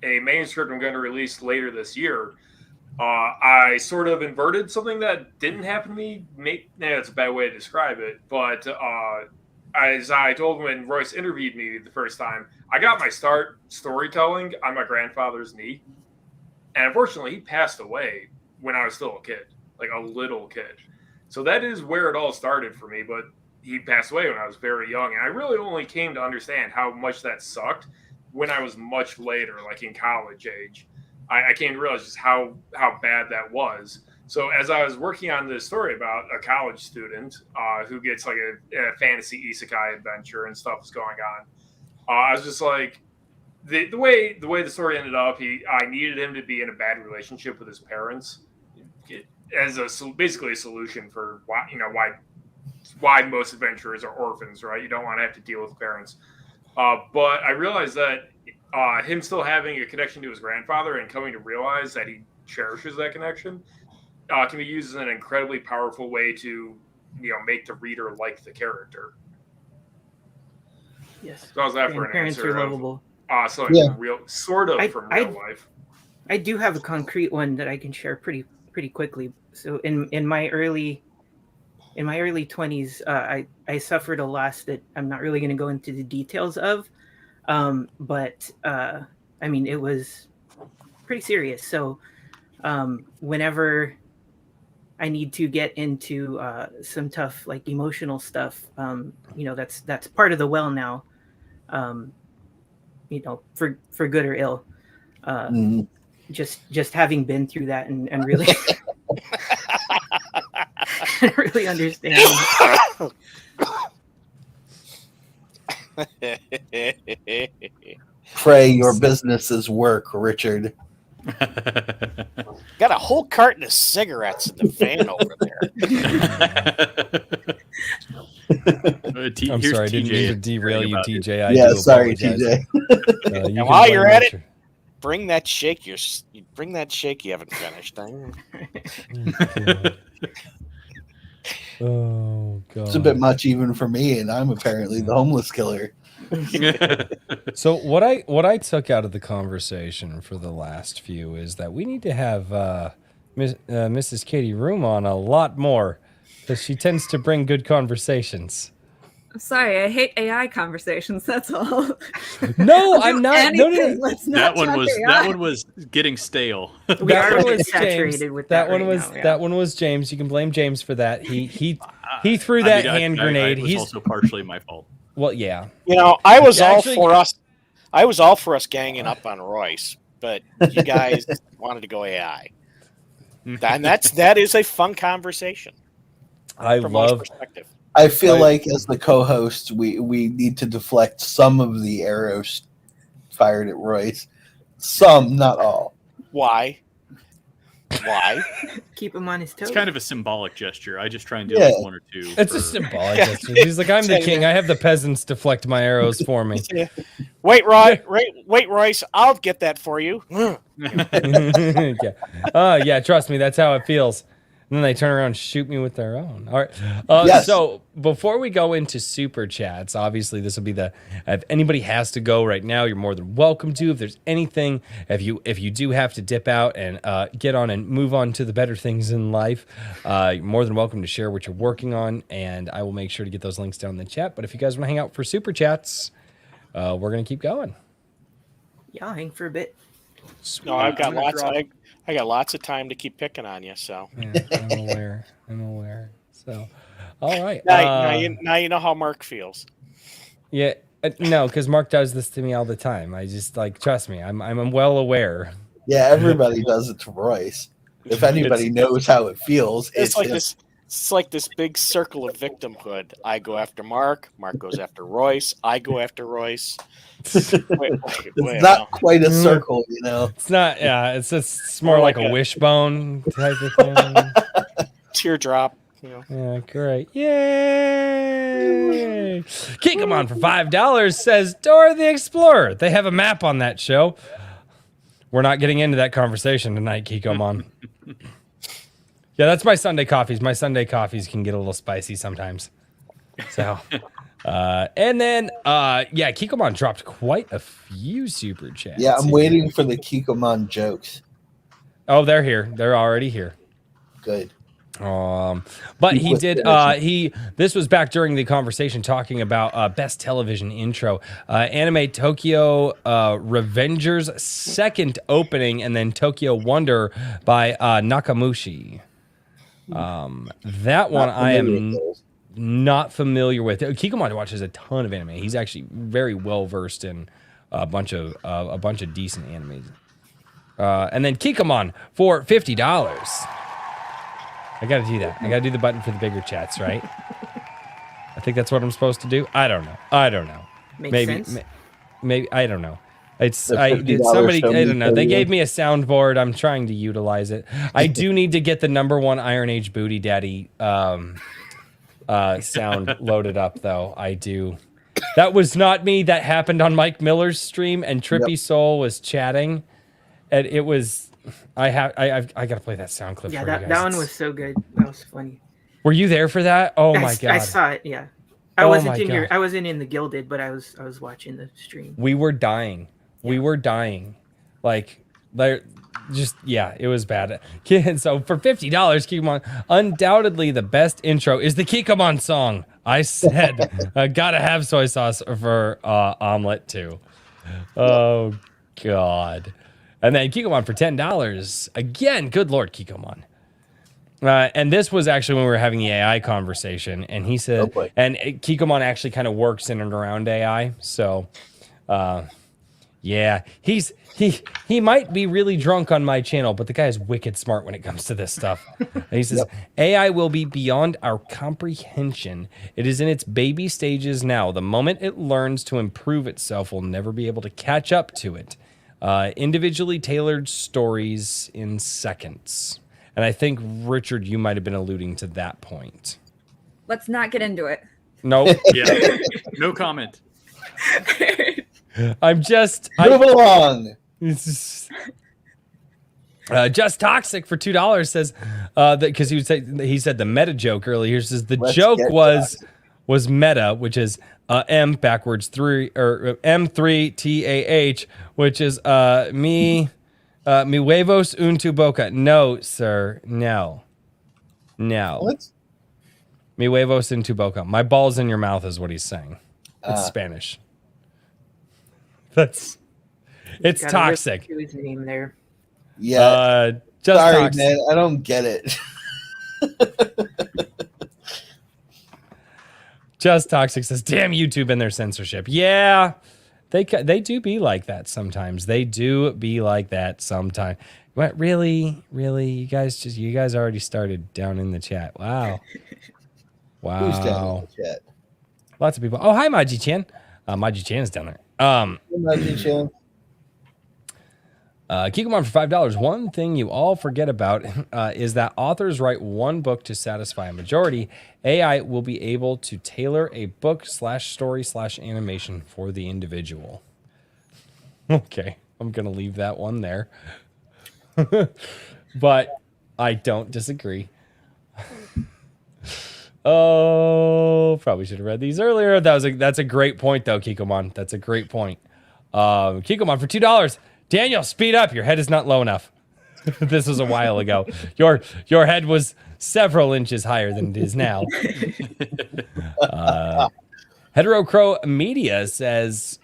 a manuscript I'm going to release later this year, I sort of inverted something that didn't happen to me. It's a bad way to describe it, but as I told when Royce interviewed me the first time, I got my start storytelling on my grandfather's knee. And unfortunately, he passed away when I was still a kid, like a little kid. So that is where it all started for me. But he passed away when I was very young. And I really only came to understand how much that sucked when I was much later, like in college age. I came to realize just how bad that was. So as I was working on this story about a college student who gets like a fantasy isekai adventure and stuff is going on, I was just like, the way the story ended up, I needed him to be in a bad relationship with his parents as basically a solution for why most adventurers are orphans, right? You don't want to have to deal with parents. But I realized that him still having a connection to his grandfather and coming to realize that he cherishes that connection can be used as an incredibly powerful way to, make the reader like the character. Yes. So how's that for an Grandparents answer? are lovable. So Yeah. from real life. I do have a concrete one that I can share pretty quickly. So in my early 20s, I suffered a loss that I'm not really going to go into the details of, but I mean, it was pretty serious. So whenever I need to get into some tough, like emotional stuff, that's part of the well now, for good or ill. Just having been through that and really and really understanding. Pray your business is work, Richard. Got a whole carton of cigarettes in the van over there. I'm sorry, I didn't mean to derail you, TJ. I Yeah, do sorry, apologize. TJ. You And can while blame you're at Richard. Bring that shake. You bring that shake you haven't finished. Oh god. It's a bit much even for me, and I'm apparently the homeless killer. So what I took out of the conversation for the last few is that we need to have Mrs. Katie Room on a lot more, because she tends to bring good conversations. I'm sorry, I hate AI conversations. That's all. No, I'm not. No. Let's not That talk one AI. was getting stale. We That are one really was saturated James. with That that. one right was now, yeah. that one was James. You can blame James for that. He threw I that mean, hand grenade. It was He's also partially my fault. well, yeah. I was all Actually- for us. I was all for us ganging up on Royce, but you guys wanted to go AI, and that is a fun conversation. I from my love. perspective. I feel Right. like as the co-host, we need to deflect some of the arrows fired at Royce. Some, not all. Why? Keep him on his toes. It's kind of a symbolic gesture. I just try and do Yeah. like one or two. It's a symbolic gesture. He's like, I'm the king. I have the peasants deflect my arrows for me. Wait, Royce, I'll get that for you. Yeah. Yeah, trust me, that's how it feels. And then they turn around and shoot me with their own. All right. Yes. So before we go into super chats, obviously this will be if anybody has to go right now, you're more than welcome to. If there's anything, if you do have to dip out and get on and move on to the better things in life, you're more than welcome to share what you're working on. And I will make sure to get those links down in the chat. But if you guys want to hang out for super chats, we're going to keep going. Yeah, I'll hang for a bit. No, I've got lots. I got lots of time to keep picking on you. So Yeah, I'm aware. So, all right. Now you know how Mark feels. Yeah, no, because Mark does this to me all the time. I just trust me. I'm well aware. Yeah, everybody does it to Royce. If anybody knows how it feels, It's like him. this. It's like this big circle of victimhood. I go after Mark. Mark goes after Royce. I go after Royce. It's not quite a circle, It's not. Yeah, it's more like a wishbone type of thing. Teardrop. Yeah, great. Yay! Kick 'em on for $5 says Dora the Explorer. They have a map on that show. We're not getting into that conversation tonight, Kikomon. Yeah, that's my Sunday coffees. My Sunday coffees can get a little spicy sometimes. So, and then, Kikomon dropped quite a few super chats. Yeah, I'm waiting for the Kikomon jokes. Oh, they're here. They're already here. Good. But he did. This was back during the conversation talking about best television intro. Anime Tokyo Revenger's second opening, and then Tokyo Wonder by Nakamushi. That one I am not familiar with. Kikomon watches a ton of anime. He's actually very well versed in a bunch of decent animes. And then Kikomon for $50. I gotta do that. I gotta do the button for the bigger chats, right? I think that's what I'm supposed to do. I don't know. Makes sense. Maybe I don't know. Somebody. I don't know. They gave me a soundboard. I'm trying to utilize it. I do need to get the #1 Iron Age Booty Daddy sound loaded up, though. I do. That was not me. That happened on Mike Miller's stream, and Trippy Soul was chatting, and it was. I gotta play that sound clip. Yeah, for you guys. that one was so good. That was funny. Were you there for that? Oh my god! I saw it. Yeah, I wasn't in the Gilded, but I was watching the stream. We were dying. Yeah. We were dying. It was bad. So for $50, Kikomon, undoubtedly the best intro is the Kikomon song. I said, gotta have soy sauce for omelet too. Oh god. And then Kikomon for $10. Again, good lord, Kikomon. And this was actually when we were having the AI conversation, and he said, and Kikomon actually kind of works in and around AI. So, yeah, he might be really drunk on my channel, but the guy is wicked smart when it comes to this stuff. And he says, AI will be beyond our comprehension. It is in its baby stages now. The moment it learns to improve itself, we'll never be able to catch up to it. Individually tailored stories in seconds. And I think, Richard, you might have been alluding to that point. Let's not get into it. Nope. Yeah. No comment. I'm just... Move along. Just Toxic for $2 says that because he said the meta joke earlier. He says the joke was meta, which is M backwards 3 or M3TAH, which is mi huevos un tu boca. No, sir, no. What? Mi huevos en tu boca. My balls in your mouth is what he's saying. It's Spanish. It's Toxic. His name there. Yeah. Just sorry, Toxic. man. I don't get it. Just Toxic says, "Damn YouTube and their censorship." Yeah, they do be like that sometimes. What, really? You guys already started down in the chat. Wow. Who's down in the chat? Lots of people. Oh, hi, Maji Chan. Maji Chan is down there. Maji Chan. Kikomon for $5. One thing you all forget about is that authors write one book to satisfy a majority. AI will be able to tailor a book / story / animation for the individual. Okay, I'm gonna leave that one there. But I don't disagree. Oh, probably should have read these earlier. That's a great point though, Kikomon. That's a great point. Kikomon for $2. Daniel, speed up. Your head is not low enough. This was a while ago. Your head was several inches higher than it is now. Hetero Crow Media says,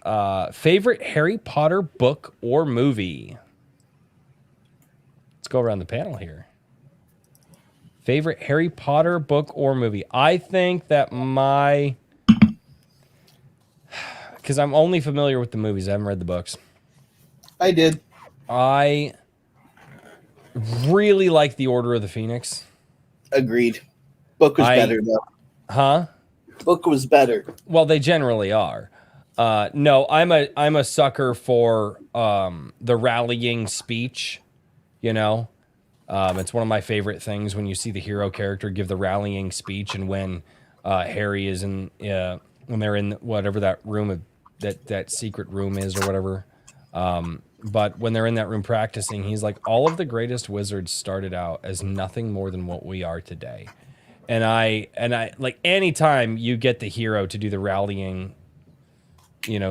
favorite Harry Potter book or movie? Let's go around the panel here. Favorite Harry Potter book or movie? I think that because I'm only familiar with the movies. I haven't read the books. I did. I really like The Order of the Phoenix. Agreed. Book was better though. Huh? Book was better. Well, they generally are. No, I'm a sucker for the rallying speech. You know, it's one of my favorite things when you see the hero character give the rallying speech, and when Harry is in when they're in whatever that room that secret room is or whatever. But when they're in that room practicing, he's like, all of the greatest wizards started out as nothing more than what we are today. And I like anytime you get the hero to do the rallying,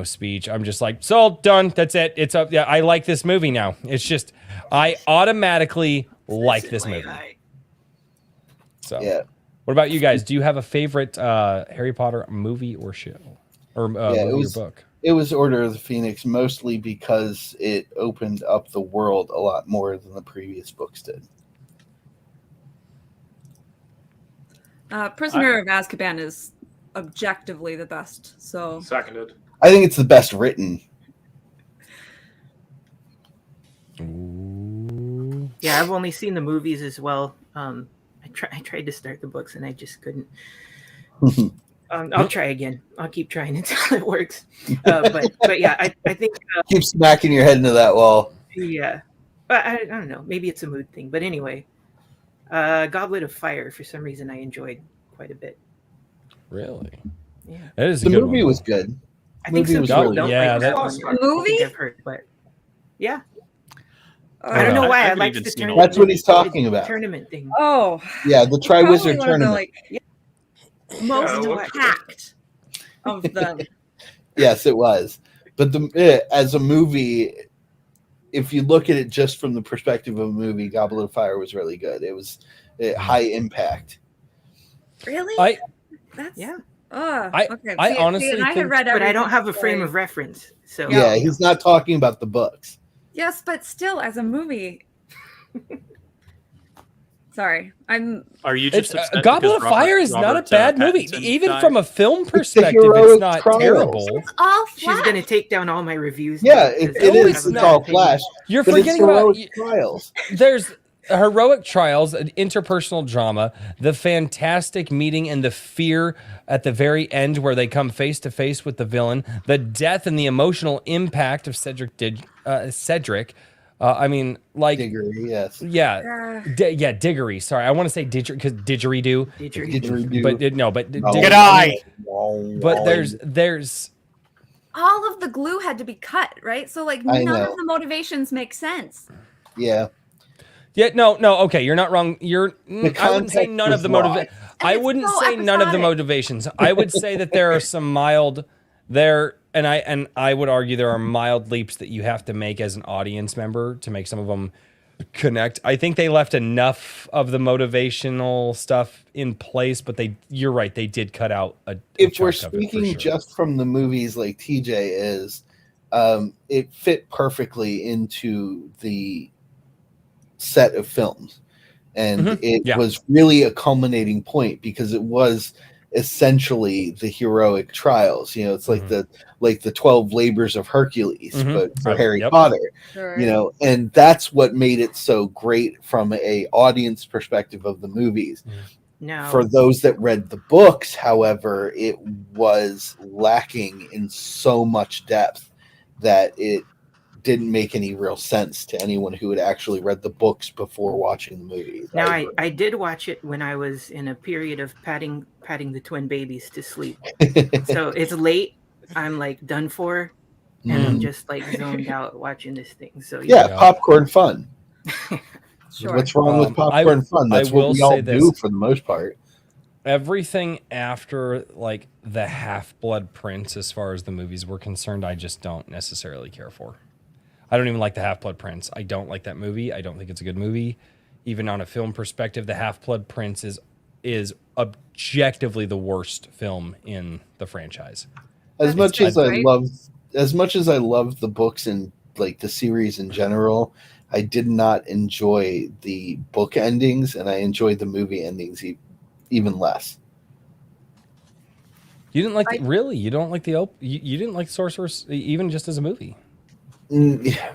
speech, I'm just like, sold, done. That's it. It's up. Yeah. I like this movie now. It's just, I automatically like this movie. So yeah. What about you guys? Do you have a favorite Harry Potter movie or show or movie or book? It was Order of the Phoenix, mostly because it opened up the world a lot more than the previous books did. Prisoner of Azkaban is objectively the best. So Seconded. I think it's the best written. Ooh. Yeah, I've only seen the movies as well. I tried to start the books and I just couldn't. I'll try again. I'll keep trying until it works. But yeah, I think Keep smacking your head into that wall. Yeah, but I don't know. Maybe it's a mood thing. But anyway, Goblet of Fire for some reason I enjoyed quite a bit. Really? Yeah. That is a The good movie one. was good. I think Movie some was people really don't good. Yeah, like that that- one. The movie? I think I've heard, but yeah. I don't know I why I haven't like even the seen tournament. all That's what he's talking about. Tournament thing. Oh, Yeah, the probably Triwizard one of the, Tournament. most Yeah, packed of them. Yes, it was. But as a movie, if you look at it just from the perspective of a movie, Goblet of Fire was really good. It was high impact. Really? That's Yeah. okay. I honestly and I had think- read But I don't everything have a frame before. of reference. So Yeah, he's not talking about the books. Yes, but still, as a movie. Sorry, Are you just It's, upset Goblet of because Fire is not a Robert, bad movie. Pattinson Even died? from a film perspective, heroic it's not trials. terrible. all she's flat. going to take down all my reviews. Yeah, now, it 'cause I don't is. have a It's bad all opinion. flash. You're But it's forgetting about heroic trials. there's heroic trials, an interpersonal drama, the fantastic meeting and the fear at the very end where they come face to face with the villain, the death and the emotional impact of Cedric. I mean, like, Diggory, yes. Diggory. Sorry, I want to say because didgeridoo, Didgeridoo. but No. Good eye. But there's all of the glue had to be cut, right? So like I none know. of the motivations make sense. Yeah. Yeah, no, okay, you're not wrong. I wouldn't say context none of is the lost. motivation. And I it's wouldn't so say none of the episodic. motivations. I would say that there are some mild there, and I would argue there are mild leaps that you have to make as an audience member to make some of them connect. I think they left enough of the motivational stuff in place, but you're right, they did cut out a If we're chunk of it, for speaking sure. just from the movies like TJ is, it fit perfectly into the set of films. And it was really a culminating point because it was essentially the heroic trials. It's like the 12 labors of Hercules, but for Harry Potter. Sure. And that's what made it so great from a audience perspective of the movies. No. For those that read the books, however, it was lacking in so much depth that it didn't make any real sense to anyone who had actually read the books before watching the movies. Now I did watch it when I was in a period of patting the twin babies to sleep. So it's late. I'm like done for, and I'm just like zoned out watching this thing. So yeah, popcorn fun. Sure. What's wrong with popcorn fun? That's what we all do for the most part. Everything after like the Half-Blood Prince, as far as the movies were concerned, I just don't necessarily care for. I don't even like the Half-Blood Prince. I don't like that movie. I don't think it's a good movie. Even on a film perspective, the Half-Blood Prince is objectively the worst film in the franchise. As much as I love the books and like the series in general, I did not enjoy the book endings, and I enjoyed the movie endings even less. You didn't like really? You don't like you didn't like Sorcerer's even just as a movie?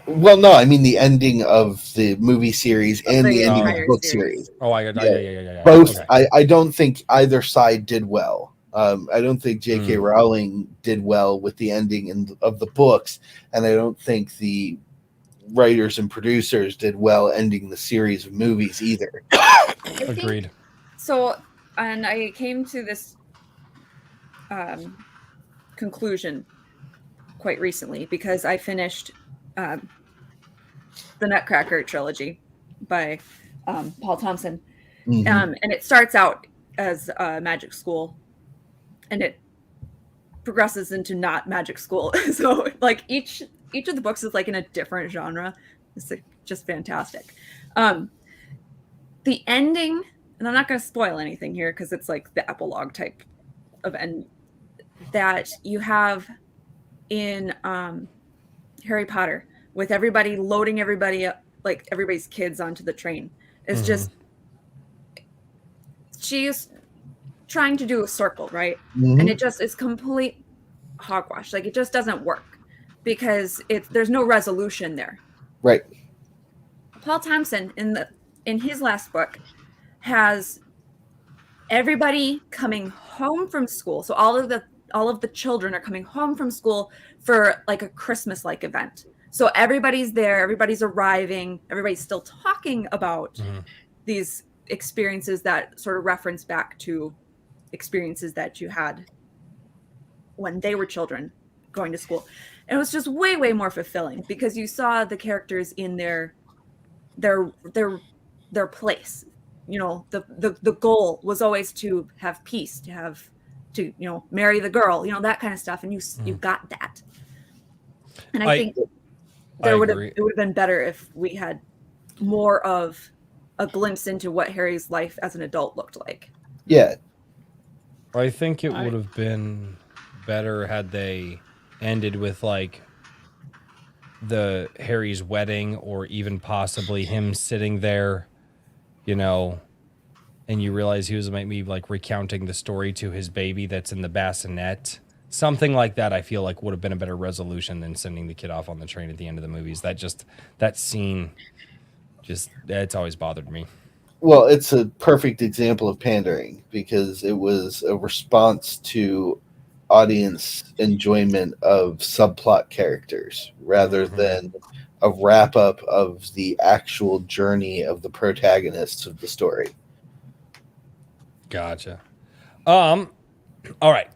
Well, no, I mean the ending of the movie series and the ending of the book series. Oh, I got yeah. Both. Okay. I don't think either side did well. I don't think J.K. Rowling did well with the ending of the books, and I don't think the writers and producers did well ending the series of movies either. Agreed. So, and I came to this conclusion quite recently because I finished the Nutcracker trilogy by Paul Thompson. And it starts out as magic school, and it progresses into not magic school. So like each of the books is like in a different genre. It's like, just fantastic. The ending, and I'm not going to spoil anything here because it's like the epilogue type of end that you have in Harry Potter with everybody loading everybody up, like everybody's kids onto the train. It's just, she's trying to do a circle, right? And it just is complete hogwash. Like it just doesn't work because there's no resolution there. Right. Paul Thompson in his last book has everybody coming home from school. So all of the children are coming home from school for like a Christmas-like event. So everybody's there, everybody's arriving, everybody's still talking about these experiences that sort of reference back to experiences that you had when they were children going to school. And it was just way, way more fulfilling because you saw the characters in their place. You know, the goal was always to have peace, to marry the girl, that kind of stuff, and you got that. And I think it would have been better if we had more of a glimpse into what Harry's life as an adult looked like. Yeah. I think it would have been better had they ended with like the Harry's wedding, or even possibly him sitting there, and you realize he was maybe like recounting the story to his baby that's in the bassinet. Something like that, I feel like would have been a better resolution than sending the kid off on the train at the end of the movies. That scene, it's always bothered me. Well, it's a perfect example of pandering because it was a response to audience enjoyment of subplot characters rather than a wrap up of the actual journey of the protagonists of the story. Gotcha. All right.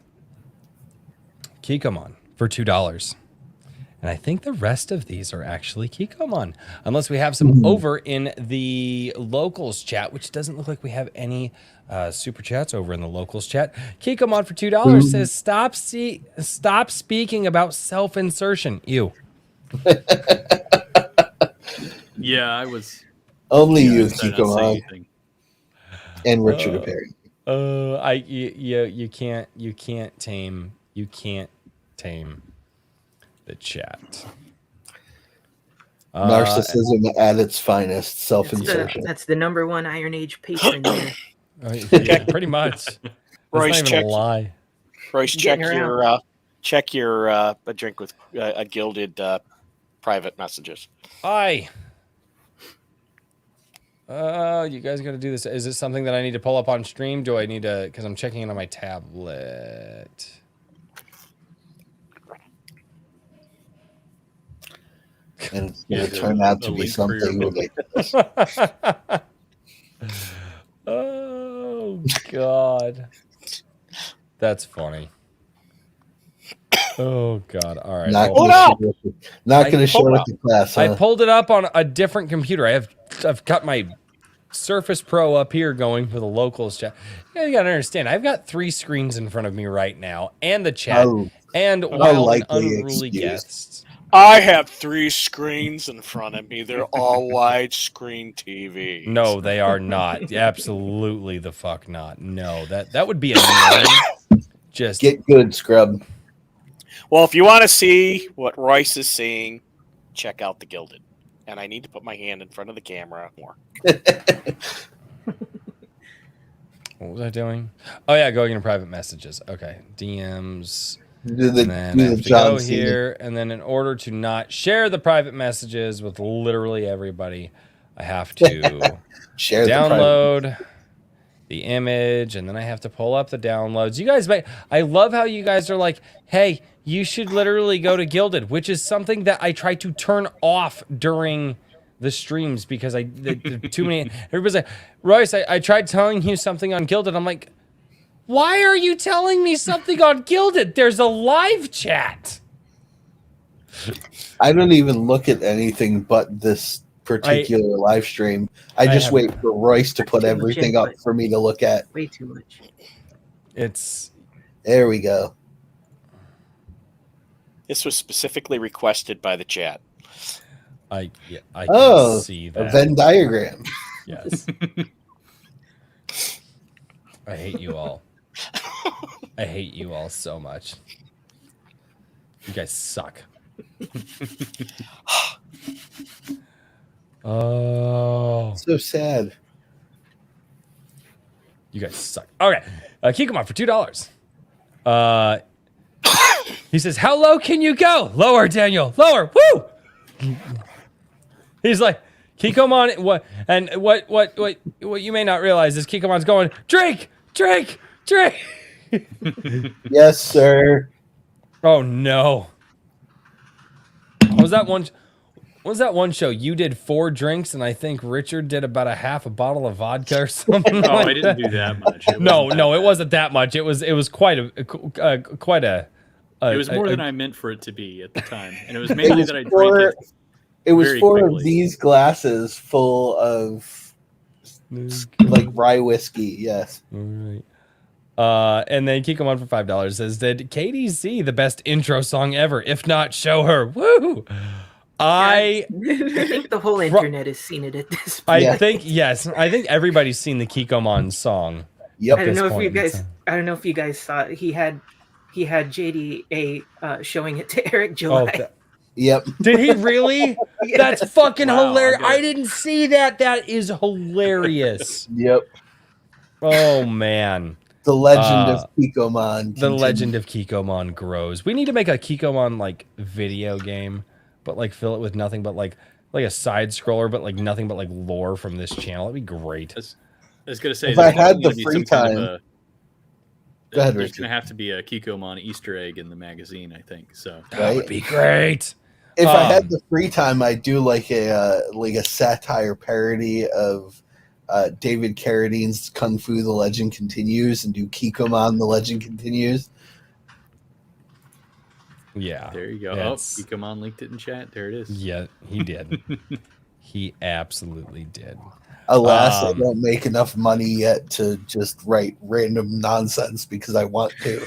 Kikomon for $2. And I think the rest of these are actually Kikomon, unless we have some over in the locals chat, which doesn't look like we have any super chats over in the locals chat. Kikomon for $2 says, stop speaking about self-insertion. Ew. Yeah, I was. Only you, Kikomon. And Richard Perry. You can't tame the chat. Narcissism at its finest, self-insertion. That's the number one Iron Age patron there. Yeah, pretty much. Royce, check your a drink with a gilded private messages. Hi. You guys got to do this. Is this something that I need to pull up on stream? Do I need to? Because I'm checking it on my tablet. And it's going to turn out to be something ridiculous. Oh, God. That's funny. Oh, God. All right. Not going to share with the class. Huh? I pulled it up on a different computer. I have I've got my Surface Pro up here going for the locals chat. You gotta understand, I've got 3 screens in front of me right now, and the chat, and wild and unruly guests. I have 3 screens in front of me. They're all widescreen TVs. No, they are not. Absolutely the fuck not. No, that would be annoying. Just get good, scrub. Well, if you want to see what Royce is seeing, check out The Gilded. And I need to put my hand in front of the camera more. What was I doing? Oh yeah, going into private messages. Okay, DMs. And then I have to go here, and then in order to not share the private messages with literally everybody, I have to download the image, and then I have to pull up the downloads. You guys, I love how you guys are like, hey, you should literally go to Gilded, which is something that I try to turn off during the streams because too many. Everybody's like, Royce, I tried telling you something on Gilded. I'm like, why are you telling me something on Gilded? There's a live chat. I don't even look at anything but this particular live stream. I just wait for Royce to put everything up for me to look at. Way too much. There we go. This was specifically requested by the chat. I can see that. A Venn diagram. Yes. I hate you all. I hate you all so much. You guys suck. Oh. So sad. You guys suck. Okay. Kikomon for $2. He says, how low can you go? Lower, Daniel. Lower. Woo! He's like, Kikomon, what you may not realize is Kikomon's going, drink. Yes, sir. Oh no. What was that one show? You did 4 drinks, and I think Richard did about a half a bottle of vodka or something. No, I didn't do that much. It wasn't that much. It was quite a. It was more than I meant for it to be at the time, and it was mainly that I drank it. It was 4 of these glasses full of like rye whiskey. Yes. All right. And then Kikomon for $5 says, did KDC the best intro song ever? If not, show her. Woo! I think the whole internet has seen it at this point. I think everybody's seen the Kikomon song. Yep. I don't know if you guys saw it. He had JDA showing it to Eric July. Yep. Did he really? Yes. That's fucking hilarious. I didn't see that. That is hilarious. Yep. Oh man. The legend of Kikomon. The legend of Kikomon grows. We need to make a Kikomon like video game, but like fill it with nothing but like a side scroller, but like nothing but like lore from this channel. That'd be great. I was gonna say, if I had the free time. Go ahead, there's going to have to be a Kikomon Easter egg in the magazine, I think. So that would be great. If I had the free time, I'd do like a satire parody of David Carradine's Kung Fu: The Legend Continues, and do Kikomon: The Legend Continues. Yeah, there you go. Oh, Kikomon linked it in chat. There it is. Yeah, he did. He absolutely did. Alas, I don't make enough money yet to just write random nonsense because I want to.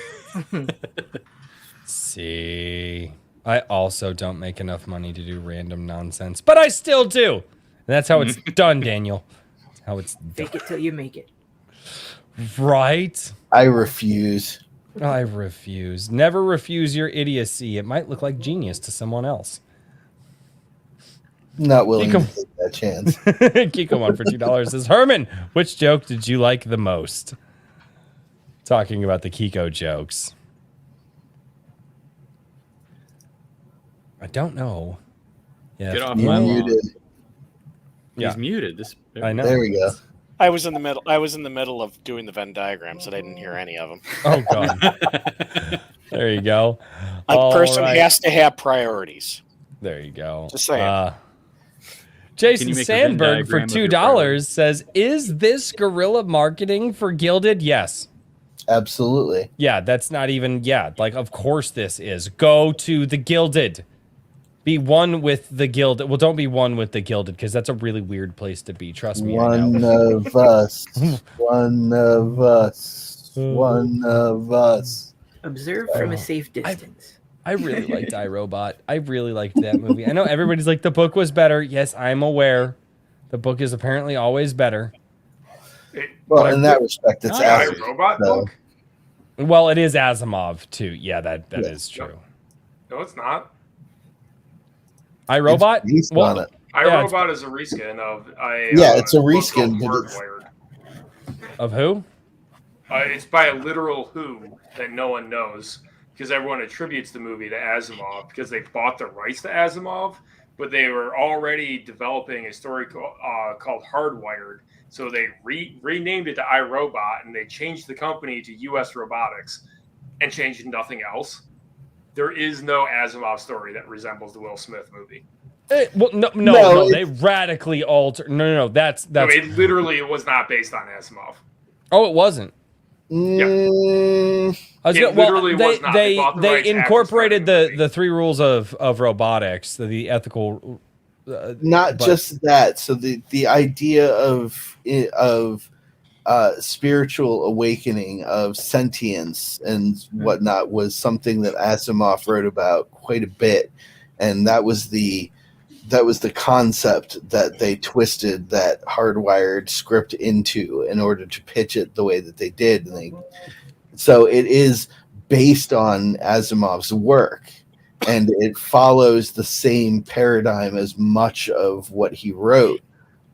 See, I also don't make enough money to do random nonsense, but I still do. And that's how it's done, Daniel. That's how it's done. Fake it till you make it. Right? I refuse. I refuse. Never refuse your idiocy. It might look like genius to someone else. Not willing to take that chance. Kikomon for $2 says, Herman, which joke did you like the most? Talking about the Kiko jokes. I don't know. Yeah, get off my lawn. Yeah. He's muted. I know. There we go. I was in the middle of doing the Venn diagrams, and I didn't hear any of them. Oh god. There you go. A person has to have priorities. There you go. Just saying. Jason Sandberg for $2 says, is this guerrilla marketing for Gilded? Yes. Absolutely. Yeah, that's not even, like, of course this is. Go to the Gilded. Be one with the Gilded. Well, don't be one with the Gilded, because that's a really weird place to be. Trust me. One of us. One of us. One of us. Observe from a safe distance. I really liked iRobot. I really liked that movie. I know everybody's like, the book was better. Yes, I'm aware. The book is apparently always better. Well, in that respect, it's Asimov. iRobot book? Well, it is Asimov, too. Yeah, that is true. No, it's not. iRobot? iRobot is a reskin of it's a reskin of who? It's by a literal who that no one knows, because everyone attributes the movie to Asimov because they bought the rights to Asimov, but they were already developing a story called Hardwired. So they renamed it to iRobot, and they changed the company to US Robotics and changed nothing else. There is no Asimov story that resembles the Will Smith movie. No, they radically alter. No, that's. No, it literally was not based on Asimov. Oh, it wasn't. Yeah. Was not. They incorporated the 3 rules of robotics, the ethical. Not just that. So the idea of spiritual awakening, of sentience and whatnot, was something that Asimov wrote about quite a bit, and that was the concept that they twisted that Hardwired script into in order to pitch it the way that they did. So it is based on Asimov's work, and it follows the same paradigm as much of what he wrote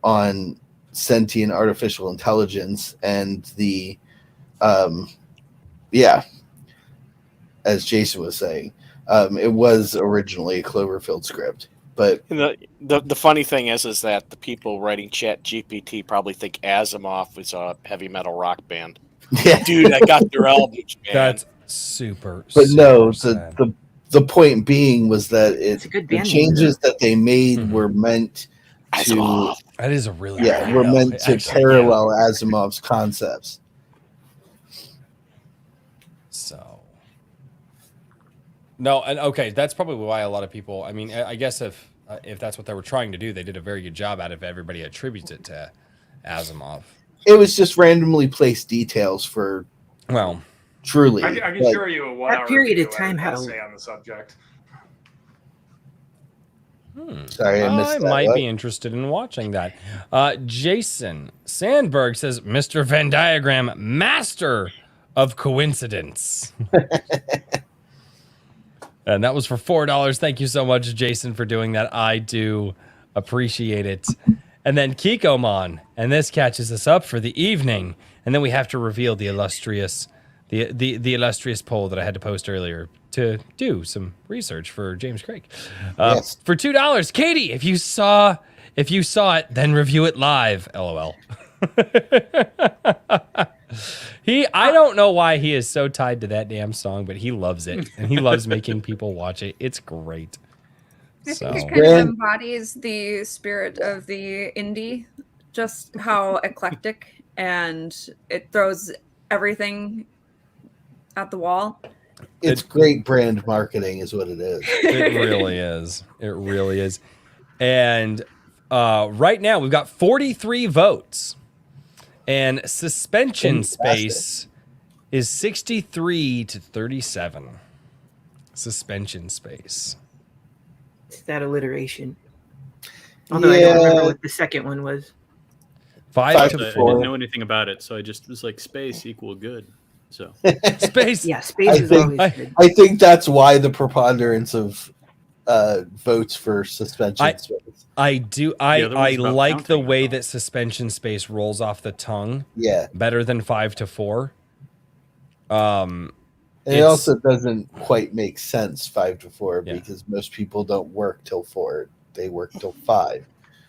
on sentient artificial intelligence and the as Jason was saying, it was originally a Cloverfield script. But the funny thing is that the people writing Chat GPT probably think Asimov is a heavy metal rock band. Yeah. Dude, I got their albums, man. That's super. But super no, sad. the point being was that the changes that they made Mm-hmm. were meant to. That is a really were meant to parallel Asimov's concepts. So. No, and okay, that's probably why a lot of people. I mean, I guess if that's what they were trying to do, they did a very good job at it. If everybody attributes it to Asimov, it was just randomly placed details for. Well, truly, I can show you a 1 hour period of video time had essay on the subject. Sorry, I missed that. might be interested in watching that. Jason Sandberg says, "Mr. Venn Diagram, master of coincidence." And that was for $4. Thank you so much, Jason, for doing that. I do appreciate it. And then Kikomon, and this catches us up for the evening. And then we have to reveal the illustrious poll that I had to post earlier to do some research for James Craig. Yes. For $2, Katie, if you saw it, then review it live. LOL. I don't know why he is so tied to that damn song, but he loves it, and he loves making people watch it. It's great. I think it kind of embodies the spirit of the indie, just how eclectic, and it throws everything at the wall. It's great brand marketing is what it is. It really is. It really is. And right now we've got 43 votes. And Suspension Space is 63 to 37. Suspension Space. It's that alliteration. Although I don't remember what the second one was. 5 to 4. I didn't know anything about it, so I just was like, space equal good. So space. Yeah, space is always good. I think that's why the preponderance of votes for Suspension Space. I like the way that Suspension Space rolls off the tongue. Yeah. Better than 5 to 4. It also doesn't quite make sense 5 to 4 because most people don't work till 4. They work till 5.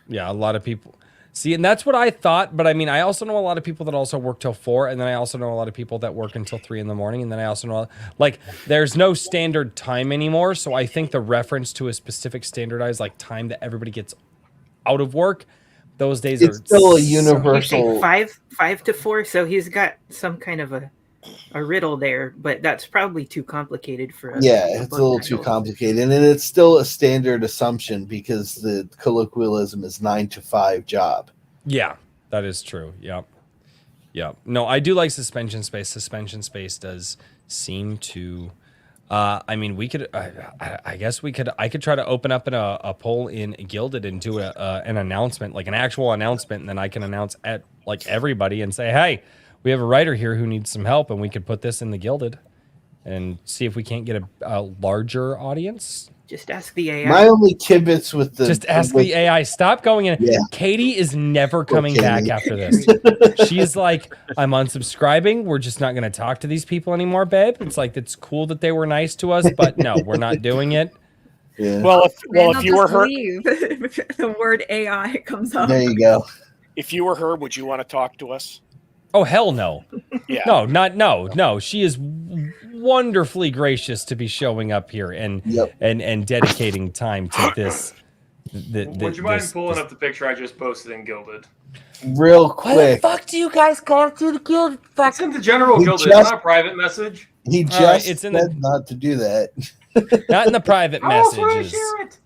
Yeah, a lot of people. See, and that's what I thought. But I mean, I also know a lot of people that also work till 4. And then I also know a lot of people that work until 3 in the morning. And then I also know, like, there's no standard time anymore. So I think the reference to a specific standardized, like, time that everybody gets out of work, those days it's are still a universal. You say 5 to 4. So he's got some kind of a a riddle there, but that's probably too complicated for us. Yeah, it's a little too complicated, and it's still a standard assumption because the colloquialism is 9 to 5 job. Yeah, that is true. Yep. Yep. No, I do like suspension space. Suspension space does seem to. I mean, we could. I guess we could. I could try to open up a poll in Gilded and do an announcement, like an actual announcement, and then I can announce at like everybody and say, "Hey, we have a writer here who needs some help," and we could put this in the Gilded and see if we can't get a larger audience. Just ask the AI. My only kibitz with the Just ask the AI. Stop going in. Yeah. Katie is never coming back after this. She's like, I'm unsubscribing. We're just not going to talk to these people anymore, babe. It's like, it's cool that they were nice to us, but no, we're not doing it. Yeah. Well, if you were her, the word AI comes up. There you go. If you were her, would you want to talk to us? Oh, hell no. Yeah. No. She is wonderfully gracious to be showing up here and dedicating time to this. Would you mind pulling up the picture I just posted in Gilded? Real quick. Why the fuck do you guys go through the Gilded? It's in the general Gilded. It's not a private message. He just said not to do that. Not in the private I also want to messages. share it.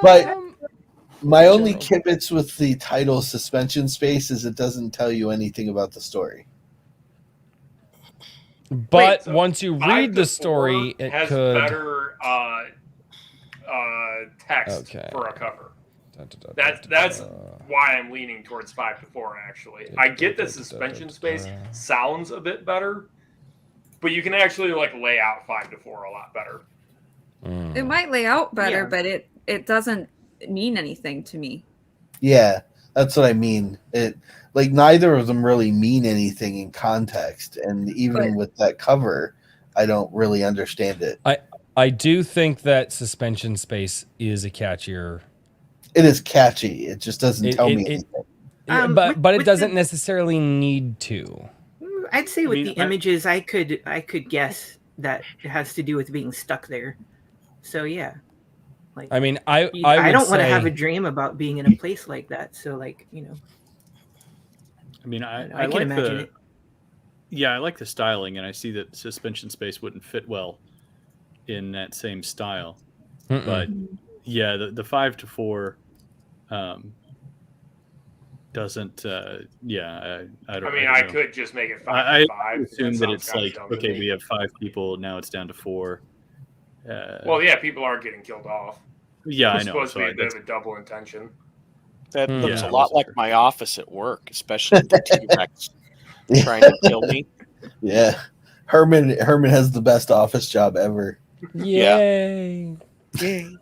But my only kibitz with the title Suspension Space is it doesn't tell you anything about the story. But once you read the story, it has could better text for a cover. That's why I'm leaning towards 5 to 4. Actually, I get that Suspension Space sounds a bit better, but you can actually like lay out 5 to 4 a lot better. It might lay out better, but it doesn't mean anything to me. Yeah, that's what I mean. It like neither of them really mean anything in context, and even with that cover, I don't really understand it. I do think that Suspension Space is a catchier. It is catchy. It just doesn't tell me anything. But it doesn't necessarily need to. I'd say with the images, I could guess that it has to do with being stuck there. So yeah, like I mean, I don't want to have a dream about being in a place like that. So like I mean, I can like imagine it. Yeah, I like the styling, and I see that Suspension Space wouldn't fit well in that same style. But yeah, the 5 to 4 doesn't. I don't. I mean, I could just make it 5 I to 5. assume that it's like okay, we have 5 people now. It's down to 4. Well, yeah, people are getting killed off. Yeah, It's I know. supposed to be a bit of a double intention. That looks a lot like my office at work, especially the T-Rex trying to kill me. Yeah, Herman has the best office job ever. Yay! Yay!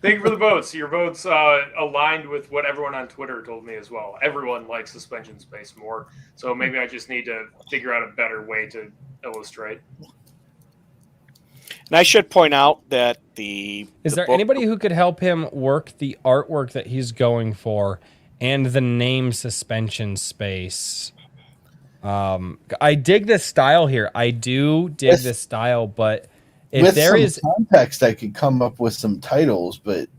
Thank you for the votes. Your votes aligned with what everyone on Twitter told me as well. Everyone likes Suspension Space more, so maybe I just need to figure out a better way to illustrate. And I should point out that Is there anybody who could help him work the artwork that he's going for and the name Suspension Space? I dig this style here. I do dig this style, but if with there is context, I could come up with some titles, but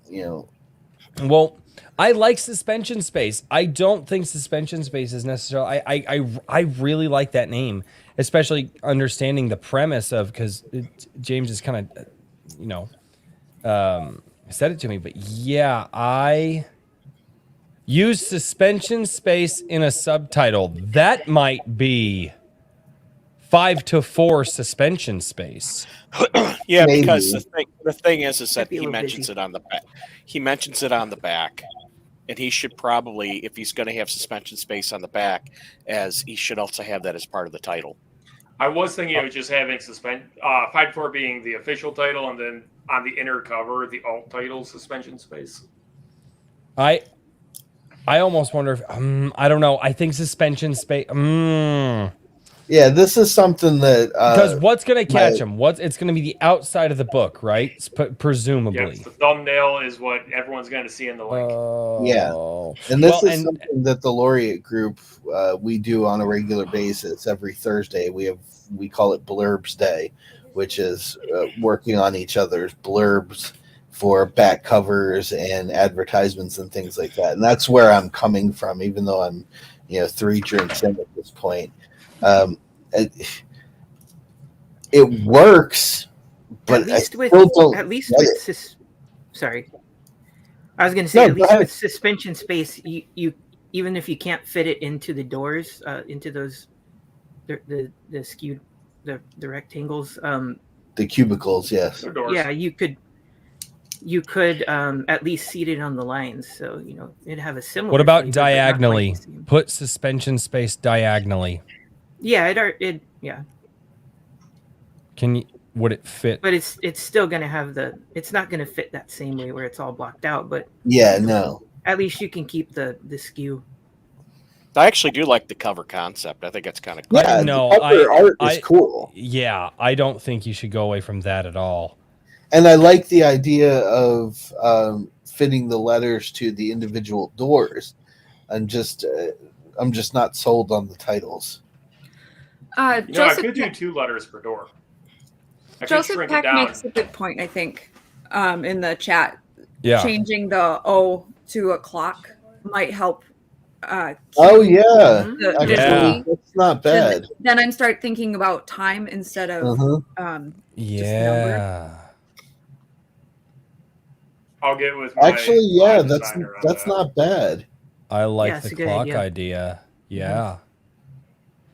well, I like Suspension Space. I don't think Suspension Space is necessarily. I really like that name, especially understanding the premise of because James is kind of, said it to me. But yeah, I use Suspension Space in a subtitle. That might be 5 to 4 Suspension Space. Yeah, maybe. Because the thing is that he mentions it on the back. He mentions it on the back. And he should probably, if he's going to have Suspension Space on the back, he should also have that as part of the title. I was thinking of just having 5 to 4 being the official title, and then on the inner cover, the alt title, Suspension Space. I almost wonder if I don't know. I think Suspension Space. Yeah, this is something that because what's going to catch him? It's going to be the outside of the book, right? Presumably. Yes, the thumbnail is what everyone's going to see in the link. Yeah, and this is something that the Laureate group we do on a regular basis every Thursday. We call it Blurbs Day, which is working on each other's blurbs for back covers and advertisements and things like that. And that's where I'm coming from, even though I'm 3 drinks in at this point. It, it works, but at least I with still don't at least get with it. sorry, I was going to say No, at go least ahead. with suspension space, you even if you can't fit it into the doors, into those the skewed the rectangles, The cubicles, yes. They're doors. yeah, you could at least seat it on the lines, so it'd have a similar. What about flavor, but not quite the diagonally? same. Put suspension space diagonally. Yeah, it yeah, Would it fit? but it's still gonna have it's not gonna fit that same way where it's all blocked out, but Yeah, no. at least you can keep the skew. I actually do like the cover concept. I think that's kind of cool. Yeah, No, the cover art is cool. Yeah, I don't think you should go away from that at all. And I like the idea of fitting the letters to the individual doors. I'm just not sold on the titles. I Joseph could do 2 letters per door. I could Joseph shrink Peck it down. makes a good point, I think, in the chat. Yeah. Changing the O to a clock might help. Oh yeah, the Yeah. that's not bad. Then I start thinking about time instead of Yeah. I'll get with my Actually, yeah, line that's designer on that's that. not bad. I like Yeah, it's the a good clock idea. idea. Yeah.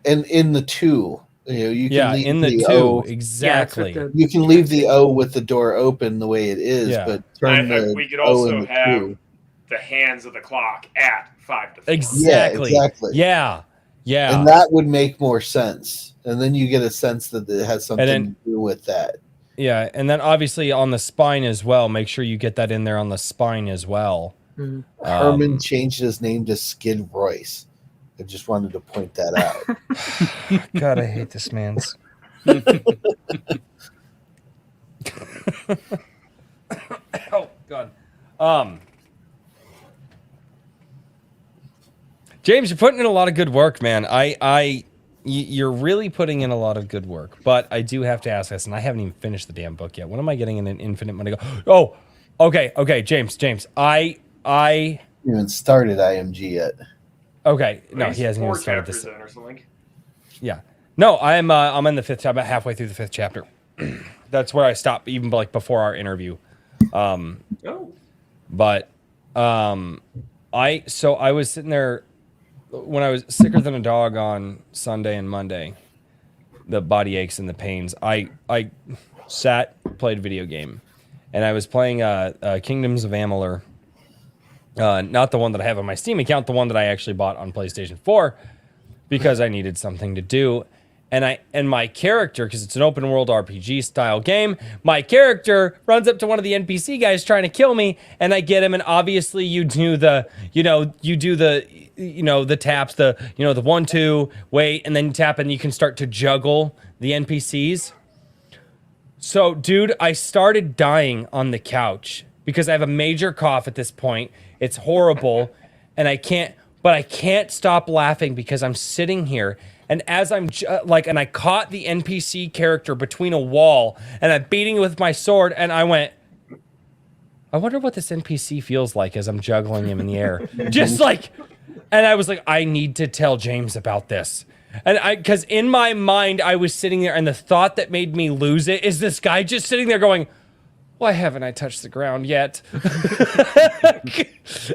And in the 2, you can Yeah, leave in the the 2, O. exactly. You can leave the O with the door open the way it is, Yeah. but turn the We could O also in the have 2. the hands of the clock at 5 to 4. Exactly. Yeah, exactly. Yeah. Yeah. And that would make more sense. And then you get a sense that it has something to do with that. Yeah, and then obviously on the spine as well. Make sure you get that in there on the spine as well. Herman changed his name to Skid Royce. I just wanted to point that out. God, I hate this man's. Oh God. James, you're putting in a lot of good work, man. You're really putting in a lot of good work. But I do have to ask this, and I haven't even finished the damn book yet. When am I getting in an infinite money? Oh, okay, James. I You haven't started IMG yet. Okay, no, He's he hasn't 4 even started chapters this. in or something. Yeah, no, I'm in the 5th chapter, about halfway through the 5th chapter. That's where I stopped, even like before our interview. But I was sitting there when I was sicker than a dog on Sunday and Monday. The body aches and the pains. I sat, played a video game, and I was playing Kingdoms of Amalur. Not the one that I have on my Steam account, the one that I actually bought on PlayStation 4 because I needed something to do. And my character, because it's an open world RPG style game, my character runs up to one of the NPC guys trying to kill me, and I get him, and obviously you do the taps, the 1-2, wait, and then you tap, and you can start to juggle the NPCs. So, dude, I started dying on the couch because I have a major cough at this point. It's horrible, and I can't stop laughing because I'm sitting here, and as I'm and I caught the NPC character between a wall, and I'm beating it with my sword, and I went, I wonder what this NPC feels like as I'm juggling him in the air. And I was like, I need to tell James about this. And because in my mind, I was sitting there, and the thought that made me lose it is this guy just sitting there going, why haven't I touched the ground yet?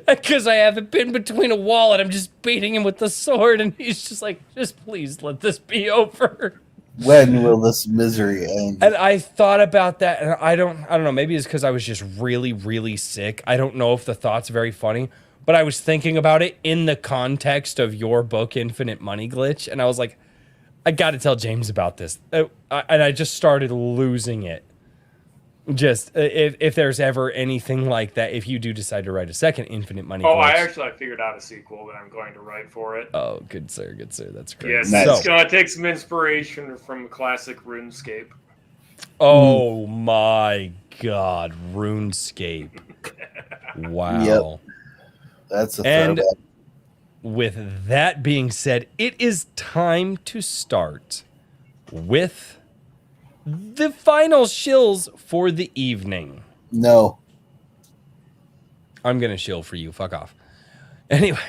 Because I haven't been between a wall, and I'm just beating him with the sword, and he's just like, just please let this be over. When will this misery end? And I thought about that, and I don't know, maybe it's because I was just really, really sick. I don't know if the thought's very funny, but I was thinking about it in the context of your book, Infinite Money Glitch, and I was like, I got to tell James about this. And I just started losing it. Just if there's ever anything like that, if you do decide to write a second Infinite Money Glitch. I figured out a sequel that I'm going to write for it. Oh, good sir, that's great. Yes, Nice. it's going to take some inspiration from classic RuneScape. Oh my God, RuneScape. Wow. Yep. That's a And throwback. with that being said, it is time to start with the final shills for the evening. No. I'm going to shill for you. Fuck off. Anyway.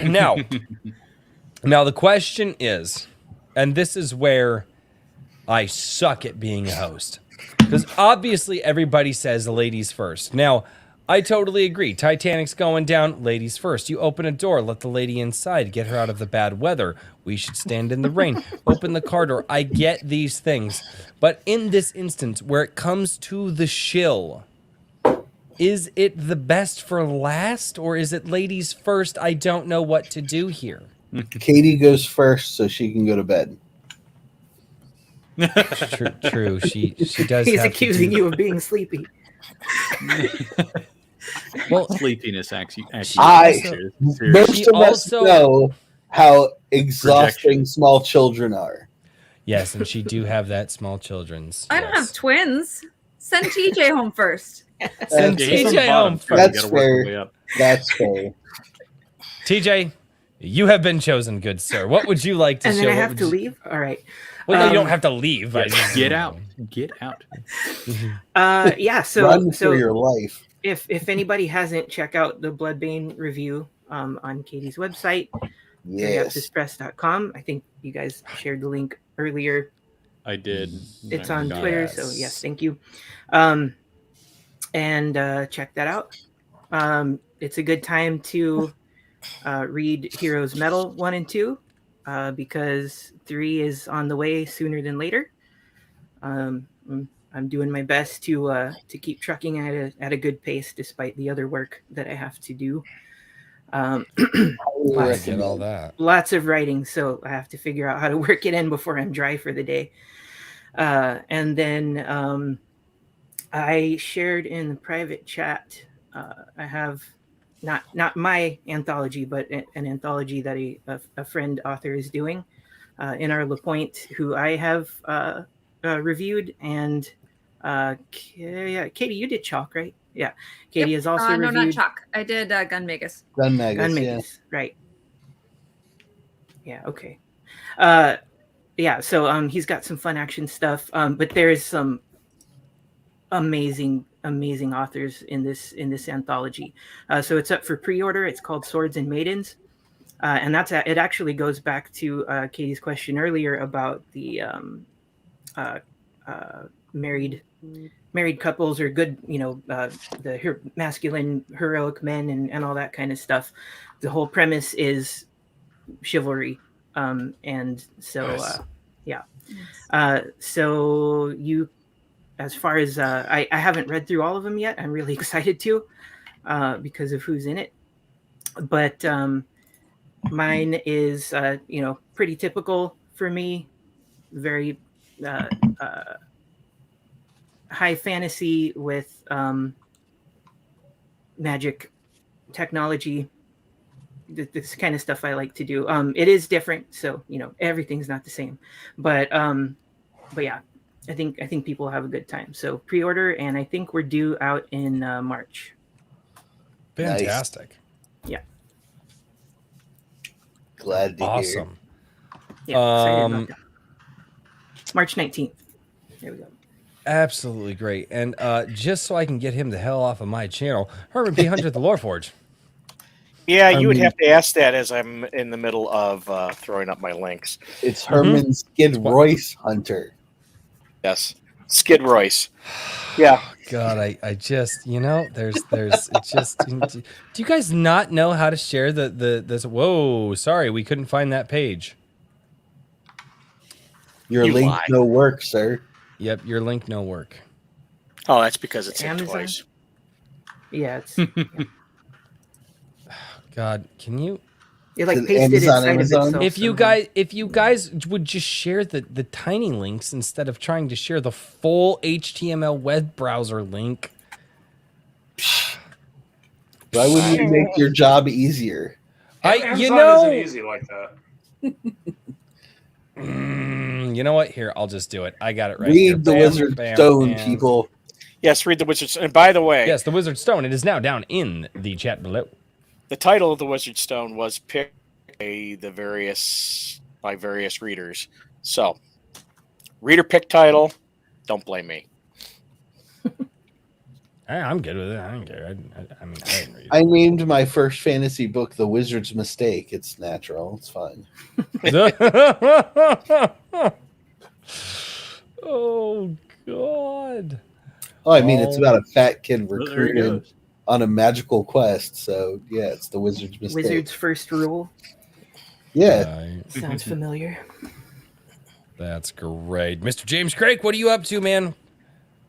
Now, Now, the question is, and this is where I suck at being a host, because obviously everybody says ladies first. Now, I totally agree. Titanic's going down, ladies first. You open a door, let the lady inside, get her out of the bad weather. We should stand in the rain, open the car door. I get these things. But in this instance, where it comes to the shill, is it the best for last, or is it ladies first? I don't know what to do here. Katie goes first so she can go to bed. True. She does. He's have accusing to do... you of being sleepy. Well, sleepiness actually. Most She of us also- know how exhausting Projection. small children are. Yes, and she do have that small children's. I don't have twins. Send TJ home first. Send Yeah, he's on the TJ bottom, home so first. you That's gotta work your fair. way up. That's fair. TJ, you have been chosen, good sir. What would you like to And show? then I What have would to you- leave. All right. Well, no, you don't Um, have to leave. I just- Get out. Get out. Yeah. So Run so for your life. if anybody hasn't, check out the Bloodbane review on Katie's website, Yes. curiospress.com. I think you guys shared the link earlier. I did. It's I on forgot. Twitter, so yes, thank you. And check that out. It's a good time to read Heroes Metal 1 and 2 because 3 is on the way sooner than later. I'm doing my best to keep trucking at a good pace despite the other work that I have to do. I get all that. Lots of writing, so I have to figure out how to work it in before I'm dry for the day. And then I shared in the private chat. I have not my anthology, but an anthology that a friend author is doing in our LaPointe, who I have reviewed. And Katie, you did Chalk, right? Yeah, Katie has also No, reviewed. not Chalk. I did Gun Magus. Gun Magus, Gun yeah. Magus, right? Yeah, okay. Yeah, so he's got some fun action stuff, but there's some amazing authors in this anthology. So it's up for pre-order. It's called Swords and Maidens, and it actually goes back to Katie's question earlier about the married couples or good, the masculine heroic men and all that kind of stuff. The whole premise is chivalry, and so Nice. so you, as far as I haven't read through all of them yet. I'm really excited to because of who's in it, but mine is pretty typical for me. Very high fantasy with magic technology. This kind of stuff I like to do. It is different, so everything's not the same, but yeah, I think people have a good time. So pre-order, and I think we're due out in March. Fantastic. Yeah. Glad to hear. Awesome. Yeah, excited about that. March 19th. There we go. Absolutely great. And just so I can get him the hell off of my channel, Herman P. Hunter at the Lore Forge. Yeah, you would have to ask that as I'm in the middle of throwing up my links. It's Herman Skid Royce Hunter. Yes, Skid Royce. Yeah. God, I just, there's it's just. Do you guys not know how to share this? Whoa, sorry, we couldn't find that page. Your You link lie. no work, sir. Yep, your link no work. Oh, that's because it's in Amazon? twice. Yeah, it's God, can you? it like Is it pasted Amazon, inside Amazon? of itself. If you guys would just share the tiny links instead of trying to share the full HTML web browser link. Why wouldn't you make your job easier? Amazon isn't easy like that. You know what? Here, I'll just do it. I got it right. Read here. the Bam, Wizard bam, Stone, and- people. Yes, read the Wizard's. And by the way, Yes, the Wizard Stone. It is now down in the chat below. the title of the Wizard's Stone was picked by various readers. So, reader pick title. Don't blame me. All I'm good with it. I don't care. I mean, I didn't read it. I named my first fantasy book "The Wizard's Mistake." It's natural. It's fine. Oh God. Oh, I mean, it's about a fat kid Well, there he recruited goes. on a magical quest. So yeah, it's the Wizard's Mistake. Wizard's first rule. Yeah. Sounds familiar. That's great. Mr. James Craig, what are you up to, man?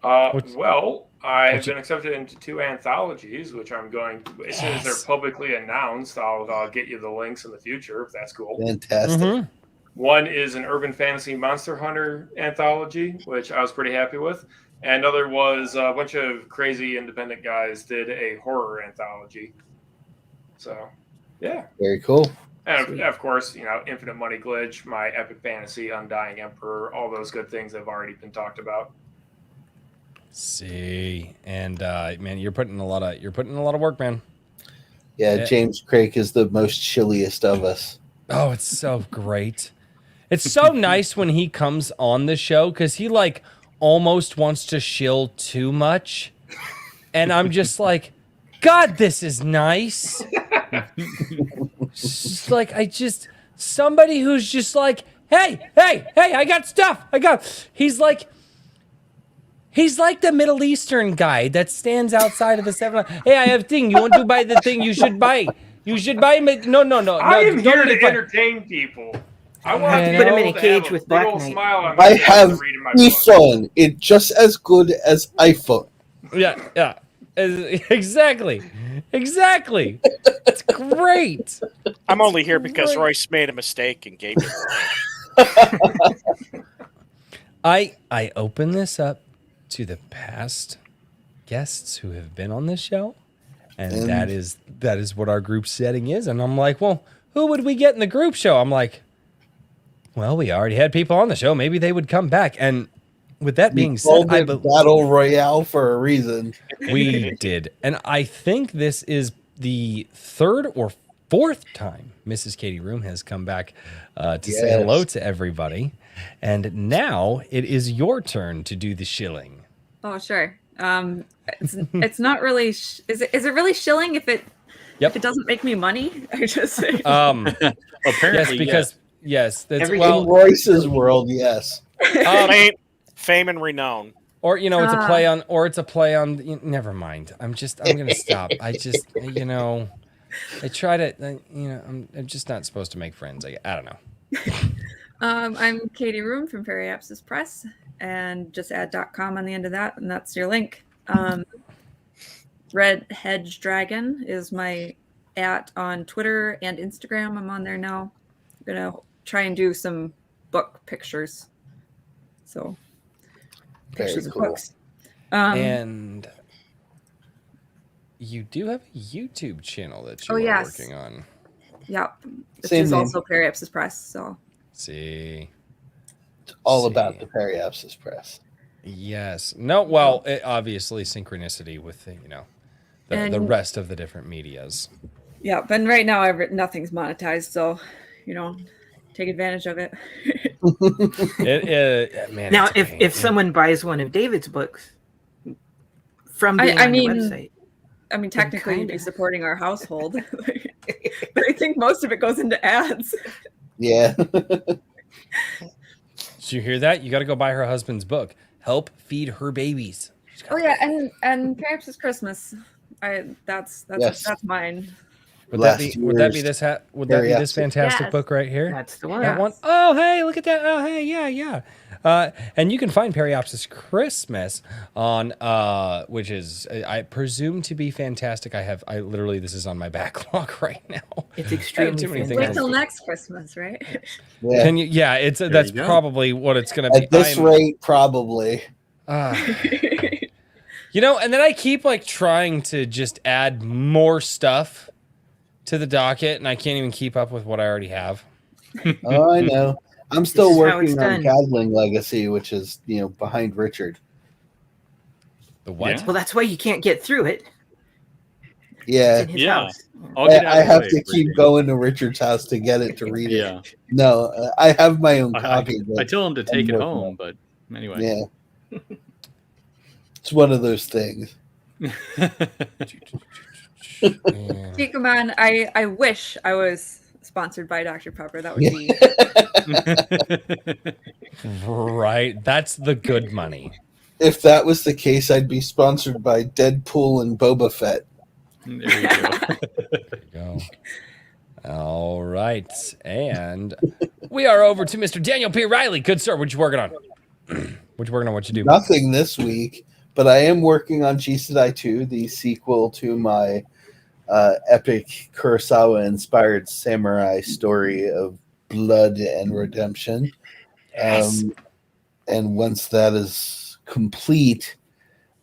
Well, I've what's been accepted into 2 anthologies, which I'm going to, as soon as they're Yes. publicly announced, I'll get you the links in the future if that's cool. Fantastic. Mhm. One is an urban fantasy monster hunter anthology, which I was pretty happy with. And another was a bunch of crazy independent guys did a horror anthology. So, yeah. Very cool. And of course, Infinite Money Glitch, my epic fantasy, Undying Emperor, all those good things have already been talked about. See, and man, you're putting in a lot of work, man. Yeah, James Craig is the most chilliest of us. Oh, it's so great. It's so nice when he comes on the show because he like almost wants to shill too much. And I'm just like, God, this is nice. Just like, somebody who's just like, hey, I got stuff. He's like the Middle Eastern guy that stands outside of the 7-Eleven. Hey, I have a thing. You want to buy the thing you should buy? You should buy me. No. I am don't here let to it buy- entertain people. I Man. want Put people him in a to cage have with big Black old Knight. smile on I their face have after reading my book. iPhone. It's just as good as iPhone. Yeah. Exactly. It's great. I'm only here because Great. Royce made a mistake and gave me the link. I open this up to the past guests who have been on this show, and that is what our group setting is. And I'm like, well, who would we get in the group show? I'm like, well, we already had people on the show. Maybe they would come back. And with that being said, Called it Battle Royale for a reason. we did. And I think this is the 3rd or 4th time Mrs. Katie Room has come back to say hello to everybody. And now it is your turn to do the shilling. Oh, sure. It's not really. Is it really shilling if it doesn't make me money? I just Apparently, yes, because yes, that's In Royce's world, yes. Fame and renown. Or it's a play on, never mind. I'm gonna stop. I try to, I'm just not supposed to make friends. I don't know. I'm Katie Room from Periapsis Press, and just add .com on the end of that, and that's your link. Red Hedge Dragon is my @ on Twitter and Instagram. I'm on there now. I'm gonna try and do some book pictures. So pictures of books. And you do have a YouTube channel that you are working on. Yep. Which Same is name. also Periapsis Press. So See. It's all about the Periapsis Press. Yes. No, well, obviously synchronicity with the And- rest of the different medias. yeah, but right now nothing's monetized, so take advantage of it. Man, Now, it's a pain. if someone buys one of David's books from being I on mean, the website, Technically you'd be kinda. supporting our household. But I think most of it goes into ads. Yeah. Did you hear that? You got to go buy her husband's book. Help feed her babies. Oh yeah, and Periapsis Christmas. That's mine. Would that be this fantastic Yes. book right here? that's the one. That one? Oh, hey, look at that. Oh, hey, yeah. And you can find Periapsis Christmas on, which is, I presume to be fantastic. I literally, this is on my backlog right now. It's I have extremely too many things. Wait till next Christmas, right? Yeah. Can you? Yeah, that's you go. probably what it's going to be. At this rate, probably. And then I keep like trying to just add more stuff to the docket, and I can't even keep up with what I already have. Oh, I know. I'm still This is how it's working on done. Gadling Legacy, which is behind Richard. The what? Yeah. Well, that's why you can't get through it. Yeah. It's in his Yeah. house. I'll get out I of the have way to for keep you. going to Richard's house to get it to read it. Yeah. No, I have my own I copy. but tell him to take it working home, on but anyway. Yeah. It's one of those things. Chico Man, I wish I was sponsored by Dr. Pepper. That would be Right. That's the good money. If that was the case, I'd be sponsored by Deadpool and Boba Fett. There you go. There you go. All right. And we are over to Mr. Daniel P. Riley. Good sir, what you working on? What you working on? What you do? Nothing this week, but I am working on Jisedai 2, the sequel to my epic Kurosawa-inspired samurai story of blood and redemption. Yes. And once that is complete,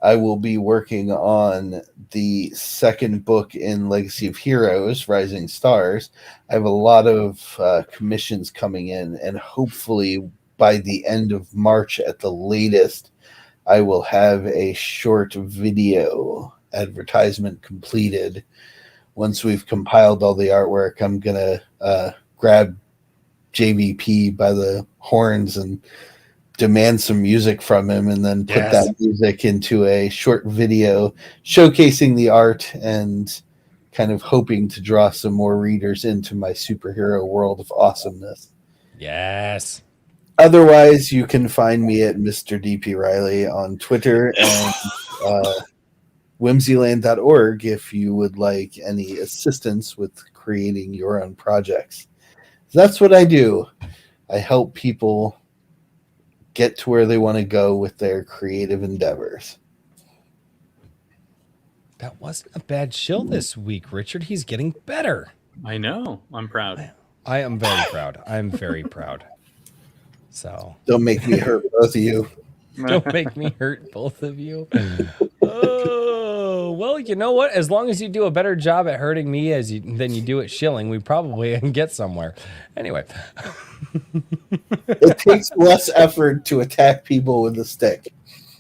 I will be working on the second book in Legacy of Heroes, Rising Stars. I have a lot of commissions coming in, and hopefully by the end of March at the latest, I will have a short video advertisement completed. Once we've compiled all the artwork, I'm going to grab JVP by the horns and demand some music from him, and then put that music into a short video showcasing the art and kind of hoping to draw some more readers into my superhero world of awesomeness. Yes. Otherwise, you can find me at Mr. DP Riley on Twitter and whimsyland.org if you would like any assistance with creating your own projects. That's what I do. I help people get to where they want to go with their creative endeavors. That wasn't a bad shill this week, Richard. He's getting better. I know. I'm proud. I am very proud. I'm very proud. So don't make me hurt both of you. Don't make me hurt both of you. Oh, well, you know what? As long as you do a better job at hurting me than you do at shilling, we probably get somewhere. Anyway. It takes less effort to attack people with a stick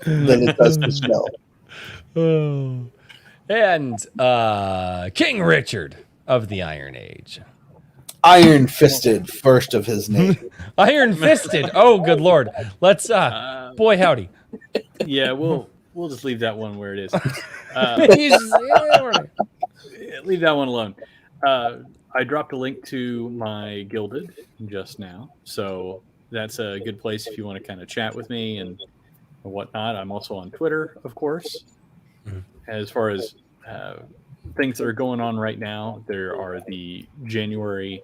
than it does to shill. Oh. And King Richard of the Iron Age. Iron Fisted, first of his name. Iron Fisted. Oh, good Lord. Let's boy howdy. Yeah, we'll just leave that one where it is. Leave that one alone. I dropped a link to my Gilded just now, so that's a good place if you want to kind of chat with me and whatnot. I'm also on Twitter, of course. As far as things that are going on right now, there are the January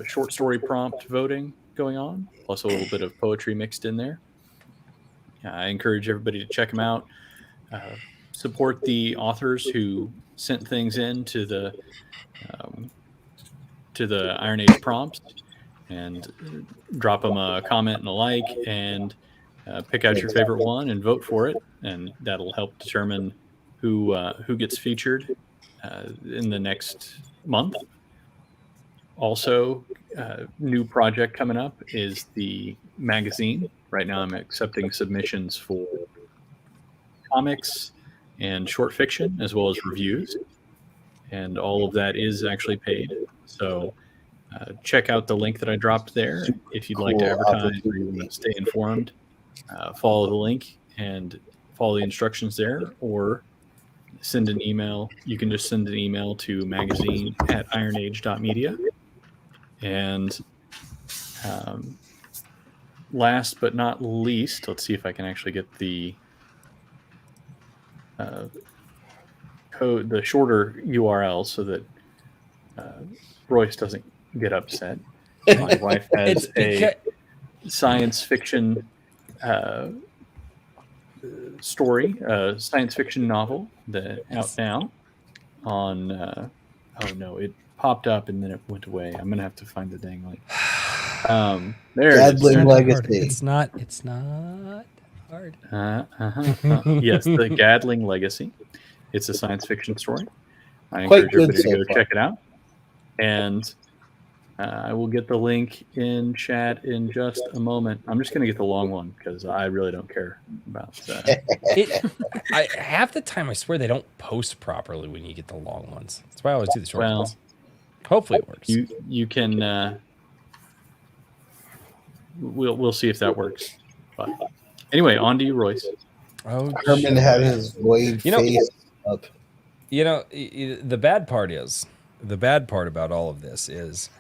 short story prompt voting going on, plus a little bit of poetry mixed in there. I encourage everybody to check them out. Support the authors who sent things in to the Iron Age prompts, and drop them a comment and a like, and pick out your favorite one and vote for it, and that'll help determine who gets featured in the next month. Also, new project coming up is the magazine. Right now I'm accepting submissions for comics and short fiction, as well as reviews, and all of that is actually paid. So check out the link that I dropped there if you'd like to advertise or you want to stay informed. Follow the link and follow the instructions there, or send an email. You can just send an email to magazine@ironage.media. And last but not least, let's see if I can actually get the code, the shorter URL, so that Royce doesn't get upset. My wife has a science fiction story, a science fiction novel that out now on oh no, it popped up and then it went away. I'm gonna have to find the dang link. There Gadling it is. Legacy. It's not hard. Yes, the Gadling Legacy. It's a science fiction story. I encourage everybody to go check it out. And I will get the link in chat in just a moment. I'm just going to get the long one because I really don't care about that. Half the time, I swear they don't post properly when you get the long ones. That's why I always do the short ones. Hopefully it works. You can. We'll see if that works. But anyway, on to you, Royce. Oh, Herman had his blade face up. You know, the bad part about all of this is,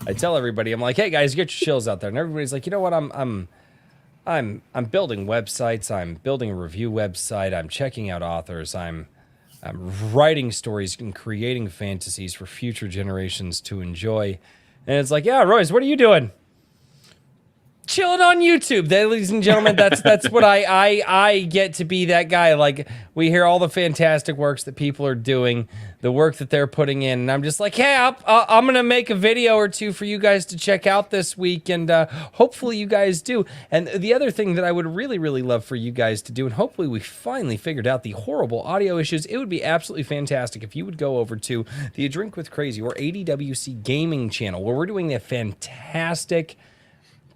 I tell everybody, I'm like, hey guys, get your chills out there, and everybody's like, you know what, I'm building websites, I'm building a review website, I'm checking out authors, I'm writing stories and creating fantasies for future generations to enjoy. And it's like, yeah, Royce, what are you doing? Chilling on YouTube, ladies and gentlemen. That's what I get to be, that guy. Like, we hear all the fantastic works that people are doing, the work that they're putting in, and I'm just like, hey, I'm gonna make a video or two for you guys to check out this week, and hopefully you guys do. And the other thing that I would really, really love for you guys to do, and hopefully we finally figured out the horrible audio issues, it would be absolutely fantastic if you would go over to the A Drink with Crazy or ADWC Gaming channel, where we're doing a fantastic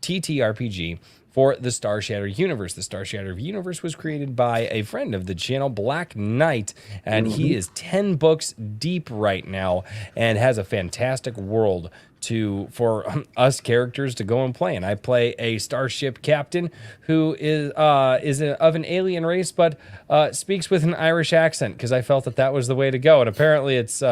TTRPG for the Star Shattered universe. The Star Shattered universe was created by a friend of the channel, Black Knight, and he is 10 books deep right now and has a fantastic world for us characters to go and play. And I play a starship captain who is of an alien race, but speaks with an Irish accent, because I felt that was the way to go. And apparently it's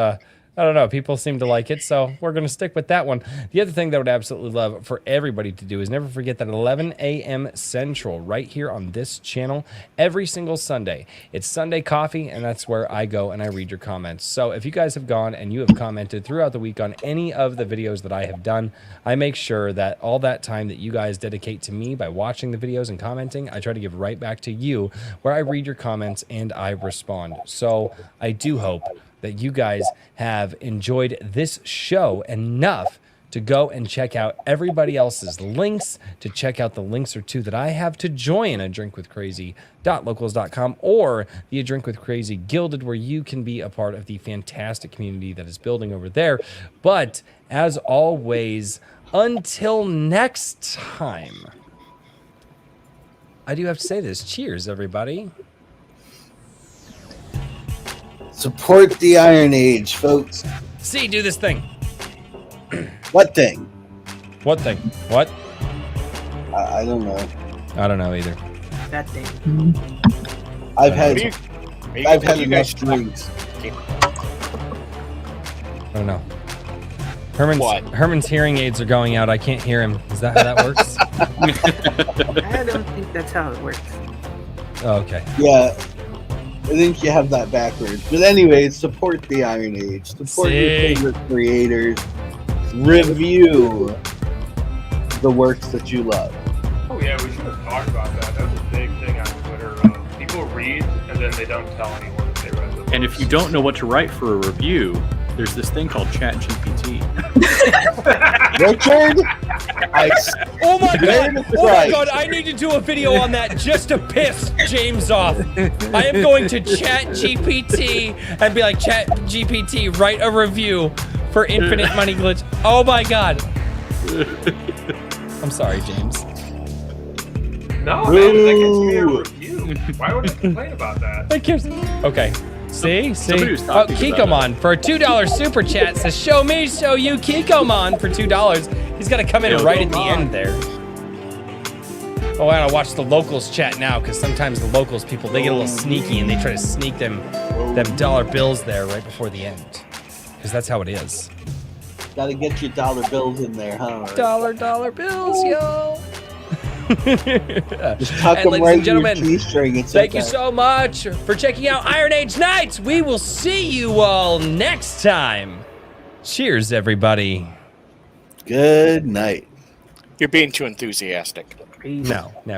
I don't know, people seem to like it, so we're going to stick with that one. The other thing that I would absolutely love for everybody to do is never forget that 11 a.m. Central, right here on this channel, every single Sunday. It's Sunday Coffee, and that's where I go and I read your comments. So if you guys have gone and you have commented throughout the week on any of the videos that I have done, I make sure that all that time that you guys dedicate to me by watching the videos and commenting, I try to give right back to you, where I read your comments and I respond. So I do hope that you guys have enjoyed this show enough to go and check out everybody else's links, to check out the links or two that I have to join A Drink with Crazy.locals.com or the A Drink with Crazy Gilded, where you can be a part of the fantastic community that is building over there. But as always, until next time, I do have to say this. Cheers, everybody. Support the Iron Age, folks. See, do this thing. What thing? What thing? What? I don't know. I don't know either. That thing. I've had enough drinks. I don't know. Herman's hearing aids are going out. I can't hear him. Is that how that works? I don't think that's how it works. Oh, okay. Yeah. I think you have that backwards. But anyways, support the Iron Age. Support your favorite creators. Review the works that you love. Oh yeah, we should have talked about that. That was a big thing on Twitter. People read and then they don't tell anyone that they read the books. And if you don't know what to write for a review, there's this thing called ChatGPT. Richard, oh my god! I need to do a video on that just to piss James off. I am going to ChatGPT and be like, ChatGPT, write a review for Infinite Money Glitch. Oh my god! I'm sorry, James. No, man, that gets me a review. Why would I complain about that? Okay. See? Oh, Kikomon for a $2 super chat says, show me, show you, Kikomon for $2. He's got to come in right at the end there. Oh, I gotta watch the locals chat now, because sometimes the locals people, they get a little sneaky and they try to sneak them dollar bills there right before the end. Because that's how it is. Gotta get your dollar bills in there, huh? Dollar bills, yo. Just tuck and them right in your G-string. Thank you so much for checking out Iron Age Nights. We will see you all next time. Cheers, everybody. Good night. You're being too enthusiastic. No, never.